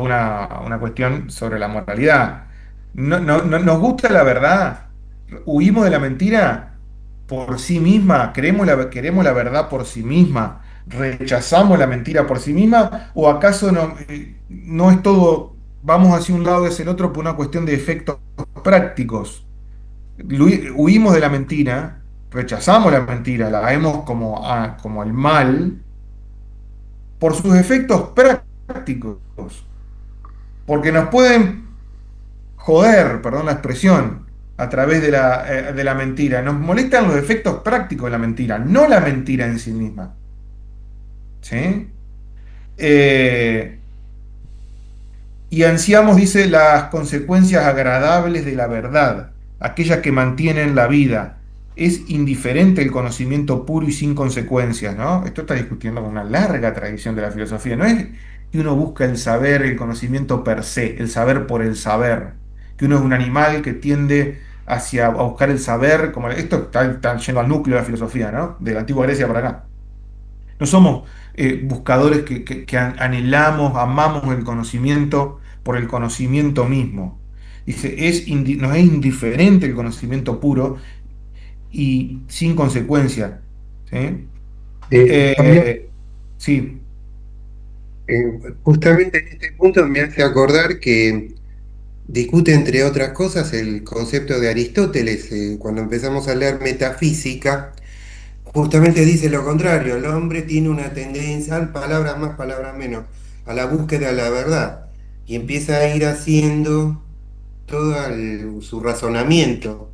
una cuestión sobre la moralidad. Nos gusta la verdad, huimos de la mentira por sí misma, queremos la verdad por sí misma, rechazamos la mentira por sí misma, o acaso no es todo, vamos hacia un lado y hacia el otro por una cuestión de efectos prácticos. Huimos de la mentira, rechazamos la mentira, la vemos como el mal por sus efectos prácticos, porque nos pueden joder, perdón la expresión, a través de la mentira. Nos molestan los efectos prácticos de la mentira, no la mentira en sí misma. ¿Sí? Eh, y ansiamos, dice, las consecuencias agradables de la verdad, aquellas que mantienen la vida. Es indiferente el conocimiento puro y sin consecuencias, ¿no? Esto está discutiendo con una larga tradición de la filosofía. No es que uno busca el saber, el conocimiento per se, el saber por el saber, que uno es un animal que tiende hacia a buscar el saber, como esto está yendo al núcleo de la filosofía, ¿no? De la antigua Grecia para acá. No somos buscadores que anhelamos, amamos el conocimiento por el conocimiento mismo. Dice, nos es indiferente el conocimiento puro y sin consecuencia. ¿Sí? Pablo, Eh, sí, justamente en este punto me hace acordar que discute, entre otras cosas, el concepto de Aristóteles. Cuando empezamos a leer metafísica, justamente dice lo contrario: el hombre tiene una tendencia, al palabras más, palabras menos, a la búsqueda de la verdad, y empieza a ir haciendo todo su razonamiento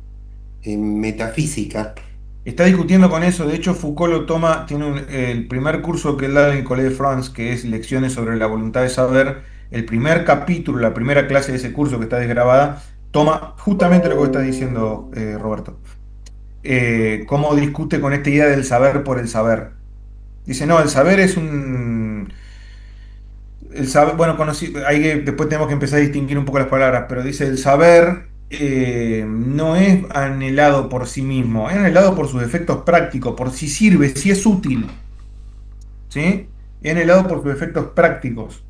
en metafísica. está discutiendo con eso. De hecho, Foucault lo toma, tiene el primer curso que él da en el Collège de France, que es Lecciones sobre la voluntad de saber. El primer capítulo, la primera clase de ese curso que está desgrabada, toma justamente lo que vos estás diciendo, Roberto. Cómo discute con esta idea del saber por el saber. Dice, no, el saber es un... El saber, bueno, después tenemos que empezar a distinguir un poco las palabras, pero dice, el saber no es anhelado por sí mismo, es anhelado por sus efectos prácticos, por si sirve, si es útil, ¿sí? Es anhelado por sus efectos prácticos,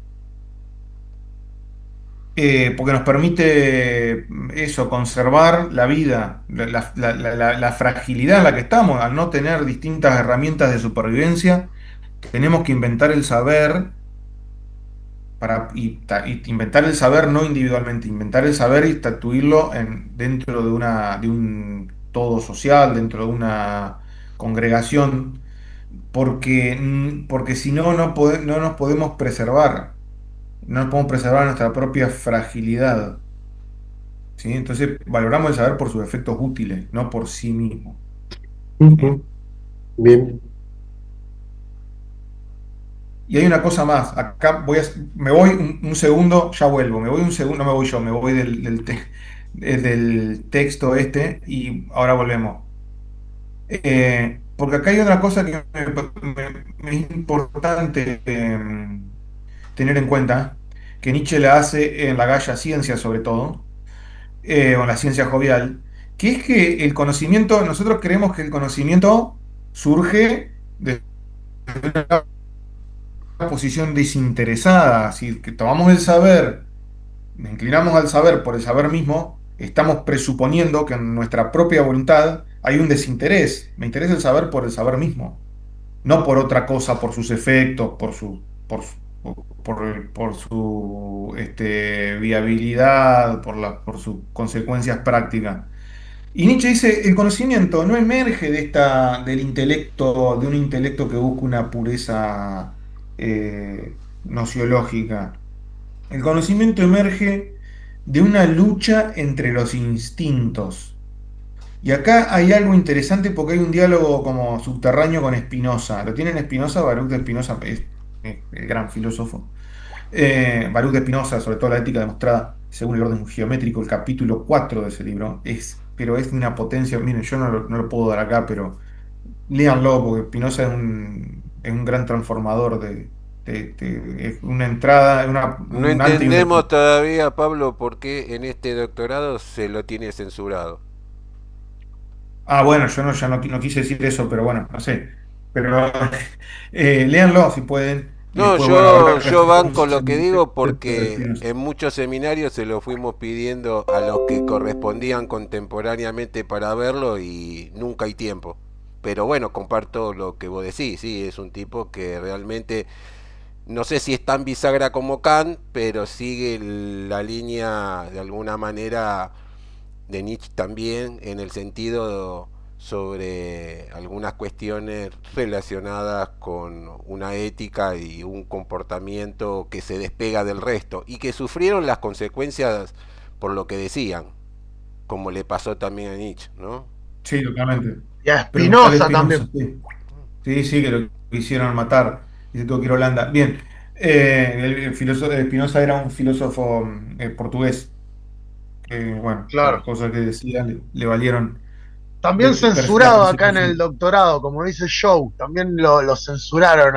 porque nos permite eso, conservar la vida, la fragilidad en la que estamos, al no tener distintas herramientas de supervivencia, tenemos que inventar el saber y inventar el saber no individualmente, inventar el saber y estatuirlo dentro de un todo social, dentro de una congregación, porque si no, no nos podemos preservar, no nos podemos preservar nuestra propia fragilidad, ¿sí? Entonces valoramos el saber por sus efectos útiles, no por sí mismo, ¿sí? Ujú. Bien. Y hay una cosa más, acá me voy un segundo, ya vuelvo, me voy un segundo, no me voy yo, me voy del texto este y ahora volvemos. Porque acá hay otra cosa que me es importante tener en cuenta, que Nietzsche la hace en la Gaia Ciencia sobre todo, o en la ciencia jovial, que es que el conocimiento, nosotros creemos que el conocimiento surge de una posición desinteresada, así que tomamos el saber, nos inclinamos al saber por el saber mismo, estamos presuponiendo que en nuestra propia voluntad hay un desinterés. Me interesa el saber por el saber mismo, no por otra cosa, por sus efectos, por su viabilidad, por sus consecuencias prácticas. Y Nietzsche dice, el conocimiento no emerge del intelecto, de un intelecto que busca una pureza nociológica. El conocimiento emerge de una lucha entre los instintos. Y acá hay algo interesante porque hay un diálogo como subterráneo con Spinoza. Lo tienen Spinoza, Baruch de Spinoza es el gran filósofo. Baruch de Spinoza, sobre todo la ética demostrada según el orden geométrico, el capítulo 4 de ese libro, pero es de una potencia. Miren, yo no lo puedo dar acá, pero léanlo porque Spinoza es un gran transformador es una entrada, No un antes y un después. entendemos todavía, Pablo, por qué en este doctorado se lo tiene censurado. Ah, bueno, yo no quise decir eso, pero bueno, no sé. Pero léanlo si pueden. Y No, después, bueno, habrá que yo hacer banco un lo que digo texto de porque Spinoza. en muchos seminarios se lo fuimos pidiendo a los que correspondían contemporáneamente para verlo y nunca hay tiempo. Pero bueno, comparto lo que vos decís, sí, es un tipo que realmente, no sé si es tan bisagra como Kant, pero sigue la línea de alguna manera de Nietzsche también en el sentido sobre algunas cuestiones relacionadas con una ética y un comportamiento que se despega del resto y que sufrieron las consecuencias por lo que decían, como le pasó también a Nietzsche, ¿no? Sí, totalmente. Y a Preguntale a Spinoza Spinoza, también. sí. Sí, sí, que lo quisieron matar y se tuvo que ir a Holanda. Bien, el filósofo Spinoza era un filósofo portugués que, bueno, por las Claro. cosas que decía le valieron También la censurado acá en el persecución. doctorado, como dice Joe, también lo censuraron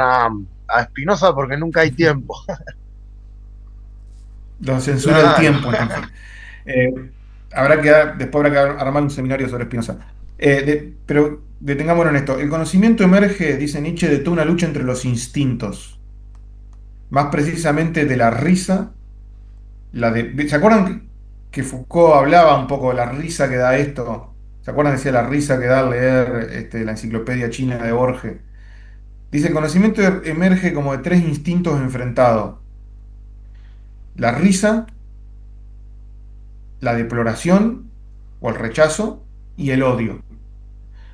a Spinoza porque nunca hay tiempo. Lo censura el Claro. tiempo, entonces. Eh, después habrá que armar un seminario sobre Spinoza. Pero detengámonos en esto. El conocimiento emerge, dice Nietzsche, de toda una lucha entre los instintos, más precisamente de la risa. ¿Se acuerdan que Foucault hablaba un poco de la risa que da esto? ¿Se acuerdan? Decía la risa que da al leer la enciclopedia china de Borges. Dice, el conocimiento emerge como de tres instintos enfrentados. La risa, la deploración o el rechazo y el odio.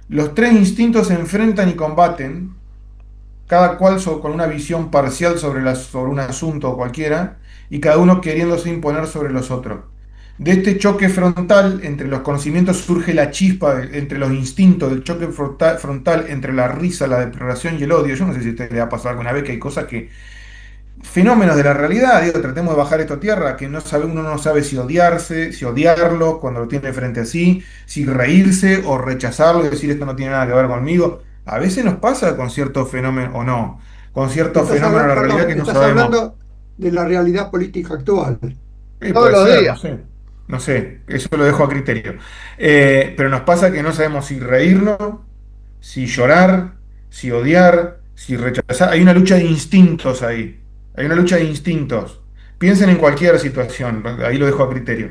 Los tres instintos se enfrentan y combaten, cada cual con una visión parcial sobre un asunto cualquiera, y cada uno queriéndose imponer sobre los otros. De este choque frontal entre los conocimientos surge la chispa entre los instintos, del choque frontal entre la risa, la deploración y el odio. Yo no sé si a usted le ha pasado alguna vez que hay cosas que fenómenos de la realidad, digo, tratemos de bajar esto a tierra, que uno no sabe si odiarse, si odiarlo cuando lo tiene frente a sí, si reírse o rechazarlo y decir esto no tiene nada que ver conmigo. A veces nos pasa con ciertos fenómenos, o no, con ciertos Estás fenómenos de hablando, la realidad perdón, que no estás sabemos. hablando de la realidad política actual. Todos Puede los ser, no días. sé, no sé, eso lo dejo a criterio. Pero nos pasa que no sabemos si reírnos, si llorar, si odiar, si rechazar. Hay una lucha de instintos ahí. Hay una lucha de instintos. Piensen en cualquier situación, ahí lo dejo a criterio.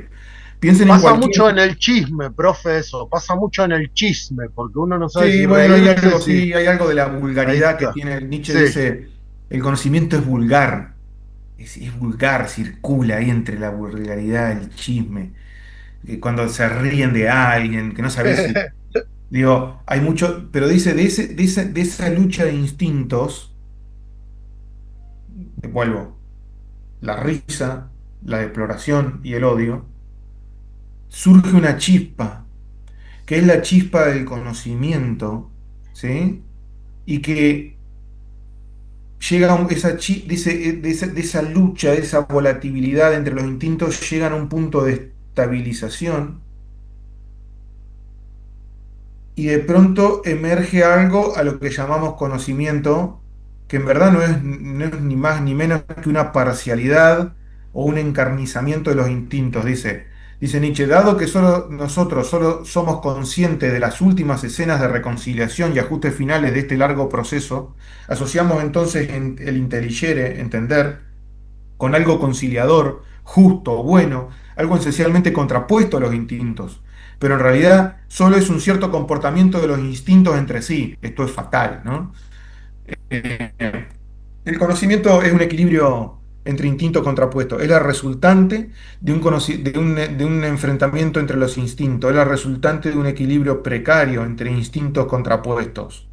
Piensen en Pasa cualquier. mucho en el chisme, profe, eso. Pasa mucho en el chisme, porque uno no sabe si Sí, bueno, reírse, si. sí, hay algo de la Ahí vulgaridad que está. tiene. Nietzsche Sí. dice, el conocimiento es vulgar. Es vulgar, circula ahí entre la vulgaridad, el chisme. Cuando se ríen de alguien, que no sabes si. Digo, hay mucho, pero dice, de esa lucha de instintos, vuelvo, la risa, la deploración y el odio, surge una chispa, que es la chispa del conocimiento, ¿sí? Y que llega de esa lucha, de esa volatilidad entre los instintos, llegan a un punto de estabilización y de pronto emerge algo a lo que llamamos conocimiento, que en verdad no es ni más ni menos que una parcialidad o un encarnizamiento de los instintos. Dice Nietzsche, dado que solo nosotros solo somos conscientes de las últimas escenas de reconciliación y ajustes finales de este largo proceso, asociamos entonces el intelligere, entender, con algo conciliador, justo, bueno, algo esencialmente contrapuesto a los instintos. Pero en realidad solo es un cierto comportamiento de los instintos entre sí. Esto es fatal, ¿no? Eh, el conocimiento es un equilibrio entre instintos contrapuestos. Es la resultante de un enfrentamiento entre los instintos. Es la resultante de un equilibrio precario entre instintos contrapuestos.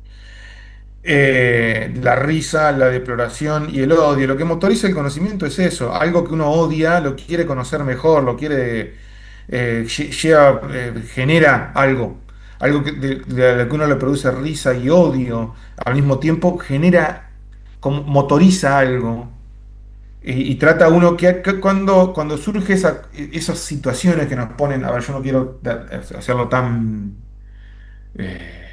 La risa, la deploración y el odio. Lo que motoriza el conocimiento es eso, algo que uno odia, lo quiere conocer mejor, lo quiere, genera algo, algo de lo que uno le produce risa y odio, al mismo tiempo genera, motoriza algo. Y trata uno cuando surge esas situaciones que nos ponen, a ver, yo no quiero hacerlo tan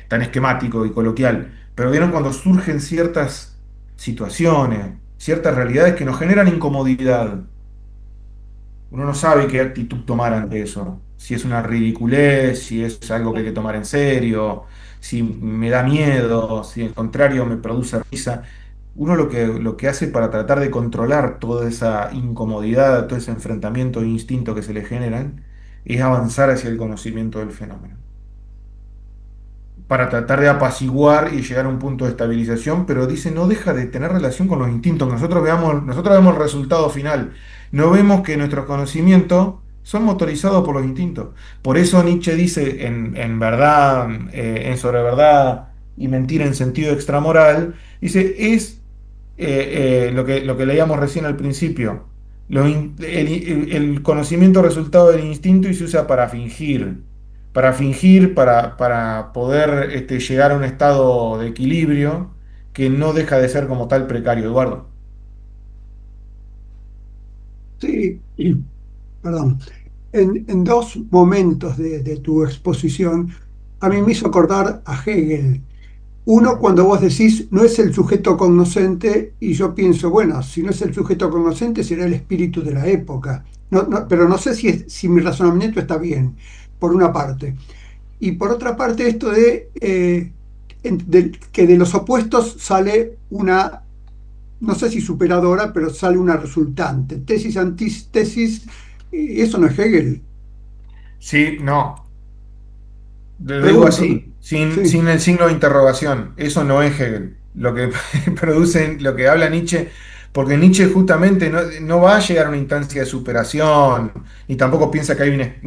esquemático y coloquial, pero vieron cuando surgen ciertas situaciones, ciertas realidades que nos generan incomodidad. Uno no sabe qué actitud tomar ante eso, si es una ridiculez, si es algo que hay que tomar en serio, si me da miedo, si al contrario me produce risa. Uno lo que hace para tratar de controlar toda esa incomodidad, todo ese enfrentamiento de instinto que se le generan, es avanzar hacia el conocimiento del fenómeno para tratar de apaciguar y llegar a un punto de estabilización, pero dice, no deja de tener relación con los instintos. Nosotros vemos el resultado final, no vemos que nuestros conocimientos son motorizados por los instintos. Por eso Nietzsche dice en verdad, en sobre verdad y mentira en sentido extramoral, dice, es lo que leíamos recién al principio. El conocimiento resultado del instinto y se usa para fingir, para poder llegar a un estado de equilibrio que no deja de ser como tal precario, Eduardo. Sí, perdón. En dos momentos de tu exposición, a mí me hizo acordar a Hegel. Uno, Ujú. cuando vos decís, no es el sujeto cognoscente, y yo pienso, bueno, si no es el sujeto cognoscente, será el espíritu de la época. Pero no sé si mi razonamiento está bien, por una parte. Y por otra parte, esto que de los opuestos sale una, no sé si superadora, pero sale una resultante. Tesis, antítesis, y eso no es Hegel. Sí, no. Lo digo Pregunto, ¿no? así, sin Sí, el signo de interrogación. Eso no es Hegel. Lo que produce, lo que habla Nietzsche, porque Nietzsche justamente no va a llegar a una instancia de superación, ni tampoco piensa que hay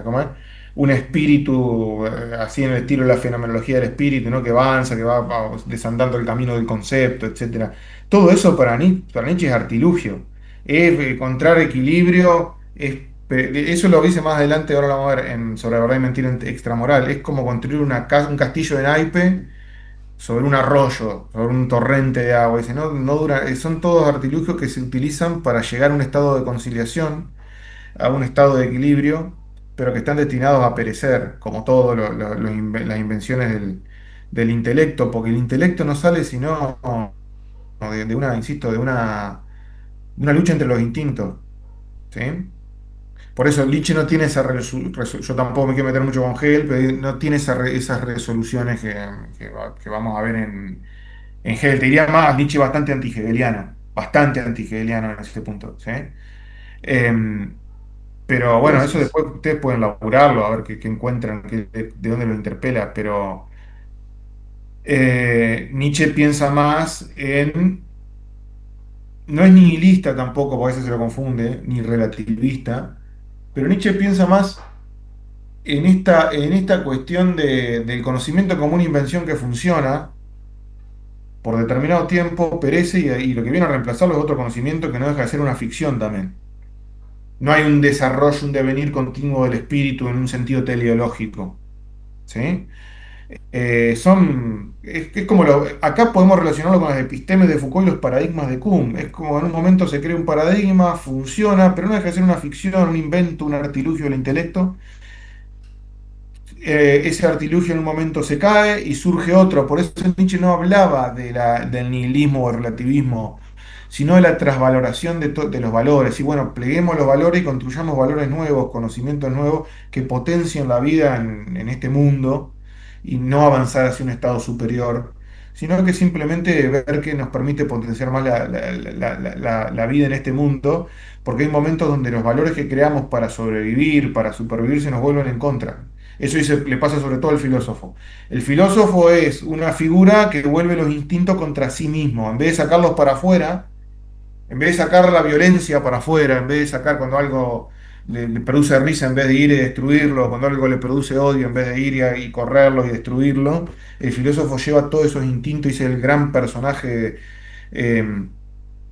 ¿cómo es? Un espíritu, así en el estilo de la fenomenología del espíritu, ¿no? Que avanza, que va desandando el camino del concepto, etcétera. Todo eso para Nietzsche es artilugio. Es encontrar equilibrio, eso lo dice más adelante, ahora lo vamos a ver sobre verdad y mentira extramoral. Es como construir un castillo de naipe sobre un arroyo, sobre un torrente de agua. Dice, no, no dura, son todos artilugios que se utilizan para llegar a un estado de conciliación, a un estado de equilibrio, pero que están destinados a perecer, como todas las invenciones del intelecto, porque el intelecto no sale sino de una, insisto, de una lucha entre los instintos. ¿Sí? Por eso Lich no tiene yo tampoco me quiero meter mucho con Hegel, pero no tiene esas resoluciones que vamos a ver en Hegel. Te diría más, Nietzsche bastante anti-hegeliano en ese punto, ¿sí? Em, pero bueno, eso gracias. después ustedes pueden laburarlo, a ver qué encuentran, de dónde lo interpela, pero Nietzsche piensa más no es nihilista tampoco, porque a veces se lo confunde, ni relativista, pero Nietzsche piensa más en esta cuestión del conocimiento como una invención que funciona por determinado tiempo, perece y lo que viene a reemplazarlo es otro conocimiento que no deja de ser una ficción también. No hay un desarrollo, un devenir continuo del espíritu en un sentido teleológico. ¿Sí? Es como acá podemos relacionarlo con las epistemes de Foucault y los paradigmas de Kuhn. Es como en un momento se crea un paradigma, funciona, pero no deja de ser una ficción, un invento, un artilugio del intelecto. Ese artilugio en un momento se cae y surge otro. Por eso Nietzsche no hablaba del nihilismo o relativismo, sino de la trasvaloración de los valores. Y bueno, pleguemos los valores y construyamos valores nuevos, conocimientos nuevos que potencien la vida en este mundo y no avanzar hacia un estado superior, sino que simplemente ver que nos permite potenciar más la vida en este mundo, porque hay momentos donde los valores que creamos para sobrevivir, para supervivir, se nos vuelven en contra. Eso le pasa sobre todo al filósofo. El filósofo es una figura que vuelve los instintos contra sí mismo. En vez de sacarlos para afuera, en vez de sacar la violencia para afuera, en vez de sacar cuando algo le produce risa, en vez de ir y destruirlo, cuando algo le produce odio, en vez de ir y correrlo y destruirlo, el filósofo lleva todos esos instintos y es el gran personaje eh,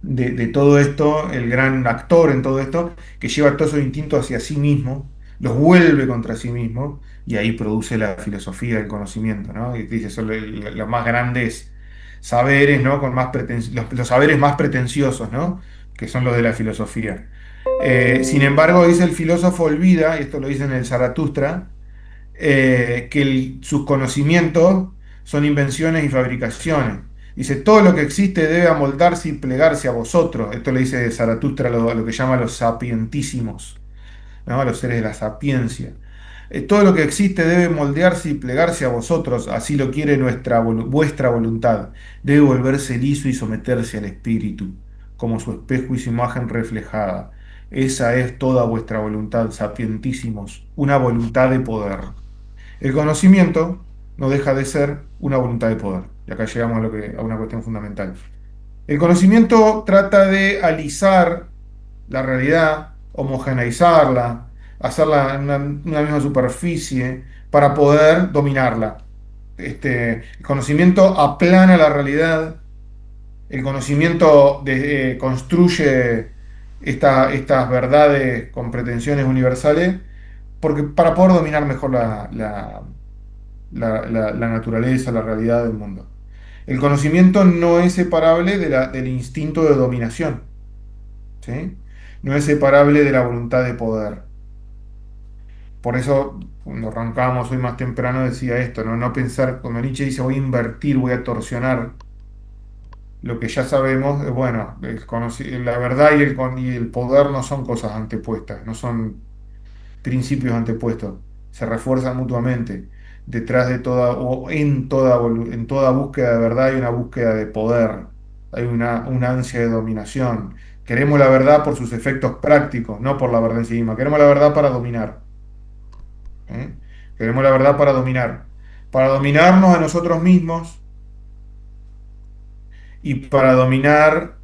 de todo esto, el gran actor en todo esto, que lleva todos esos instintos hacia sí mismo, los vuelve contra sí mismo, y ahí produce la filosofía del conocimiento, ¿no? Y dice, son los más grandes saberes, ¿no? Los saberes más pretenciosos, ¿no? Que son los de la filosofía. Sin embargo, dice el filósofo olvida, y esto lo dice en el Zaratustra, que sus conocimientos son invenciones y fabricaciones. Dice, todo lo que existe debe amoldarse y plegarse a vosotros. Esto le dice Zaratustra a lo que llama los sapientísimos, ¿no? A los seres de la sapiencia. Todo lo que existe debe moldearse y plegarse a vosotros, así lo quiere vuestra voluntad. Debe volverse liso y someterse al espíritu, como su espejo y su imagen reflejada. Esa es toda vuestra voluntad, sapientísimos, una voluntad de poder. El conocimiento no deja de ser una voluntad de poder. Y acá llegamos a una cuestión fundamental. El conocimiento trata de alisar la realidad, homogeneizarla, hacerla una misma superficie para poder dominarla. El conocimiento aplana la realidad, el conocimiento construye estas verdades con pretensiones universales porque, para poder dominar mejor la naturaleza, la realidad del mundo. El conocimiento no es separable del instinto de dominación, ¿sí? No es separable de la voluntad de poder. Por eso, cuando arrancábamos hoy más temprano, decía esto, ¿no? No pensar, cuando Nietzsche dice voy a invertir, voy a torsionar, lo que ya sabemos, bueno, la verdad y el poder no son cosas antepuestas, no son principios antepuestos, se refuerzan mutuamente. Detrás de toda, o en toda búsqueda de verdad hay una búsqueda de poder, hay una ansia de dominación. Queremos la verdad por sus efectos prácticos, no por la verdad en sí misma. Queremos la verdad para dominar. ¿Eh? Queremos la verdad para dominarnos a nosotros mismos y para dominar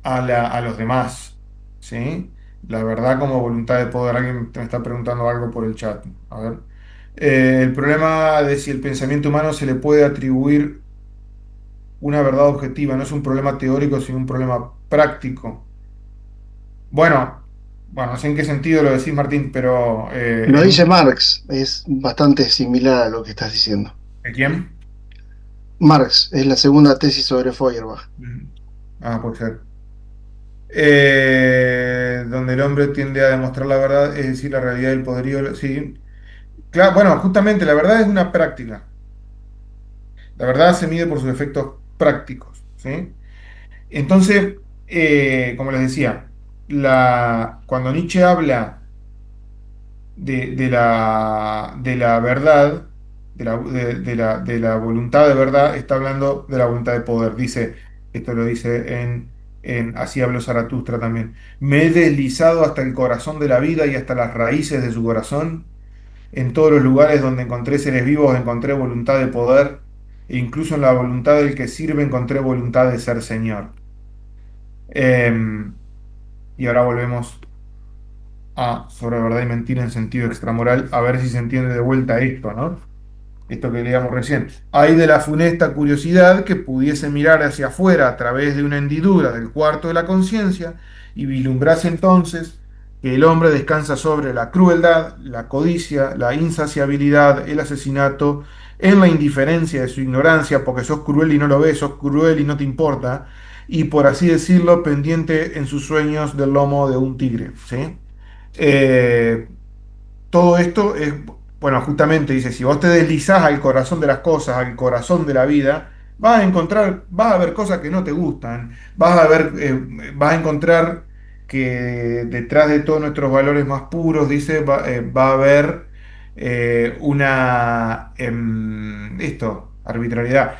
a los demás. ¿Sí? La verdad como voluntad de poder. Alguien me está preguntando algo por el chat. A ver. El problema de si el pensamiento humano se le puede atribuir una verdad objetiva no es un problema teórico, sino un problema práctico. Bueno, bueno, no sé en qué sentido lo decís, Martín, pero Lo dice Marx, es bastante similar a lo que estás diciendo. ¿de quién? Marx es la segunda tesis sobre Feuerbach. Ah, puede ser. Donde el hombre tiende a demostrar la verdad, es decir, la realidad del poderío. Sí, claro, bueno, justamente la verdad es una práctica. La verdad se mide por sus efectos prácticos, ¿sí? Entonces, como les decía, cuando Nietzsche habla de la verdad, de la voluntad de verdad, está hablando de la voluntad de poder. Dice, esto lo dice Así habló Zaratustra también. Me he deslizado hasta el corazón de la vida y hasta las raíces de su corazón. En todos los lugares donde encontré seres vivos encontré voluntad de poder, e incluso en la voluntad del que sirve encontré voluntad de ser Señor. Em, y ahora volvemos sobre verdad y mentira en sentido extramoral, a ver si se entiende de vuelta esto, ¿no? Esto que leíamos recién. Hay de la funesta curiosidad que pudiese mirar hacia afuera a través de una hendidura del cuarto de la conciencia y vislumbrase entonces que el hombre descansa sobre la crueldad, la codicia, la insaciabilidad, el asesinato, en la indiferencia de su ignorancia, porque sos cruel y no lo ves, sos cruel y no te importa, y por así decirlo, pendiente en sus sueños del lomo de un tigre, ¿sí? Eh, Todo esto es, bueno, justamente dice, si vos te deslizás al corazón de las cosas, al corazón de la vida, vas a ver cosas que no te gustan, vas a encontrar que detrás de todos nuestros valores más puros, dice, va a haber arbitrariedad.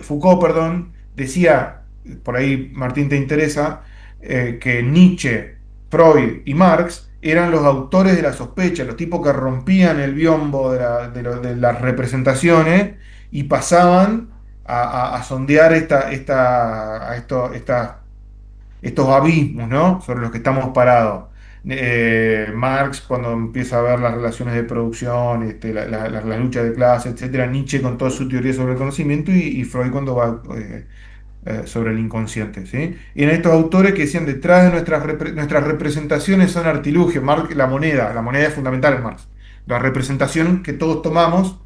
Foucault, perdón, decía, por ahí Martín te interesa, que Nietzsche, Freud y Marx eran los autores de la sospecha, los tipos que rompían el biombo de las representaciones y pasaban a sondear estos abismos, ¿no? Sobre los que estamos parados. Marx cuando empieza a ver las relaciones de producción, la lucha de clase, etcétera, Nietzsche con toda su teoría sobre el conocimiento y Freud cuando va sobre el inconsciente, ¿sí? Y en estos autores que decían detrás de nuestras representaciones son artilugios, la moneda es fundamental en Marx, la representación que todos tomamos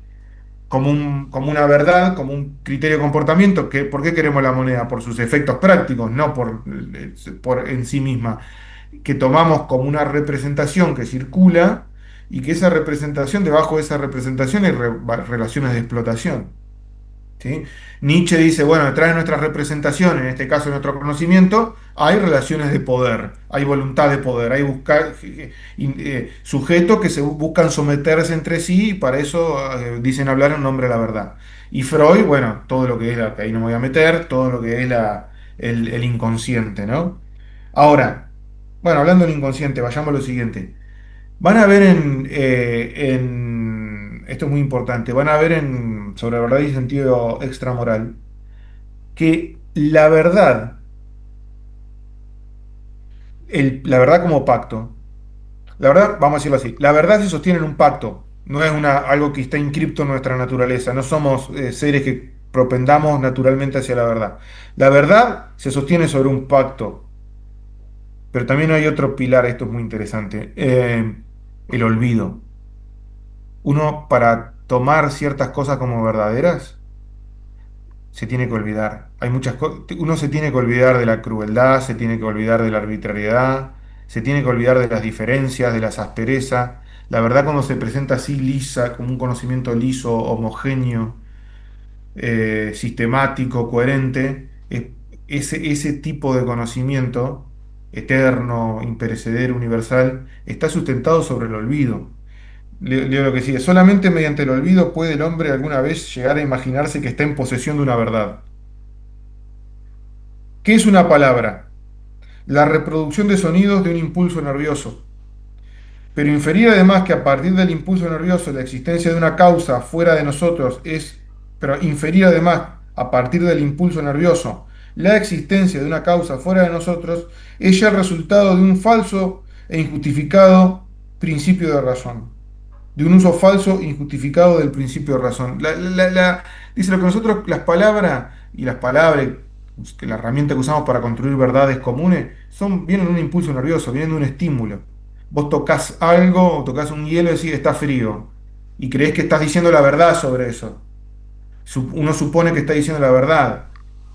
como una verdad, como un criterio de comportamiento. ¿Por qué queremos la moneda? Por sus efectos prácticos, no por en sí misma, que tomamos como una representación que circula y que esa representación, debajo de esa representación hay relaciones de explotación. ¿Sí? Nietzsche dice, bueno, detrás de nuestras representaciones, en este caso de nuestro conocimiento, hay relaciones de poder, hay voluntad de poder, hay sujetos que se buscan someterse entre sí y para eso dicen hablar en nombre de la verdad. Y Freud, bueno, todo lo que es, que ahí no me voy a meter, todo lo que es el inconsciente, ¿no? Ahora, bueno, hablando del inconsciente, vayamos a lo siguiente. Van a ver esto es muy importante, van a ver sobre verdad y sentido extramoral, que la verdad, la verdad como pacto, la verdad, vamos a decirlo así, la verdad se sostiene en un pacto, no es algo que está inscripto en nuestra naturaleza, no somos seres que propendamos naturalmente hacia la verdad. La verdad se sostiene sobre un pacto, pero también hay otro pilar, esto es muy interesante, el olvido. Uno para tomar ciertas cosas como verdaderas se tiene que olvidar. Hay muchas cosas. Uno se tiene que olvidar de la crueldad, se tiene que olvidar de la arbitrariedad, se tiene que olvidar de las diferencias, de las asperezas. La verdad cuando se presenta así lisa, como un conocimiento liso, homogéneo, sistemático, coherente, ese tipo de conocimiento eterno, imperecedero, universal, está sustentado sobre el olvido. Leo lo que sigue. Solamente mediante el olvido puede el hombre alguna vez llegar a imaginarse que está en posesión de una verdad. ¿Qué es una palabra? La reproducción de sonidos de un impulso nervioso. Pero inferir además que a partir del impulso nervioso la existencia de una causa fuera de nosotros pero inferir además a partir del impulso nervioso la existencia de una causa fuera de nosotros es ya el resultado de un falso e injustificado principio de razón, de un uso falso e injustificado del principio de razón. Dice lo que nosotros, las palabras, que la herramienta que usamos para construir verdades comunes, vienen de un impulso nervioso, vienen de un estímulo. Vos tocas algo o tocas un hielo y decís está frío, y creés que estás diciendo la verdad sobre eso. Uno supone que está diciendo la verdad.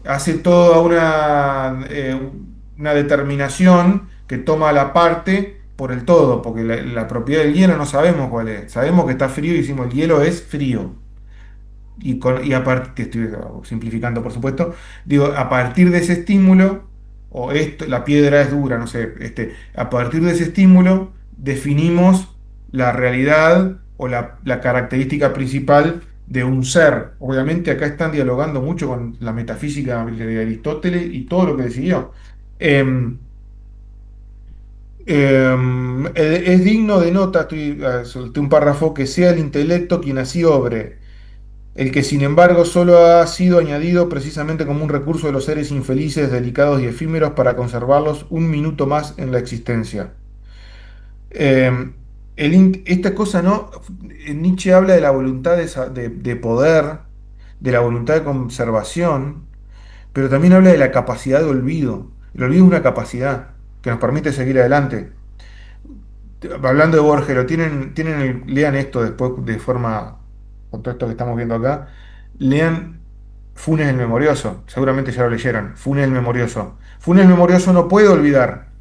Hace toda una determinación que toma la parte por el todo, porque la propiedad del hielo no sabemos cuál es. Sabemos que está frío y decimos el hielo es frío. Y aparte, estoy simplificando por supuesto, digo, a partir de ese estímulo, la piedra es dura, no sé, a partir de ese estímulo definimos la realidad o la característica principal de un ser. Obviamente acá están dialogando mucho con la metafísica de Aristóteles y todo lo que decidió. Em, es digno de nota, solté un párrafo, que sea el intelecto quien así obre, el que sin embargo solo ha sido añadido precisamente como un recurso de los seres infelices, delicados y efímeros para conservarlos un minuto más en la existencia. Eh, esta cosa, ¿no? Nietzsche habla de la voluntad de poder, de la voluntad de conservación, pero también habla de la capacidad de olvido. El olvido es una capacidad que nos permite seguir adelante. Hablando de Borges, lean esto después de forma, con todo esto que estamos viendo acá, lean Funes el Memorioso, seguramente ya lo leyeron, Funes el Memorioso. Funes el Memorioso no puede olvidar.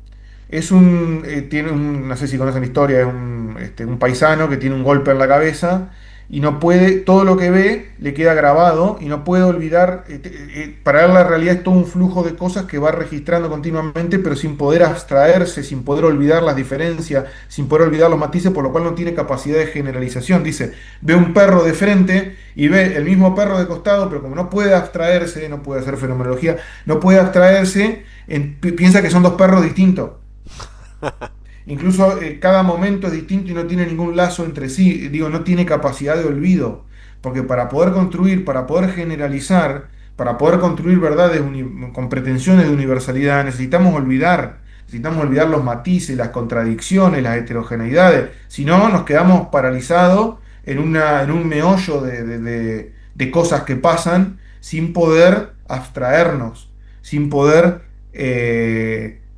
No sé si conocen la historia, es un paisano que tiene un golpe en la cabeza y no puede, todo lo que ve le queda grabado y no puede olvidar, para él la realidad es todo un flujo de cosas que va registrando continuamente, pero sin poder abstraerse, sin poder olvidar las diferencias, sin poder olvidar los matices, por lo cual no tiene capacidad de generalización. Dice, ve un perro de frente y ve el mismo perro de costado, pero como no puede abstraerse, no puede hacer fenomenología, no puede abstraerse, piensa que son dos perros distintos. Incluso cada momento es distinto y no tiene ningún lazo entre sí, digo, no tiene capacidad de olvido, porque para poder construir, para poder generalizar, para poder construir verdades con pretensiones de universalidad, necesitamos olvidar los matices, las contradicciones, las heterogeneidades, si no nos quedamos paralizados en un meollo de cosas que pasan sin poder abstraernos, sin poder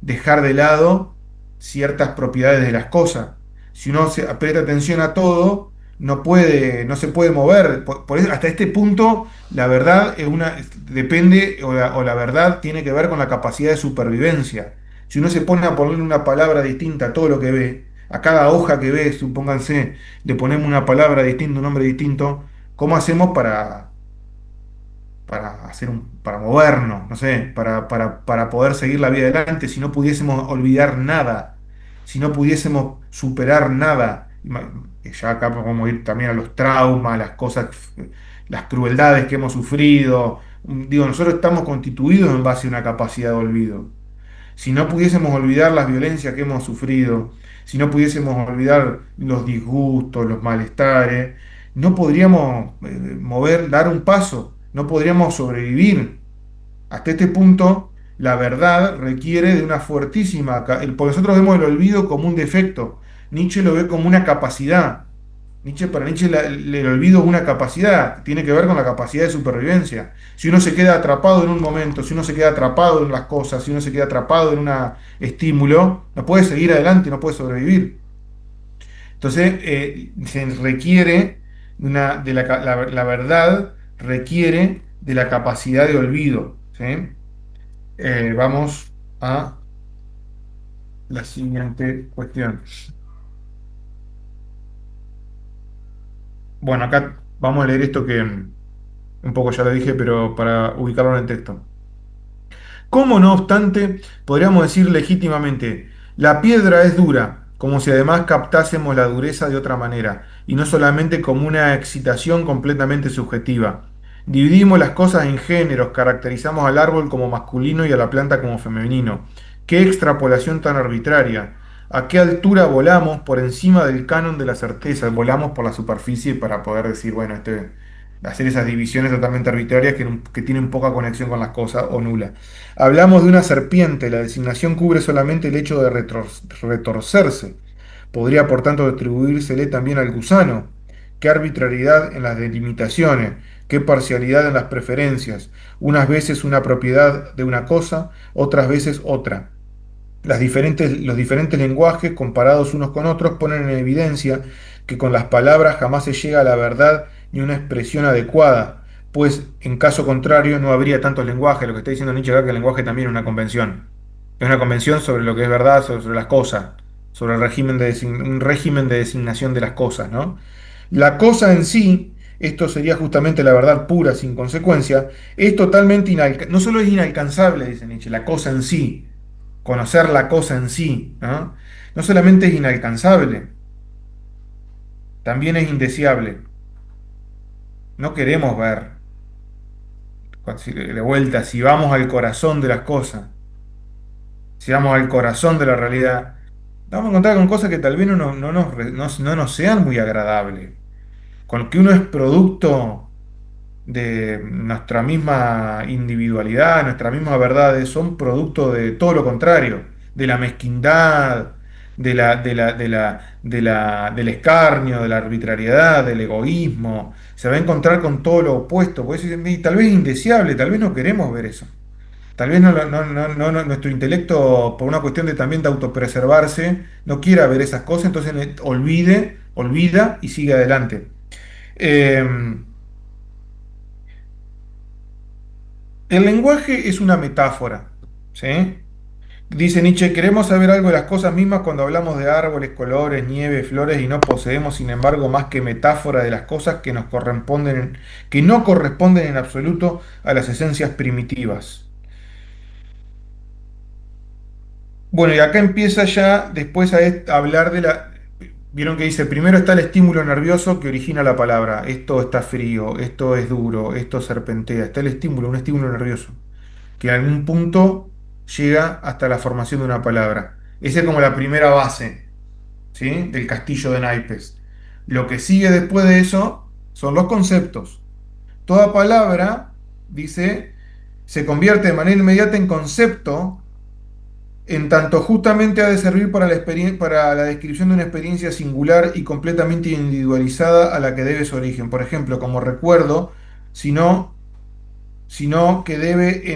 dejar de lado ciertas propiedades de las cosas. Si uno presta atención a todo, no se puede mover. Hasta este punto, la verdad depende, o la verdad tiene que ver con la capacidad de supervivencia. Si uno se pone a ponerle una palabra distinta a todo lo que ve, a cada hoja que ve, supónganse, le ponemos una palabra distinta, un nombre distinto, ¿cómo hacemos para movernos, no sé, para poder seguir la vida adelante, si no pudiésemos olvidar nada, si no pudiésemos superar nada? Ya acá podemos ir también a los traumas, las cosas, las crueldades que hemos sufrido. Digo, nosotros estamos constituidos en base a una capacidad de olvido. Si no pudiésemos olvidar las violencias que hemos sufrido, si no pudiésemos olvidar los disgustos, los malestares, no podríamos dar un paso, no podríamos sobrevivir. Hasta este punto, la verdad requiere de una fuertísima, porque nosotros vemos el olvido como un defecto, Nietzsche lo ve como una capacidad. Para Nietzsche el olvido es una capacidad, tiene que ver con la capacidad de supervivencia. Si uno se queda atrapado en un momento, si uno se queda atrapado en las cosas, si uno se queda atrapado en un estímulo, no puede seguir adelante, no puede sobrevivir. Entonces, se requiere la verdad requiere de la capacidad de olvido. ¿Sí? Vamos a la siguiente cuestión. Bueno, acá vamos a leer esto que un poco ya lo dije, pero para ubicarlo en el texto. ¿Cómo, no obstante, podríamos decir legítimamente, la piedra es dura, como si además captásemos la dureza de otra manera, y no solamente como una excitación completamente subjetiva? Dividimos las cosas en géneros, caracterizamos al árbol como masculino y a la planta como femenino. ¡Qué extrapolación tan arbitraria! ¿A qué altura volamos por encima del canon de la certeza? Volamos por la superficie para poder decir, bueno, hacer esas divisiones totalmente arbitrarias que tienen poca conexión con las cosas o nula. Hablamos de una serpiente, la designación cubre solamente el hecho de retorcerse. Podría, por tanto, atribuírsele también al gusano. Qué arbitrariedad en las delimitaciones, qué parcialidad en las preferencias. Unas veces una propiedad de una cosa, otras veces otra. Los diferentes lenguajes, comparados unos con otros, ponen en evidencia que con las palabras jamás se llega a la verdad ni una expresión adecuada, pues en caso contrario no habría tantos lenguajes. Lo que está diciendo Nietzsche acá, que el lenguaje también es una convención. Es una convención sobre lo que es verdad, sobre las cosas, sobre un régimen de designación de las cosas, ¿no? La cosa en sí, esto sería justamente la verdad pura, sin consecuencia, es totalmente no solo es inalcanzable, dice Nietzsche, la cosa en sí, conocer la cosa en sí, ¿no? No solamente es inalcanzable, también es indeseable. No queremos ver, de vuelta, si vamos al corazón de las cosas, si vamos al corazón de la realidad, vamos a encontrar con cosas que tal vez no nos sean muy agradables, con que uno es producto de nuestra misma individualidad, nuestras mismas verdades, son producto de todo lo contrario, de la mezquindad, del escarnio, de la arbitrariedad, del egoísmo. Se va a encontrar con todo lo opuesto, pues, y tal vez es indeseable, tal vez no queremos ver eso. Tal vez nuestro intelecto, por una cuestión también de autopreservarse, no quiera ver esas cosas, entonces olvida y sigue adelante. El lenguaje es una metáfora, ¿sí? Dice Nietzsche, queremos saber algo de las cosas mismas cuando hablamos de árboles, colores, nieve, flores y no poseemos, sin embargo, más que metáfora de las cosas que nos corresponden, que no corresponden en absoluto a las esencias primitivas. Bueno, y acá empieza ya después a hablar de la... Vieron que dice, primero está el estímulo nervioso que origina la palabra. Esto está frío, esto es duro, esto serpentea. Está el estímulo, un estímulo nervioso, que en algún punto llega hasta la formación de una palabra. Esa es como la primera base, ¿sí? Del castillo de naipes. Lo que sigue después de eso son los conceptos. Toda palabra, dice, se convierte de manera inmediata en concepto en tanto justamente ha de servir para para la descripción de una experiencia singular y completamente individualizada a la que debe su origen. Por ejemplo, como recuerdo, sino, sino que debe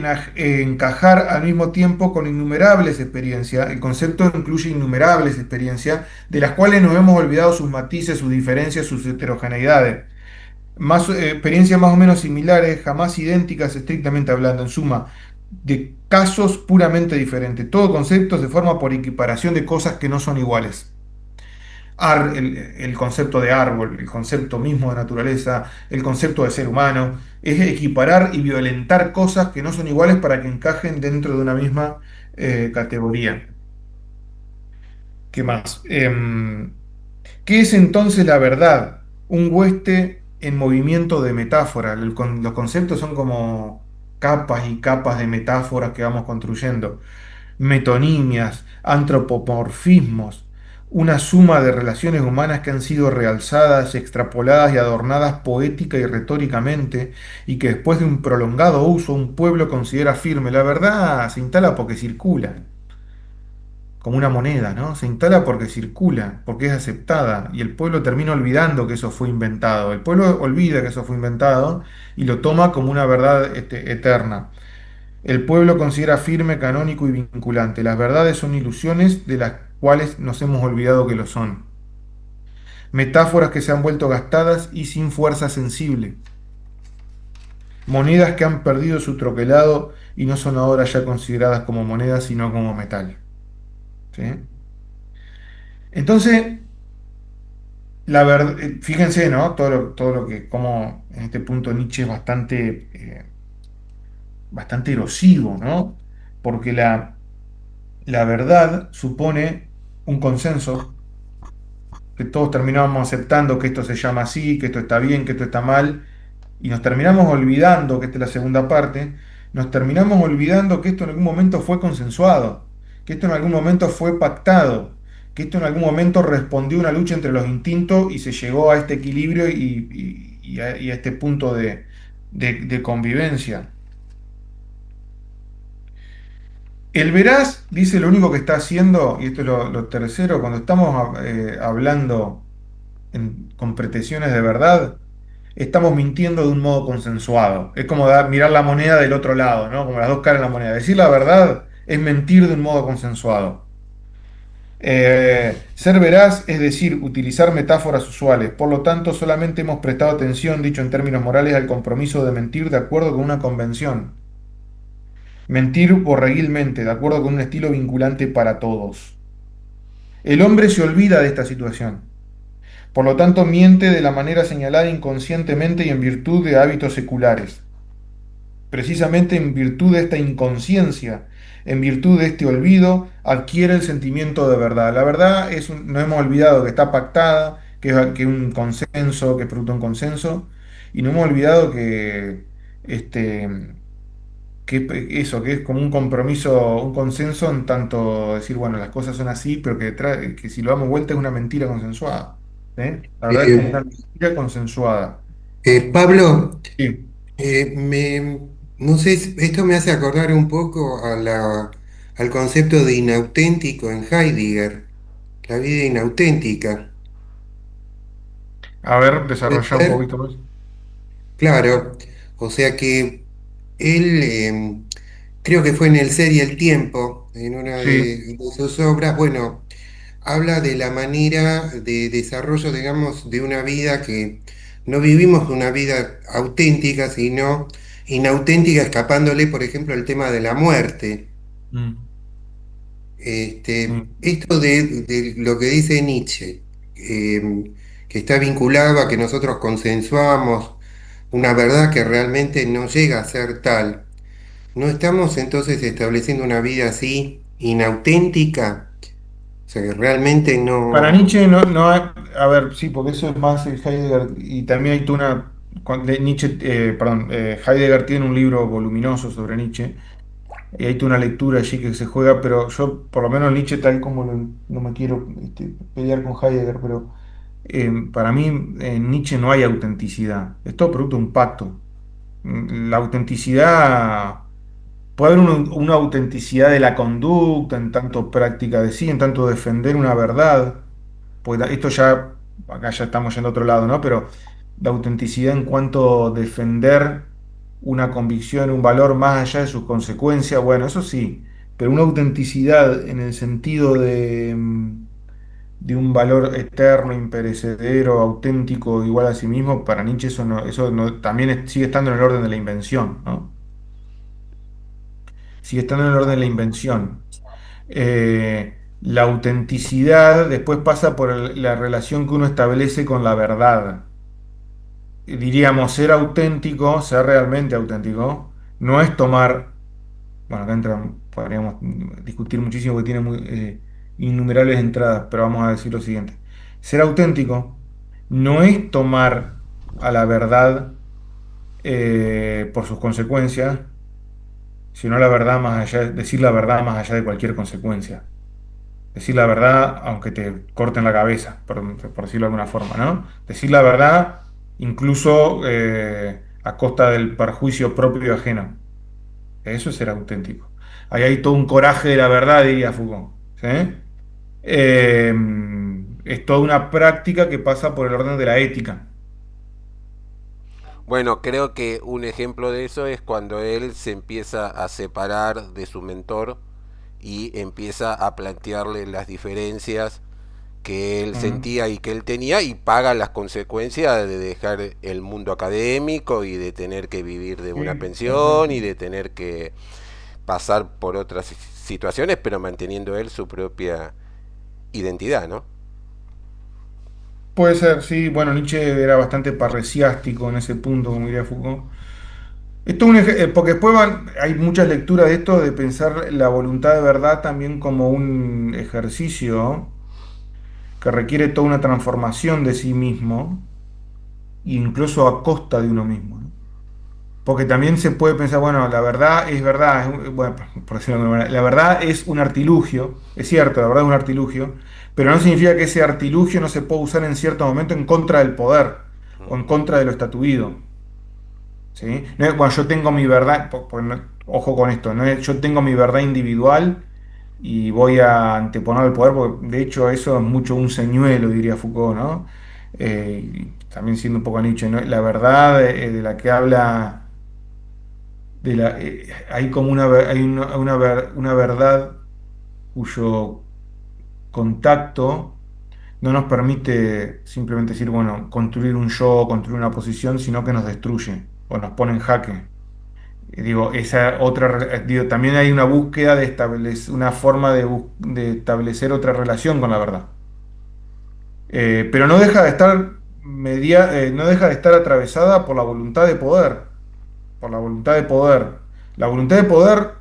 encajar al mismo tiempo con innumerables experiencias. El concepto incluye innumerables experiencias, de las cuales nos hemos olvidado sus matices, sus diferencias, sus heterogeneidades. Experiencias más o menos similares, jamás idénticas estrictamente hablando, en suma, de casos puramente diferentes. Todo concepto se forma por equiparación de cosas que no son iguales. El concepto de árbol, el concepto mismo de naturaleza, el concepto de ser humano, es equiparar y violentar cosas que no son iguales para que encajen dentro de una misma categoría. ¿Qué más? ¿Qué es entonces la verdad? Un hueste en movimiento de metáfora. Los conceptos son como capas y capas de metáforas que vamos construyendo. Metonimias, antropomorfismos, una suma de relaciones humanas que han sido realzadas, extrapoladas y adornadas poética y retóricamente, y que después de un prolongado uso un pueblo considera firme. La verdad se instala porque circula como una moneda, ¿no? Se instala porque circula, porque es aceptada, y el pueblo termina olvidando que eso fue inventado. El pueblo olvida que eso fue inventado y lo toma como una verdad eterna. El pueblo considera firme, canónico y vinculante. Las verdades son ilusiones de las cuales nos hemos olvidado que lo son. Metáforas que se han vuelto gastadas y sin fuerza sensible. Monedas que han perdido su troquelado y no son ahora ya consideradas como monedas, sino como metal. ¿Sí? Entonces, la verdad, fíjense, ¿no? Todo lo que, como en este punto Nietzsche es bastante erosivo, ¿no? Porque la verdad supone un consenso, que todos terminamos aceptando que esto se llama así, que esto está bien, que esto está mal, y nos terminamos olvidando, que esta es la segunda parte, nos terminamos olvidando que esto en algún momento fue consensuado, que esto en algún momento fue pactado, que esto en algún momento respondió a una lucha entre los instintos y se llegó a este equilibrio y a este punto de convivencia. El veraz dice lo único que está haciendo, y esto es lo tercero, cuando estamos hablando con pretensiones de verdad, estamos mintiendo de un modo consensuado. Es como mirar la moneda del otro lado, ¿no? Como las dos caras de la moneda. Decir la verdad es mentir de un modo consensuado. Ser veraz es decir, utilizar metáforas usuales. Por lo tanto, solamente hemos prestado atención, dicho en términos morales, al compromiso de mentir de acuerdo con una convención. Mentir borreguilmente, de acuerdo con un estilo vinculante para todos. El hombre se olvida de esta situación. Por lo tanto, miente de la manera señalada inconscientemente y en virtud de hábitos seculares. Precisamente en virtud de esta inconsciencia, en virtud de este olvido, adquiere el sentimiento de verdad. La verdad es, no hemos olvidado que está pactada, que es un consenso, que es producto de un consenso, y no hemos olvidado este, eso, que es como un compromiso, un consenso en tanto decir, bueno, las cosas son así, pero que si lo damos vuelta es una mentira consensuada. La verdad es como una Eh, mentira consensuada. Pablo, Sí, no sé, esto me hace acordar un poco al concepto de inauténtico en Heidegger, la vida inauténtica. a ver, ¿Puede desarrolla un ser? poquito más. Claro, o sea que él, creo que fue en El Ser y el Tiempo, en una Sí. de sus obras, bueno, habla de la manera de desarrollo, digamos, de una vida que no vivimos una vida auténtica, sino inauténtica, escapándole, por ejemplo, el tema de la muerte. Mm. Sí. Esto de lo que dice Nietzsche, que está vinculado a que nosotros consensuamos una verdad que realmente no llega a ser tal, ¿no estamos entonces estableciendo una vida así inauténtica? O sea, que realmente Para no... Nietzsche a ver, sí, porque eso es más Heidegger y también hay toda una, Nietzsche, perdón, Heidegger tiene un libro voluminoso sobre Nietzsche y hay toda una lectura allí que se juega, pero yo, por lo menos Nietzsche, tal como no me quiero pelear con Heidegger, pero para mí en Nietzsche no hay autenticidad, es todo producto de un pacto. La autenticidad, puede haber una autenticidad de la conducta, en tanto práctica de sí, en tanto defender una verdad, pues esto ya, acá ya estamos yendo a otro lado, ¿no? Pero la autenticidad en cuanto a defender una convicción, un valor más allá de sus consecuencias, bueno, eso sí, pero una autenticidad en el sentido de un valor eterno, imperecedero, auténtico, igual a sí mismo, para Nietzsche también sigue estando en el orden de la invención, ¿no? Sigue estando en el orden de la invención. La autenticidad después pasa por la relación que uno establece con la verdad. Diríamos, ser auténtico, ser realmente auténtico, no es tomar, bueno, acá podríamos discutir muchísimo porque tiene innumerables entradas, pero vamos a decir lo siguiente. Ser auténtico no es tomar a la verdad por sus consecuencias, sino la verdad más allá, decir la verdad más allá de cualquier consecuencia. Decir la verdad, aunque te corten la cabeza, por decirlo de alguna forma, ¿no? Decir la verdad, incluso a costa del perjuicio propio y ajeno. Eso es ser auténtico. Ahí hay todo un coraje de la verdad, diría Foucault. ¿Sí? Eh, es toda una práctica que pasa por el orden de la ética. Bueno, creo que un ejemplo de eso es cuando él se empieza a separar de su mentor y empieza a plantearle las diferencias que él Mm, sentía y que él tenía y paga las consecuencias de dejar el mundo académico y de tener que vivir de sí, una sí, sí, pensión y sí. de tener que pasar por otras situaciones, pero manteniendo él su propia identidad, ¿no? Puede ser, sí. Bueno, Nietzsche era bastante parresiástico en ese punto, como diría Foucault. Porque después hay muchas lecturas de esto, de pensar la voluntad de verdad también como un ejercicio que requiere toda una transformación de sí mismo, incluso a costa de uno mismo, ¿no? Porque también se puede pensar, bueno, la verdad es verdad, bueno, por decirlo de alguna manera, la verdad es un artilugio, es cierto, la verdad es un artilugio, pero no significa que ese artilugio no se pueda usar en cierto momento en contra del poder o en contra de lo estatuido. ¿Sí? Bueno, yo tengo mi verdad, ojo con esto, no es, yo tengo mi verdad individual y voy a anteponer el poder, porque de hecho eso es mucho un señuelo, diría Foucault, ¿no? Y también siendo un poco Nietzsche, ¿no? La verdad de la que habla, hay como una verdad cuyo contacto no nos permite simplemente decir, bueno, construir un yo, construir una posición, sino que nos destruye o nos pone en jaque. Digo, digo, también hay una búsqueda de establecer una forma de establecer otra relación con la verdad. Pero no deja de estar no deja de estar atravesada por la voluntad de poder, por la voluntad de poder. La voluntad de poder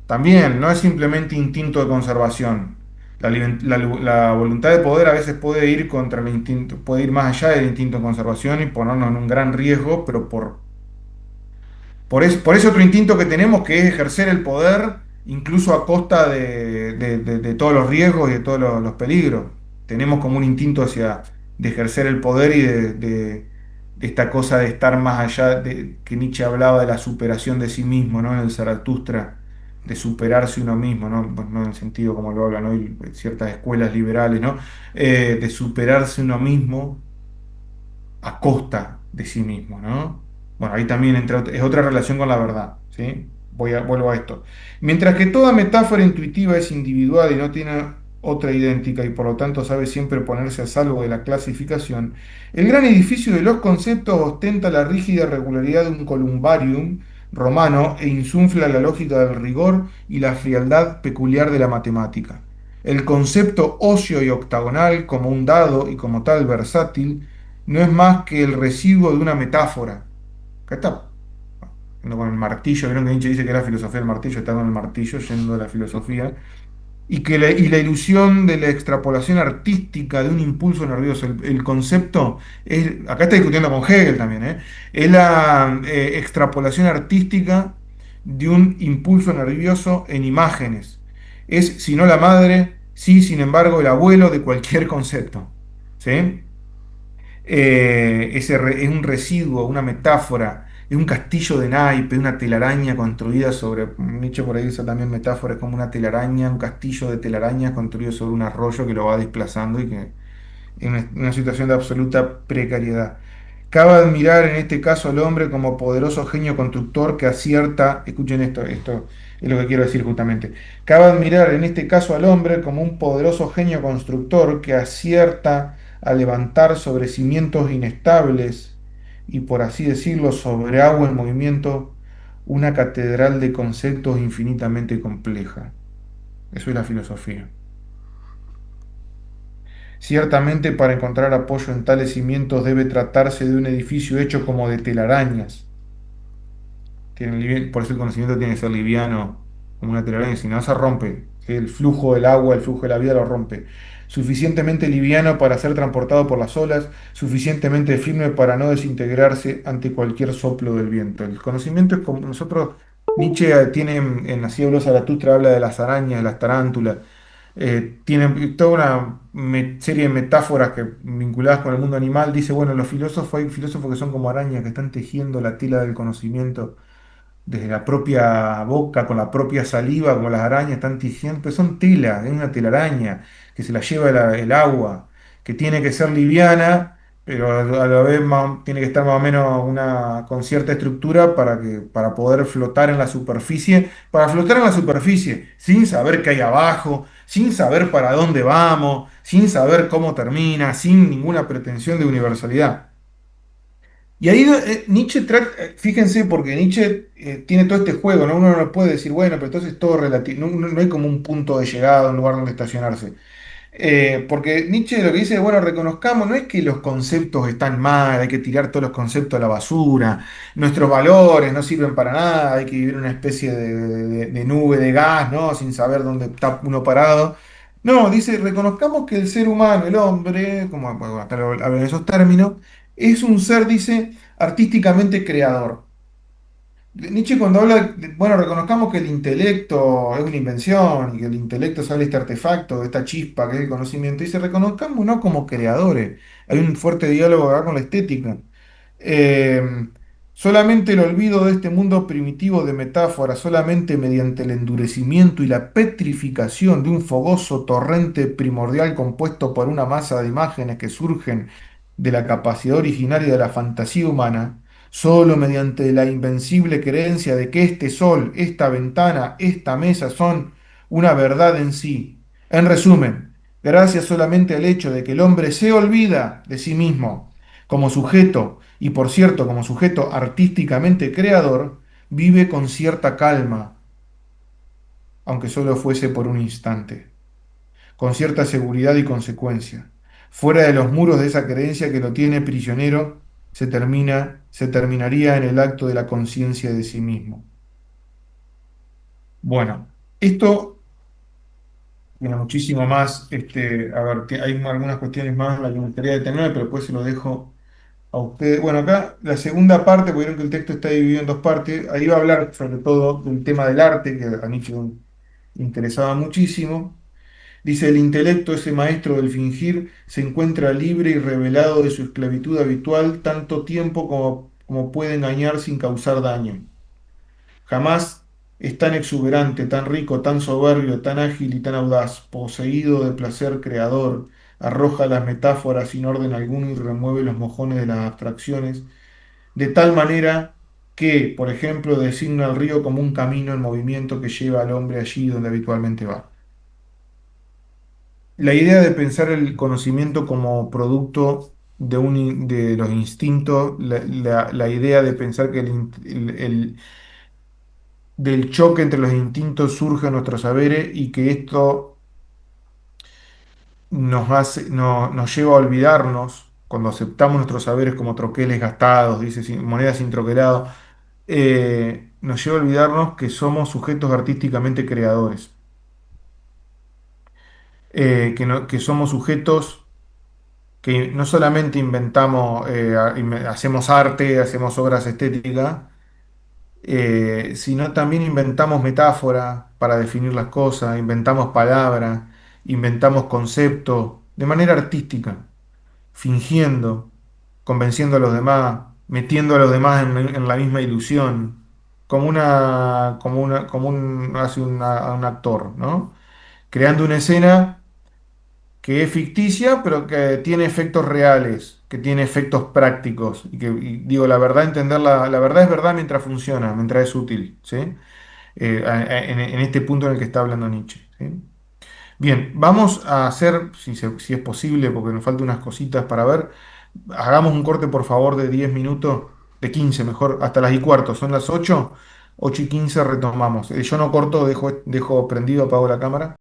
también no es simplemente instinto de conservación. La voluntad de poder a veces puede ir contra el instinto, puede ir más allá del instinto de conservación y ponernos en un gran riesgo, pero por ese otro instinto que tenemos, que es ejercer el poder, incluso a costa de todos los riesgos y de todos los peligros. Tenemos como un instinto de ejercer el poder y de esta cosa de estar más allá, de que Nietzsche hablaba de la superación de sí mismo, ¿no? En el Zaratustra, de superarse uno mismo, ¿no? Pues no en el sentido como lo hablan hoy ciertas escuelas liberales, ¿no? De superarse uno mismo a costa de sí mismo, ¿no? Bueno, ahí también es otra relación con la verdad, ¿sí? Vuelvo a esto. Mientras que toda metáfora intuitiva es individual y no tiene otra idéntica y por lo tanto sabe siempre ponerse a salvo de la clasificación, el gran edificio de los conceptos ostenta la rígida regularidad de un columbarium romano e insufla la lógica del rigor y la frialdad peculiar de la matemática. El concepto óseo y octagonal como un dado y como tal versátil no es más que el residuo de una metáfora. Acá está con el martillo, vieron que Nietzsche dice que era filosofía del martillo, está con el martillo yendo de la filosofía y la ilusión de la extrapolación artística de un impulso nervioso. El concepto es, acá está discutiendo con Hegel también, es la extrapolación artística de un impulso nervioso en imágenes. Es, si no la madre, sí, sin embargo, el abuelo de cualquier concepto. ¿Sí? Es un residuo, una metáfora, es un castillo de naipe, una telaraña construida sobre, Nietzsche por ahí usa también metáforas como una telaraña, un castillo de telarañas construido sobre un arroyo que lo va desplazando y que en una situación de absoluta precariedad. Cabe admirar en este caso al hombre como poderoso genio constructor que acierta, escuchen esto es lo que quiero decir justamente, cabe admirar en este caso al hombre como un poderoso genio constructor que acierta a levantar sobre cimientos inestables y por así decirlo sobre agua en movimiento una catedral de conceptos infinitamente compleja. Eso es la filosofía. Ciertamente, para encontrar apoyo en tales cimientos debe tratarse de un edificio hecho como de telarañas. Por eso el conocimiento tiene que ser liviano, como una telaraña, si no se rompe. El flujo del agua, el flujo de la vida lo rompe. Suficientemente liviano para ser transportado por las olas, suficientemente firme para no desintegrarse ante cualquier soplo del viento. El conocimiento es como nosotros, Nietzsche tiene en Así habló Zaratustra, habla de las arañas, de las tarántulas, tiene toda una serie de metáforas vinculadas con el mundo animal. Dice, bueno, los filósofos, hay filósofos que son como arañas que están tejiendo la tela del conocimiento desde la propia boca, con la propia saliva, como las arañas están tejiendo, pues son tela, es una telaraña que se la lleva el agua, que tiene que ser liviana, pero a la vez tiene que estar más o menos con cierta estructura para poder flotar en la superficie, para flotar en la superficie, sin saber qué hay abajo, sin saber para dónde vamos, sin saber cómo termina, sin ninguna pretensión de universalidad. Y ahí Nietzsche trata, fíjense, porque Nietzsche tiene todo este juego, ¿no? Uno no puede decir, bueno, pero entonces todo relativo, no hay como un punto de llegada, un lugar donde estacionarse. Porque Nietzsche lo que dice, bueno, reconozcamos, no es que los conceptos están mal, hay que tirar todos los conceptos a la basura, nuestros valores no sirven para nada, hay que vivir en una especie de nube de gas, ¿no? Sin saber dónde está uno parado. No, dice, reconozcamos que el ser humano, el hombre, como bueno, hasta habla de esos términos, es un ser, dice, artísticamente creador. Nietzsche cuando habla, bueno, reconozcamos que el intelecto es una invención y que el intelecto sale este artefacto, esta chispa que es el conocimiento, dice, reconozcamos no como creadores. Hay un fuerte diálogo acá con la estética. Eh, Solamente el olvido de este mundo primitivo de metáforas, solamente mediante el endurecimiento y la petrificación de un fogoso torrente primordial compuesto por una masa de imágenes que surgen de la capacidad originaria de la fantasía humana, solo mediante la invencible creencia de que este sol, esta ventana, esta mesa son una verdad en sí. En resumen, gracias solamente al hecho de que el hombre se olvida de sí mismo como sujeto, y por cierto, como sujeto artísticamente creador, vive con cierta calma, aunque solo fuese por un instante, con cierta seguridad y consecuencia. Fuera de los muros de esa creencia que lo tiene prisionero, se terminaría en el acto de la conciencia de sí mismo. Bueno, esto tiene muchísimo más, a ver, hay algunas cuestiones más en las que me gustaría detenerme, pero después se lo dejo a ustedes. Bueno, acá la segunda parte, porque vieron que el texto está dividido en dos partes, ahí va a hablar sobre todo del tema del arte, que a Nietzsche le interesaba muchísimo. Dice, el intelecto, ese maestro del fingir, se encuentra libre y revelado de su esclavitud habitual tanto tiempo como puede engañar sin causar daño. Jamás es tan exuberante, tan rico, tan soberbio, tan ágil y tan audaz, poseído de placer creador, arroja las metáforas sin orden alguno y remueve los mojones de las abstracciones, de tal manera que, por ejemplo, designa el río como un camino en movimiento que lleva al hombre allí donde habitualmente va. La idea de pensar el conocimiento como producto de los instintos, la idea de pensar que del choque entre los instintos surge nuestros saberes y que esto nos lleva a olvidarnos, cuando aceptamos nuestros saberes como troqueles gastados, dice, monedas sin troquelado, nos lleva a olvidarnos que somos sujetos artísticamente creadores, que somos sujetos que no solamente inventamos, hacemos arte, hacemos obras estéticas, sino también inventamos metáforas para definir las cosas, inventamos palabras, inventamos conceptos de manera artística, fingiendo, convenciendo a los demás, metiendo a los demás en la misma ilusión, hace un actor, ¿no? Creando una escena que es ficticia, pero que tiene efectos reales, que tiene efectos prácticos. Digo, la verdad, entenderla, la verdad es verdad mientras funciona, mientras es útil, ¿sí? En este punto en el que está hablando Nietzsche, ¿sí? Bien, vamos a hacer, si es posible, porque nos faltan unas cositas para ver, hagamos un corte, por favor, de 10 minutos, de 15 mejor, hasta las y cuarto, son las 8 y 15 retomamos. Yo no corto, dejo prendido, apago la cámara.